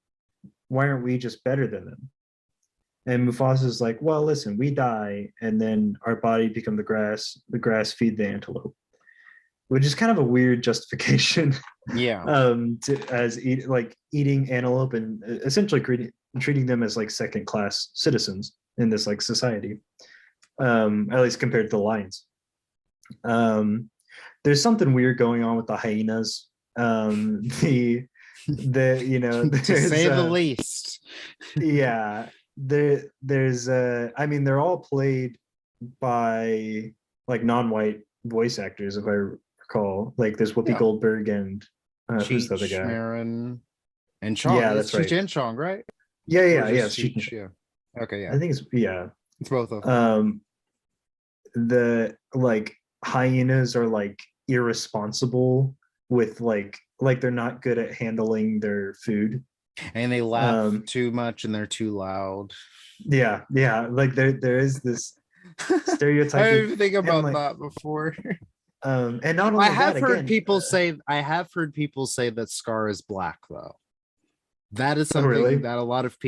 Why aren't we just better than them? And Mufasa's like, well, listen, we die, and then our body become the grass. The grass feed the antelope, which is kind of a weird justification Yeah. as eating antelope and essentially treating them as like second class citizens in this like society, at least compared to the lions. Um, there's something weird going on with the hyenas. The To there's say the least. yeah, there's I mean they're all played by like non-white voice actors if I recall. Like there's Whoopi Yeah. Goldberg and who's the other Cheech, guy? Marin, and Chong. Yeah, It's that's Cheech right. and Chong, right? Yeah, Or yeah, yeah. just It's Cheech and Cheech? Chong. Yeah. Okay, I yeah, think it's yeah. it's both of them. The like hyenas are like irresponsible with like they're not good at handling their food. And they laugh Um, too much and they're too loud. yeah, yeah. Like there is this I didn't stereotyping even think and about like that before. and not I only that, have heard again, people say that Scar is black though. That is oh something really? that a lot of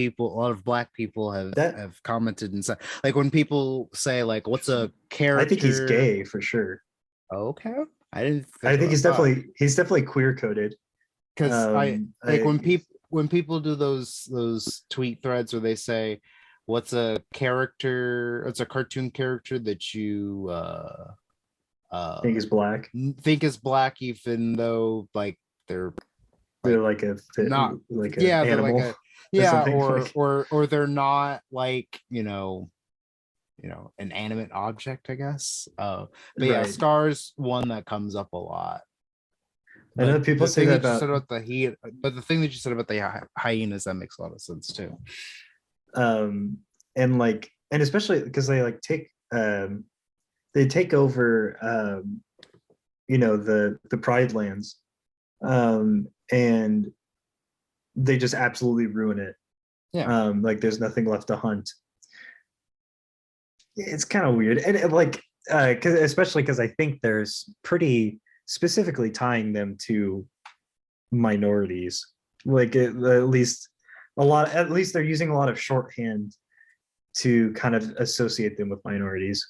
black people That have commented and said. Like when people say like, "What's a I think he's character?" gay for sure. Okay, I didn't I think think about that he's definitely queer coded. because I like I when people do those tweet threads where they say, "What's a character? What's a cartoon character that you think uh he's black. think is black, even though like they're They're like not like an yeah they're like animal a or yeah something. Like or they're not like an animate object, I guess. But yeah, right. Scar's one that comes up a lot. I But know people the say thing that that you about said about the thing that you said about the hyenas, that makes a lot of sense too. um and like and especially because they take over the pride lands and they just absolutely ruin it. Yeah. Like there's nothing left to hunt. It's kind of weird and like cause, especially because I think there's pretty specifically tying them to minorities like at least at least they're using a lot of shorthand to kind of associate them with minorities.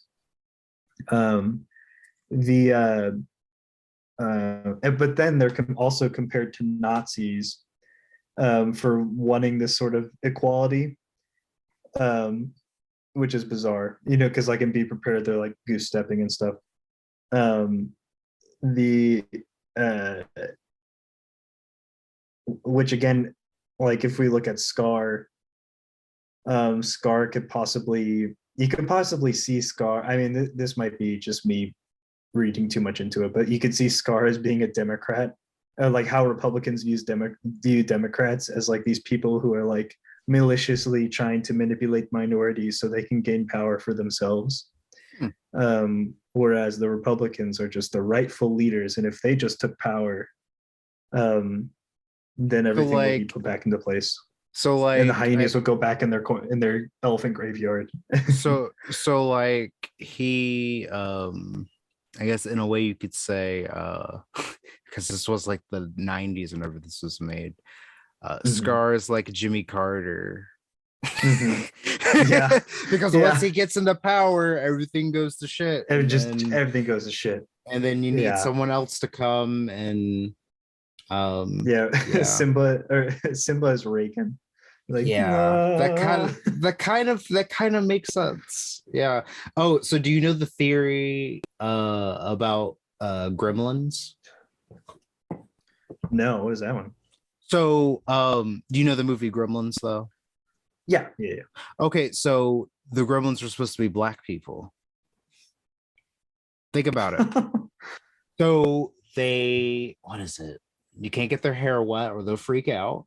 um the but then they're also compared to Nazis for wanting this sort of equality, um which is bizarre, because like in Be Prepared they're like goose stepping and stuff. um the uh which again, like if we look at Scar, Scar could possibly you could possibly see Scar. I mean, this might be just me reading too much into it, but you could see Scar as being a Democrat, like how Republicans view Democrats as like these people who are like maliciously trying to manipulate minorities so they can gain power for themselves. Hmm. Whereas the Republicans are just the rightful leaders, and if they just took power, um, then So everything would be like put back into place, so and the like I hyenas would go back in their elephant graveyard. so like he I guess in a way you could say because this was like the 90s whenever this was made. Mm-hmm. Scar is like Jimmy Carter. Mm-hmm. Yeah, Because once yeah. he gets into power, everything goes to shit. Just everything goes to shit. And then you need Yeah, someone else to come and yeah. yeah. Simba is Reagan. Like Yeah. no. That kind of makes sense. Yeah. Oh, so do you know the theory about gremlins? No, what is that one? So do you know the movie Gremlins though? Yeah, yeah, Okay, so the gremlins were supposed to be black people. Think about it. yeah. So they, what is it? You can't get their hair wet or they'll freak out.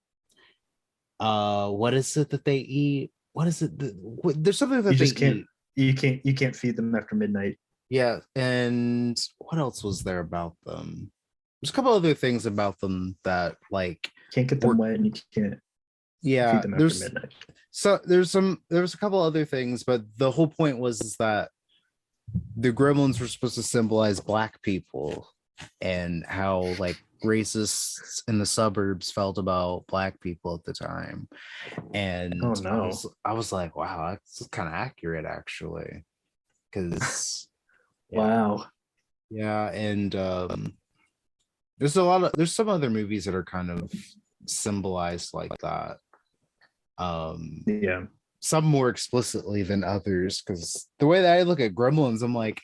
What is it that they eat? What is it? There's something You that they just can't. eat. You can't feed them after midnight. Yeah, and what else was there about them? There's a couple other things about them that like Can't get them were wet, and you can't feed yeah. them after midnight. There's a couple other things, but the whole point was is that the gremlins were supposed to symbolize black people and how like racists in the suburbs felt about black people at the time. Oh And no! I was like, wow, that's kind of accurate actually. Because yeah, Wow. yeah, and there's some other movies that are kind of symbolized like that. Um Yeah. some more explicitly than others, because the way that I look at Gremlins, I'm like,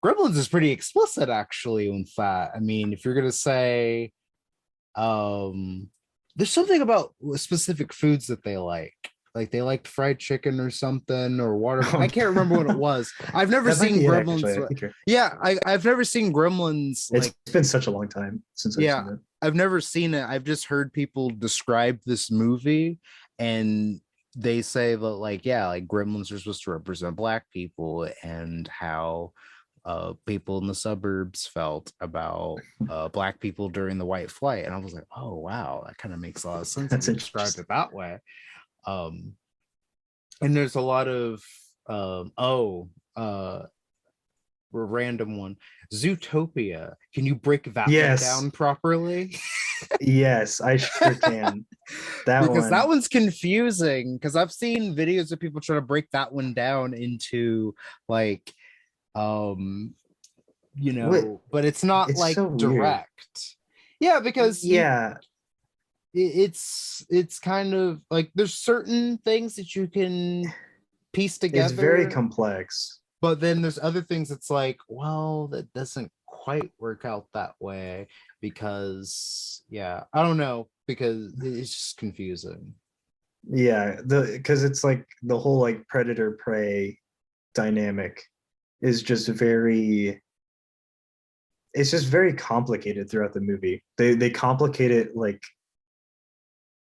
Gremlins is pretty explicit actually in that. I mean, if you're gonna say there's something about specific foods that they like. Like they liked fried chicken or something or water. Oh, I can't remember what it was. I've never that might seen be it. Gremlins. Actually, I think Yeah, I've never seen Gremlins. it's Like, been such a long time since I've yeah, seen it. I've never seen it. I've just heard people describe this movie, and they say that, like, yeah, like gremlins are supposed to represent black people, and how people in the suburbs felt about black people during the white flight. And I was like, oh wow, that kind of makes a lot of sense if That's you described interesting. it that way. And there's a lot of a random one, Zootopia. Can you break that one Yes, down properly? yes, I sure can. That Because that one. one's confusing, because I've seen videos of people trying to break that one down into, like, um What? but it's not It's like so weird. direct. Yeah, because Yeah, it's kind of like there's certain things that you can piece it's very together, complex. but then there's other things that's like, well, that doesn't quite work out that way, because yeah, I don't know, because it's just confusing. Yeah, the because it's like the whole like predator prey dynamic is just very it's just very complicated throughout the movie. They complicate it like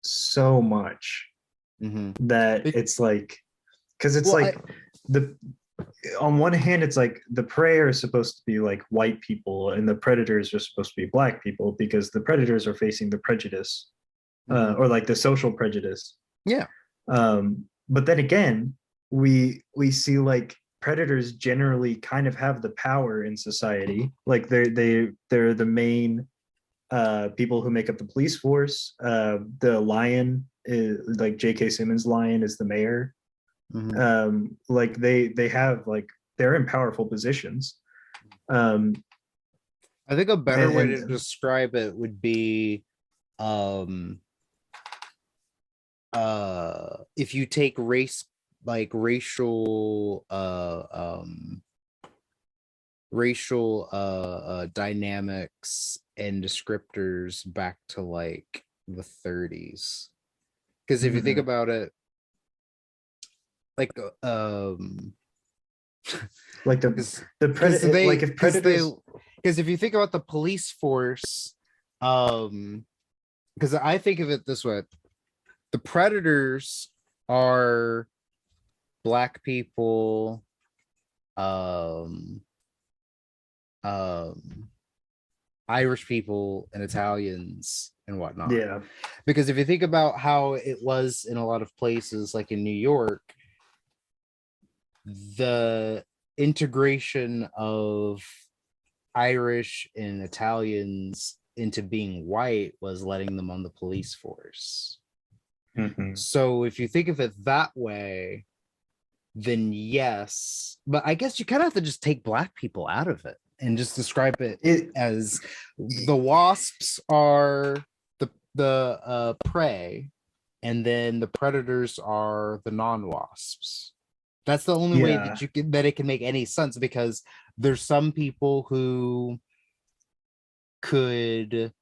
so much Hmm. that it's like because it's Well, like the on one hand it's like the prey are supposed to be like white people and the predators are supposed to be black people because the predators are facing the prejudice mhm. or like the social prejudice. Yeah. But then again, we see like predators generally kind of have the power in society. Like they're the main people who make up the police force. The lion is like J.K. Simmons' lion is the mayor. Hmm. Like they have like they're in powerful positions. Um, I think a better way to and describe it would be, um if you take like racial dynamics and descriptors back to like the 30s. Because if you think mhm. about it, like, Like the because predator like if they predators because if you think about the police force, um because I think of it this way: the predators are black people, um um Irish people, and Italians and whatnot. yeah Because if you think about how it was in a lot of places, like in New York, the integration of Irish and Italians into being white was letting them on the police force. mhm. So if you think of it that way, then yes. But I guess you kind of have to just take black people out of it and just describe it it, as the wasps are the prey, and then the predators are the non-wasps. That's the only way yeah that that it can make any sense, because there's some people who could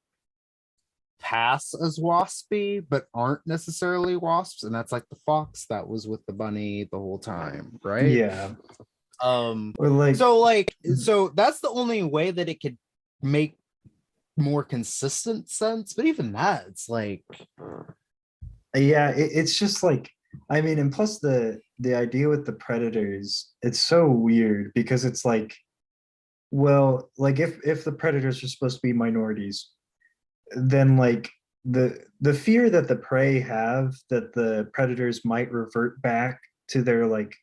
pass as waspy but aren't necessarily wasps, and that's like the fox that was with the bunny the whole time, right? yeah um or like so that's the only way that it could make more consistent sense, but even that, it's like, yeah it's just like I mean and plus the idea with the predators it's so weird because it's like well like if the predators are supposed to be minorities then like the fear that the prey have that the predators might revert back to their like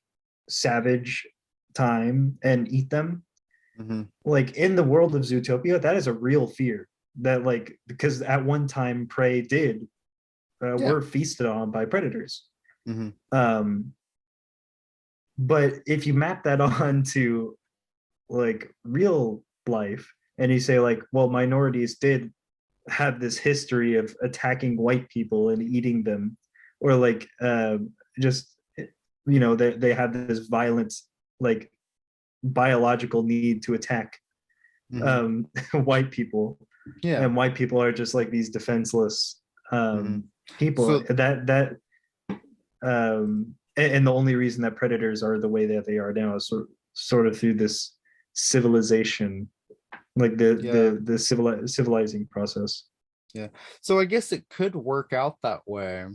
savage time and eat them mhm, like in the world of Zootopia that is a real fear that like because at one time prey did yeah, were feasted on by predators. mhm, Um, but if you map that on to like real life and you say like, well, minorities did have this history of attacking white people and eating them, or like just they have this violent like biological need to attack mhm, white people, yeah, and white people are just like these defenseless mhm. people So and the only reason that predators are the way that they are now is sort of through this civilization like yeah, civilizing process. yeah, so I guess it could work out that way,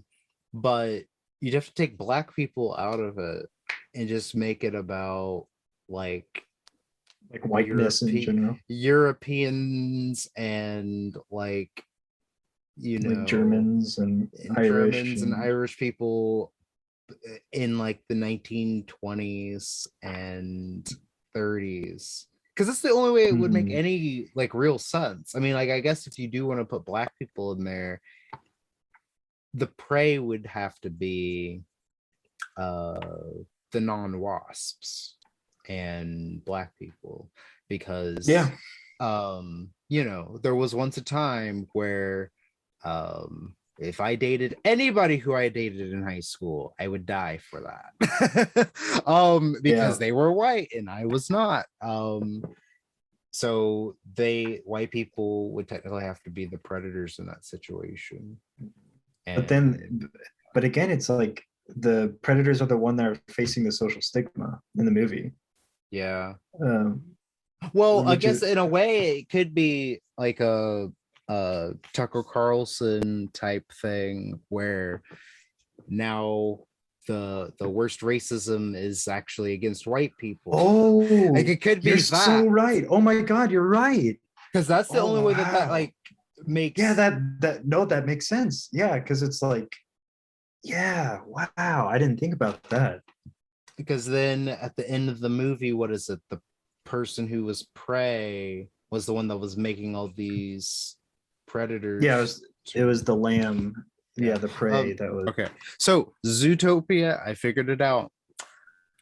but you'd have to take black people out of it and just make it about like Like whiteness in general, Europeans and like Germans and Irish Germans and and Irish people in like the 1920s and 30s, because that's the only way it would make mhm. any like real sense. I mean, like, I guess if you do want to put black people in there, the prey would have to be uh the non-wasps and black people, because Yeah. there was once a time where if I dated anybody who I dated in high school, I would die for that. Because Yeah. they were white and I was not. So white people would technically have to be the predators in that situation. But And then, but again, it's like the predators are the one that are facing the social stigma in the movie. yeah. Um, Well, I which guess is, in a way it could be like a Tucker Carlson type thing where now the worst racism is actually against white people. Like oh, it could you're be so that, right. Oh my God, you're right. because that's the Oh only way that wow. like Yeah, makes, that no, that makes sense. Yeah, because it's like, yeah, wow. I didn't think about that. because then at the end of the movie, what is it? The person who was prey was the one that was making all these Yeah, predators it to, was the lamb. yeah. Yeah, the prey that was. Okay. So Zootopia, I figured it out.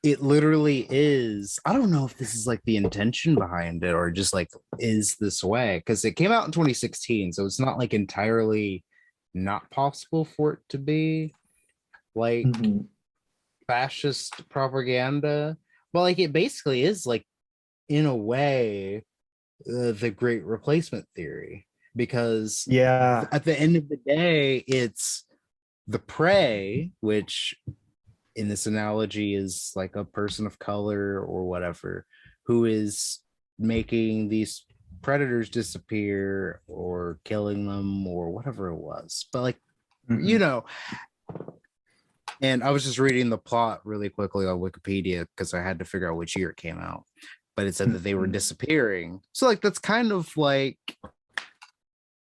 It literally is. I don't know if this is like the intention behind it or just like is this way, because it came out in 2016, so it's not like entirely not possible for it to be like Mhm. fascist propaganda, but like it basically is like in a way the great replacement theory, because Yeah. at the end of the day it's the prey, which in this analogy is like a person of color or whatever, who is making these predators disappear or killing them or whatever it was. But like, you Mhm. know, and I was just reading the plot really quickly on Wikipedia because I had to figure out which year it came out. But it said that they were Mhm. disappearing. So like that's kind of like,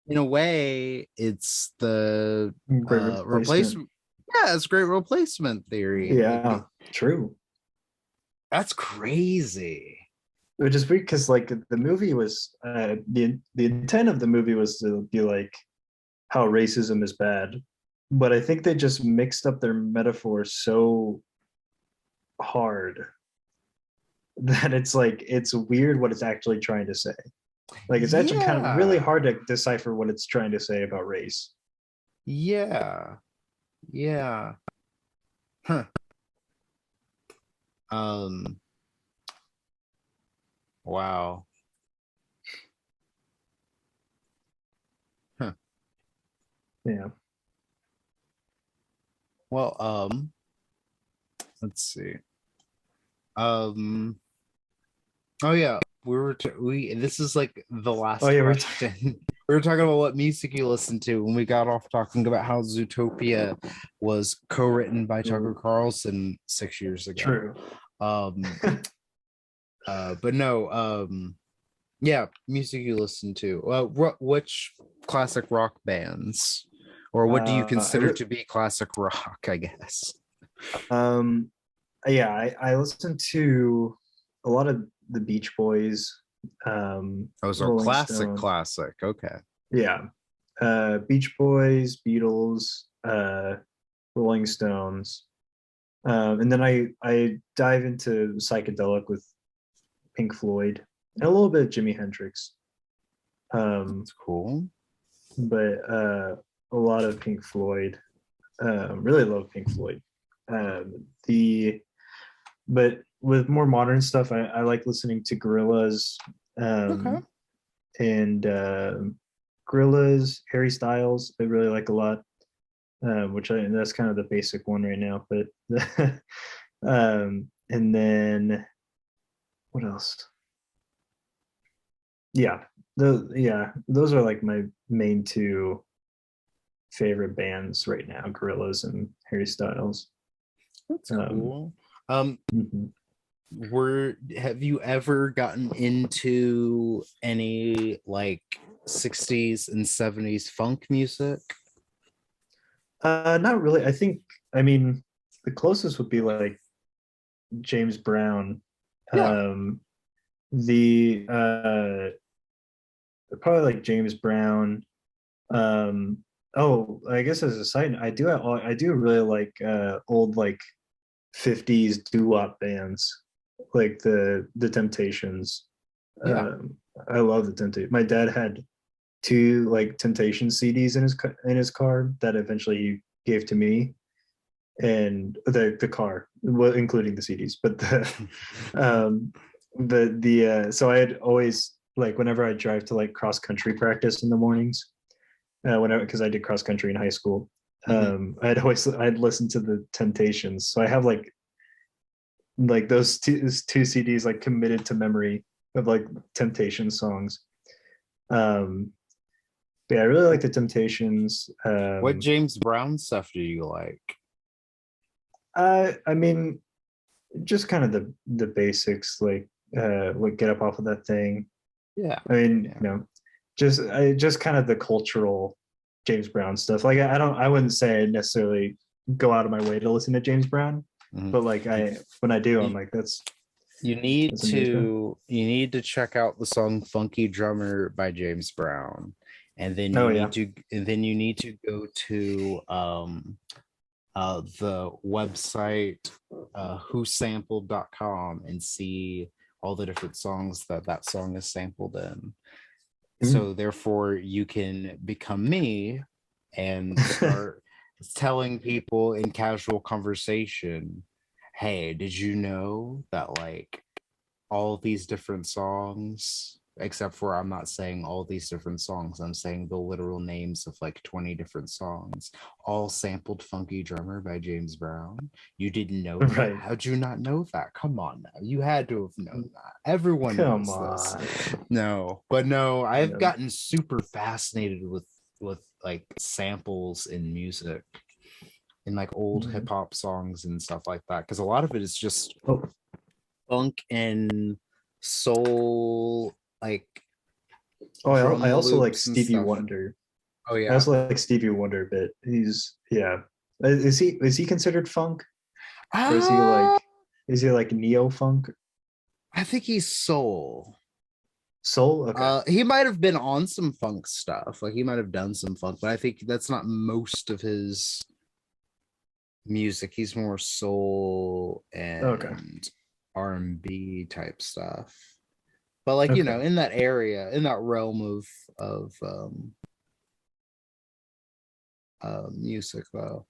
in a way, it's the Great replacement. replacement. Yeah, it's great replacement theory. Like Yeah, true. that's crazy. Which is weird because like the movie was the intent of the movie was to be like how racism is bad, but I think they just mixed up their metaphor so hard that it's like it's weird what it's actually trying to say. Like it's actually kind of really Yeah. hard to decipher what it's trying to say about race. Yeah. Yeah. Huh. Um, wow. Huh. Yeah. Well, let's see. Um, oh yeah, we this is like the Oh last yeah, question. We were talking about what music you listen to when we got off talking about how Zootopia was co-written by Tucker Carlson 6 years ago. true. Um, but no, yeah, music you listen to. Which classic rock bands, or what do you I consider to be classic rock? I guess. um yeah, I listen to a lot of the Beach Boys, Oh, so Rolling classic, Stone. classic. Okay. Yeah. Beach Boys, Beatles, Rolling Stones. And then I dive into psychedelic with Pink Floyd and a little bit of Jimi Hendrix. Um, That's cool. but a lot of Pink Floyd. Really love Pink Floyd. The but with more modern stuff, I like listening to Gorillaz, Okay. and Gorillaz, Harry Styles. I really like a lot, which that's kind of the basic one right now. But and then what else? Yeah, those are like my main two favorite bands right now, Gorillaz and Harry Styles. That's Um, cool. mhm. Have you ever gotten into any like 60s and 70s funk music? Not really. I mean, the closest would be like James Brown. Yeah. Um, the Probably like James Brown. Um, oh, I guess as a side, I do really like old like 50s doo-wop bands, like the Temptations. Yeah. I love the Temptations. My dad had two like Temptation CDs in his car that eventually he gave to me, and the car, well, including the CDs, but um, so I had always like whenever I drive to like cross country practice in the mornings, whenever because I did cross country in high school, Mhm. I'd listen to the Temptations. So I have like those two CDs like committed to memory of like Temptation songs. Um, but yeah, I really like the Temptations. What James Brown stuff do you like? I mean, just kind of the basics, like get up off of that thing. Yeah. I mean, Yeah. just kind of the cultural James Brown stuff. Like I wouldn't say I necessarily go out of my way to listen to James Brown, Mhm. but like You, when I do, I'm you, like you that's some James Brown. need to check out the song Funky Drummer by James Brown. Oh yeah, And then you need to go to the website whosampled.com and see all the different songs that song is sampled in. mm. So therefore you can become me and start telling people in casual conversation, hey, did you know that like all these different songs, except for I'm not saying all these different songs, I'm saying the literal names of like 20 different songs, all sampled Funky Drummer by James Brown. You didn't know that? Right. How'd you not know that? Come on now. You had to have known that. Everyone Come knows this. on. No, but no, I've Yeah. gotten super fascinated with like samples in music in like old hip Mm. hop songs and stuff like that. Because a lot of it is just Oh, funk and soul, like oh, I drum also like loops and Stevie stuff. Wonder. Oh I yeah. also like Stevie Wonder a bit. He's yeah. Is he considered funk, or Ah, is he like neo funk? I think he's soul. Soul? Okay. He might have been on some funk stuff. Like he might have done some funk, but I think that's not most of his music. He's more soul Okay. and R&B type stuff. But like, Okay. in that area, in that realm of music though.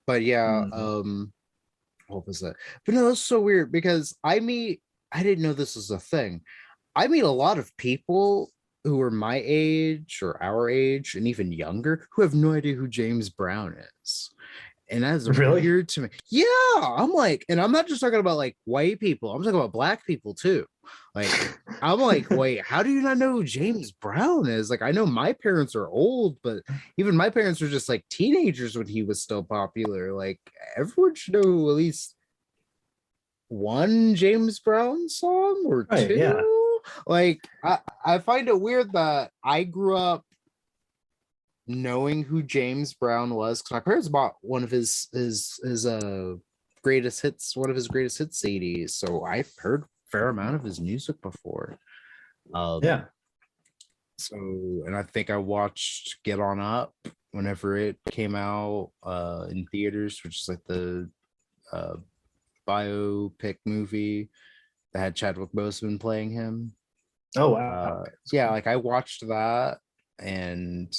But yeah, Mm. what was that? But no, it's so weird because I didn't know this was a thing. I meet a lot of people who are my age or our age and even younger who have no idea who James Brown is. And that's Really? weird to me. Yeah, I'm like, and I'm not just talking about like white people, I'm talking about black people too. Like, I'm like, wait, how do you not know who James Brown is? Like, I know my parents are old, but even my parents were just like teenagers when he was still popular. Like, everyone should know at least one James Brown song or Right. Yeah. two. Like, I find it weird that I grew up knowing who James Brown was because my parents bought one of his greatest hits, one of his greatest hits CDs. So I've heard a fair amount of his music before. Um, Yeah. so and I think I watched Get On Up whenever it came out in theaters, which is like the uh biopic movie that had Chadwick Boseman playing him. Oh wow. Okay. That's Yeah, cool. like I watched that and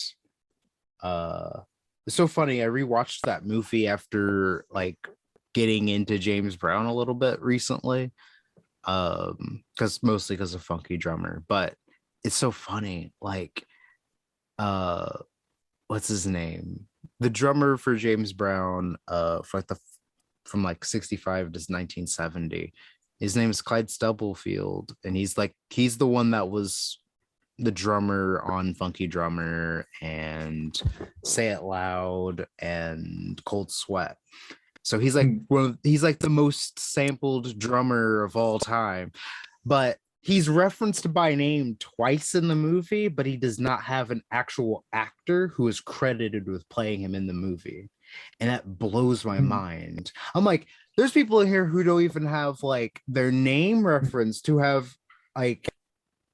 it's so funny. I rewatched that movie after like getting into James Brown a little bit recently. Because mostly because of Funky Drummer, but it's so funny. Like, uh, what's his name? The drummer for James Brown, for like from like 65 to 1970. His name is Clyde Stubblefield, and he's the one that was the drummer on Funky Drummer and Say It Loud and Cold Sweat. So he's like he's like the most sampled drummer of all time. But he's referenced by name twice in the movie, but he does not have an actual actor who is credited with playing him in the movie. And that blows my mind. I'm like, there's people in here who don't even have like their name referenced, who have like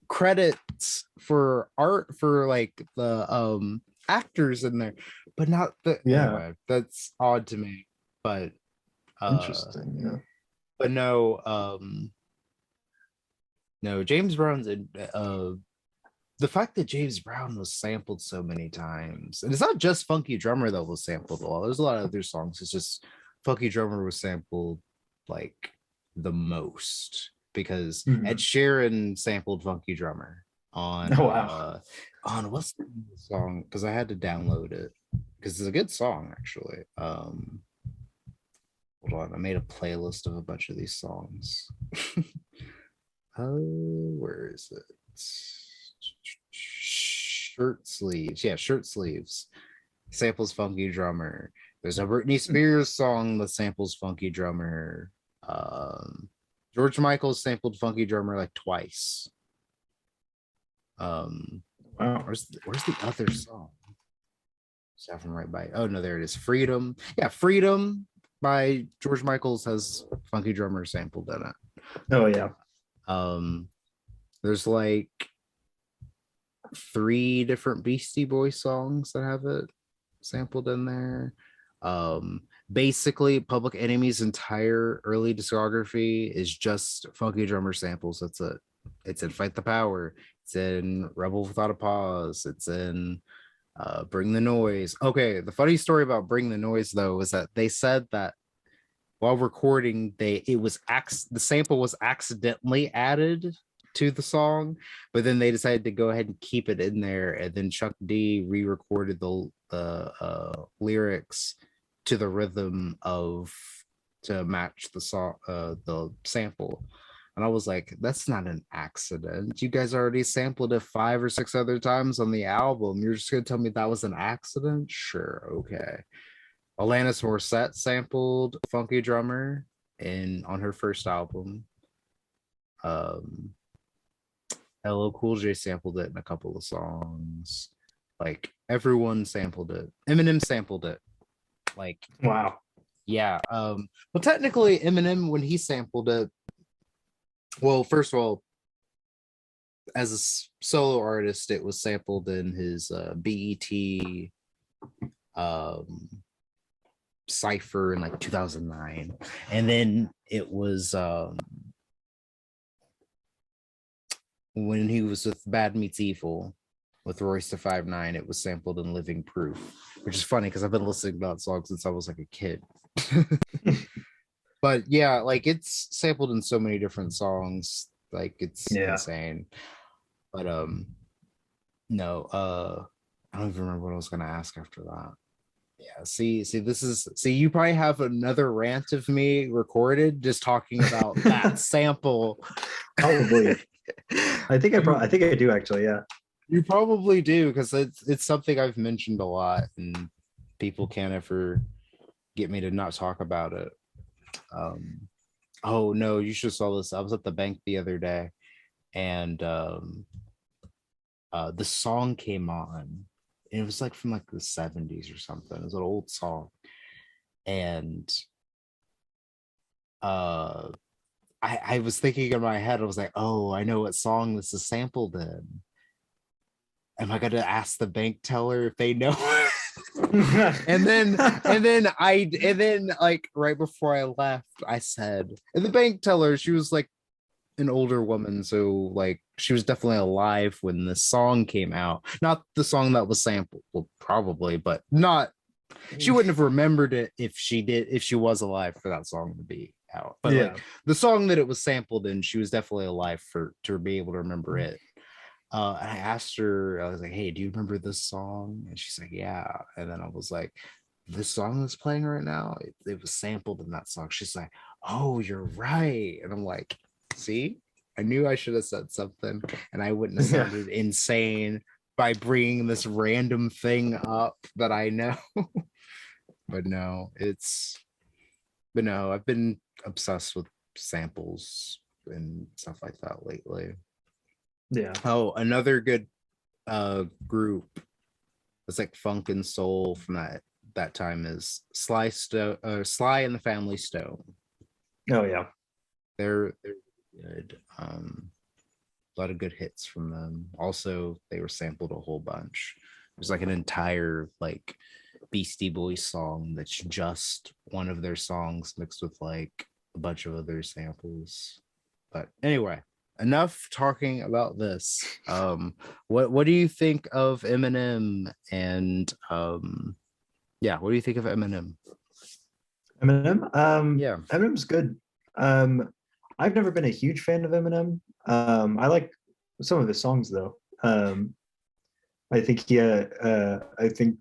credits for art for like the actors in there, but not the anyway, that's odd to me. But interesting, yeah. But no, no, James Brown's the fact that James Brown was sampled so many times, and it's not just Funky Drummer that was sampled a lot. There's a lot of other songs. It's just Funky Drummer was sampled like the most because Ed Sheeran sampled Funky Drummer on on what's the song? Because I had to download it because it's a good song actually. Hold on, I made a playlist of a bunch of these songs. Where is it? Shirt Sleeves. Yeah, Shirt Sleeves. Samples Funky Drummer. There's a Britney Spears song that samples Funky Drummer. George Michael sampled Funky Drummer like twice. Wow. Where's the other song? Just have them right by. Oh no, there it is. Freedom. Yeah, Freedom by George Michael's has Funky Drummer sampled in it. Oh yeah. There's like 3 different Beastie Boys songs that have it sampled in there. Basically Public Enemy's entire early discography is just Funky Drummer samples. That's it. It's in Fight the Power, it's in Rebel Without a Pause, it's in Bring the Noise. Okay, the funny story about Bring the Noise though is that they said that while recording the sample was accidentally added to the song, but then they decided to go ahead and keep it in there, and then Chuck D re-recorded the lyrics to the rhythm to match the song, the sample. And I was like, that's not an accident. You guys already sampled it 5 or 6 other times on the album. You're just gonna tell me that was an accident? Sure, okay. Alanis Morissette sampled Funky Drummer on her first album. LL Cool J sampled it in a couple of songs. Like everyone sampled it. Eminem sampled it. Like wow. Yeah. Well, technically Eminem, when he sampled it, well, first of all, as a solo artist, it was sampled in his BET Cypher in like 2009, and then it was when he was with Bad Meets Evil with Royce da 5'9", it was sampled in Living Proof, which is funny because I've been listening to that song since I was like a kid. But yeah, like it's sampled in so many different songs, like it's insane. But no, I don't even remember what I was gonna ask after that. Yeah, see, you probably have another rant of me recorded just talking about that sample. Probably. I think I do actually, yeah. You probably do, because it's something I've mentioned a lot and people can't ever get me to not talk about it. Oh no, you should have saw this. I was at the bank the other day and the song came on. And it was like from like the 70s or something. It was an old song. And I was thinking in my head, I was like, oh, I know what song this is sampled in. Am I gonna ask the bank teller if they know? and then like right before I left, I said, and the bank teller, she was like an older woman, so like she was definitely alive when the song came out. Not the song that was sampled, well, probably, but not. She wouldn't have remembered it if she was alive for that song to be out. But like the song that it was sampled in, she was definitely alive to be able to remember it. And I asked her, I was like, hey, do you remember this song? And she's like, yeah. And then I was like, this song that's playing right now, it was sampled in that song. She's like, oh, you're right. And I'm like, see, I knew I should have said something, and I wouldn't have Yeah. sounded insane by bringing this random thing up that I know. But no, but no, I've been obsessed with samples and stuff like that lately. Yeah. Oh, another good group that's like funk and soul from that time is Sly and the Family Stone. Oh yeah. They're good. A lot of good hits from them. Also, they were sampled a whole bunch. There's like an entire like Beastie Boys song that's just one of their songs mixed with like a bunch of other samples. But anyway, enough talking about this. What do you think of Eminem? And yeah, what do you think of Eminem? Eminem. Yeah. Eminem's good. I've never been a huge fan of Eminem. I like some of his songs though. I think I think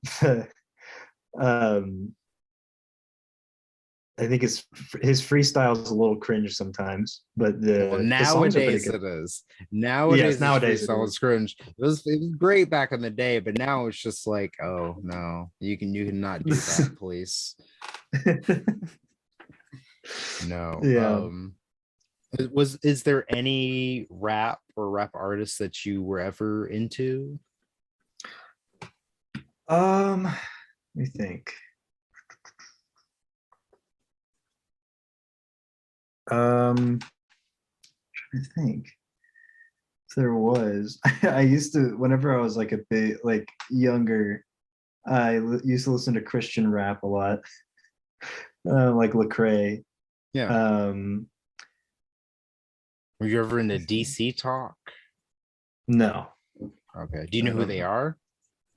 um I think his freestyle is a little cringe sometimes, but Well, the songs are pretty nowadays good. it is. Yes, Nowadays it's nowadays it freestyle is. is cringe. It was great back in the day, but now it's just like, oh no, you cannot do that, please. No. Yeah. Is there any rap or rap artists that you were ever into? Let me think. Trying to think. If there was, I used to whenever I was like a bit like younger, used to listen to Christian rap a lot, like Lecrae. Yeah. Um, Were you ever into DC Talk? no, Okay. Do you know I who they don't. are?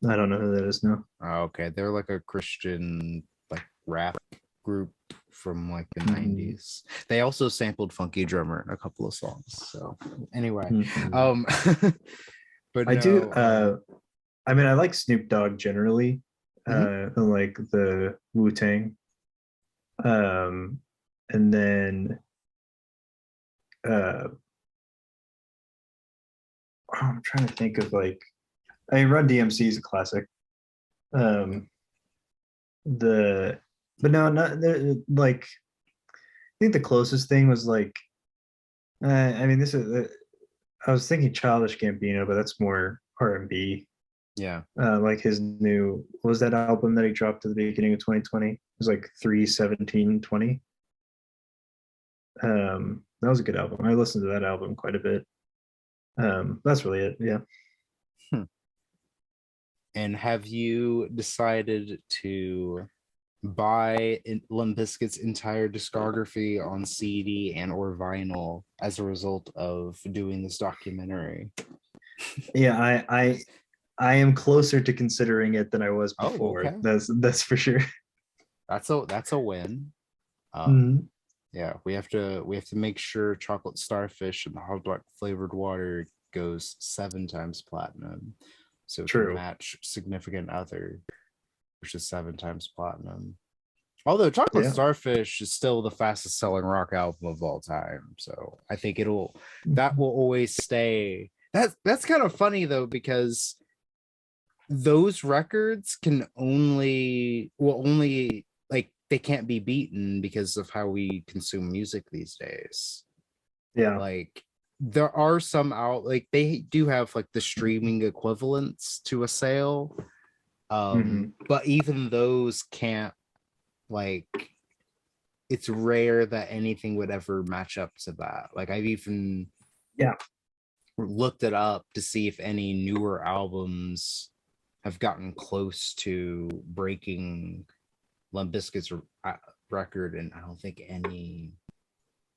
I don't know who that is. No. Oh, okay. They're like a Christian like rap group from like the Mhm. 90s. They also sampled Funky Drummer in a couple of songs. So anyway, Mhm. um but I do. no, I mean, I like Snoop Dogg generally. mhm. And like the Wu Tang. Um, and then uh, I'm trying to think of like. I mean, Run DMC is a classic. Um, the but no, not like I think the closest thing was like I mean this is I was thinking Childish Gambino, but that's more R&B. Yeah. Like his new what was that album that he dropped at the beginning of 2020? It was like 31720. That was a good album. I listened to that album quite a bit. That's really it. Yeah. Hmm. And have you decided to buy Limp Bizkit's entire discography on CD and or vinyl as a result of doing this documentary? Yeah, I am closer to considering it than I was Oh, before. okay. That's for sure. That's a win. Um, Mhm. yeah, we have to make sure chocolate starfish and the hard rock flavored water goes 7 times platinum, so it can True. match significant other, which is 7 times platinum. Although Chocolate Yeah. Starfish is still the fastest selling rock album of all time. So I think that will always stay. That's kind of funny though, because those records will only like they can't be beaten because of how we consume music these days. Yeah. Like there are some out like they do have like the streaming equivalents to a sale. Hmm. But even those can't like it's rare that anything would ever match up to that. Like I've even Yeah. looked it up to see if any newer albums have gotten close to breaking Limp Bizkit's record, and I don't think any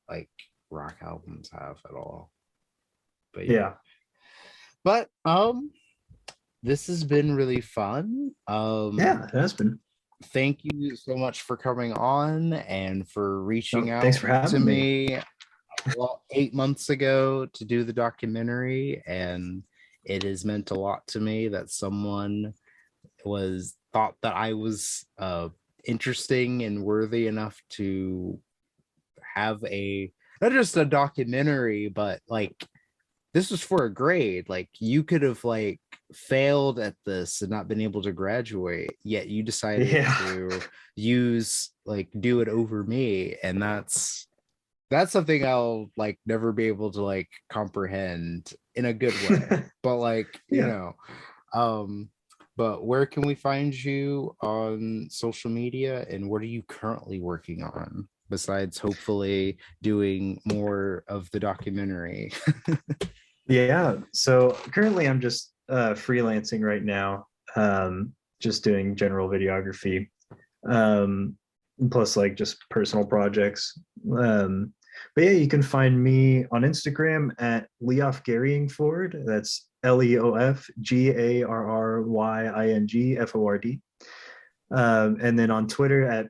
like rock albums have at all. But yeah. Yeah. But this has been really fun. Yeah. It has been. Thank you so much for coming on and for reaching No, thanks out for to having me. me 8 months ago to do the documentary, and it has meant a lot to me that someone was thought that I was interesting and worthy enough to have a not just a documentary, but like this was for a grade. Like you could have like failed at this and not been able to graduate, yet you decided Yeah. to do it over me, and that's something I'll like never be able to like comprehend in a good way. But like, Yeah. um, but where can we find you on social media, and what are you currently working on besides hopefully doing more of the documentary? Yeah. So currently I'm just freelancing right now, just doing general videography, um, plus like just personal projects. But yeah, you can find me on Instagram at Leof Garrying Ford. That's LeofGarryingFord. And then on Twitter at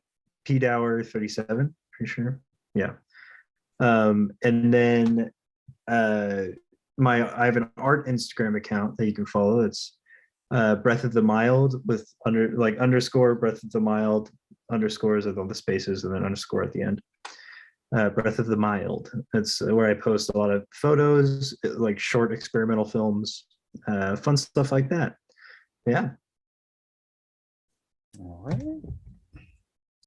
pdower37, pretty sure. Yeah. And then uh, I have an art Instagram account that you can follow. It's Breath of the Mild with underscore Breath of the Mild, underscores with all the spaces and then underscore at the end. Breath of the Mild. That's where I post a lot of photos, like short experimental films, fun stuff like that. Yeah. All right.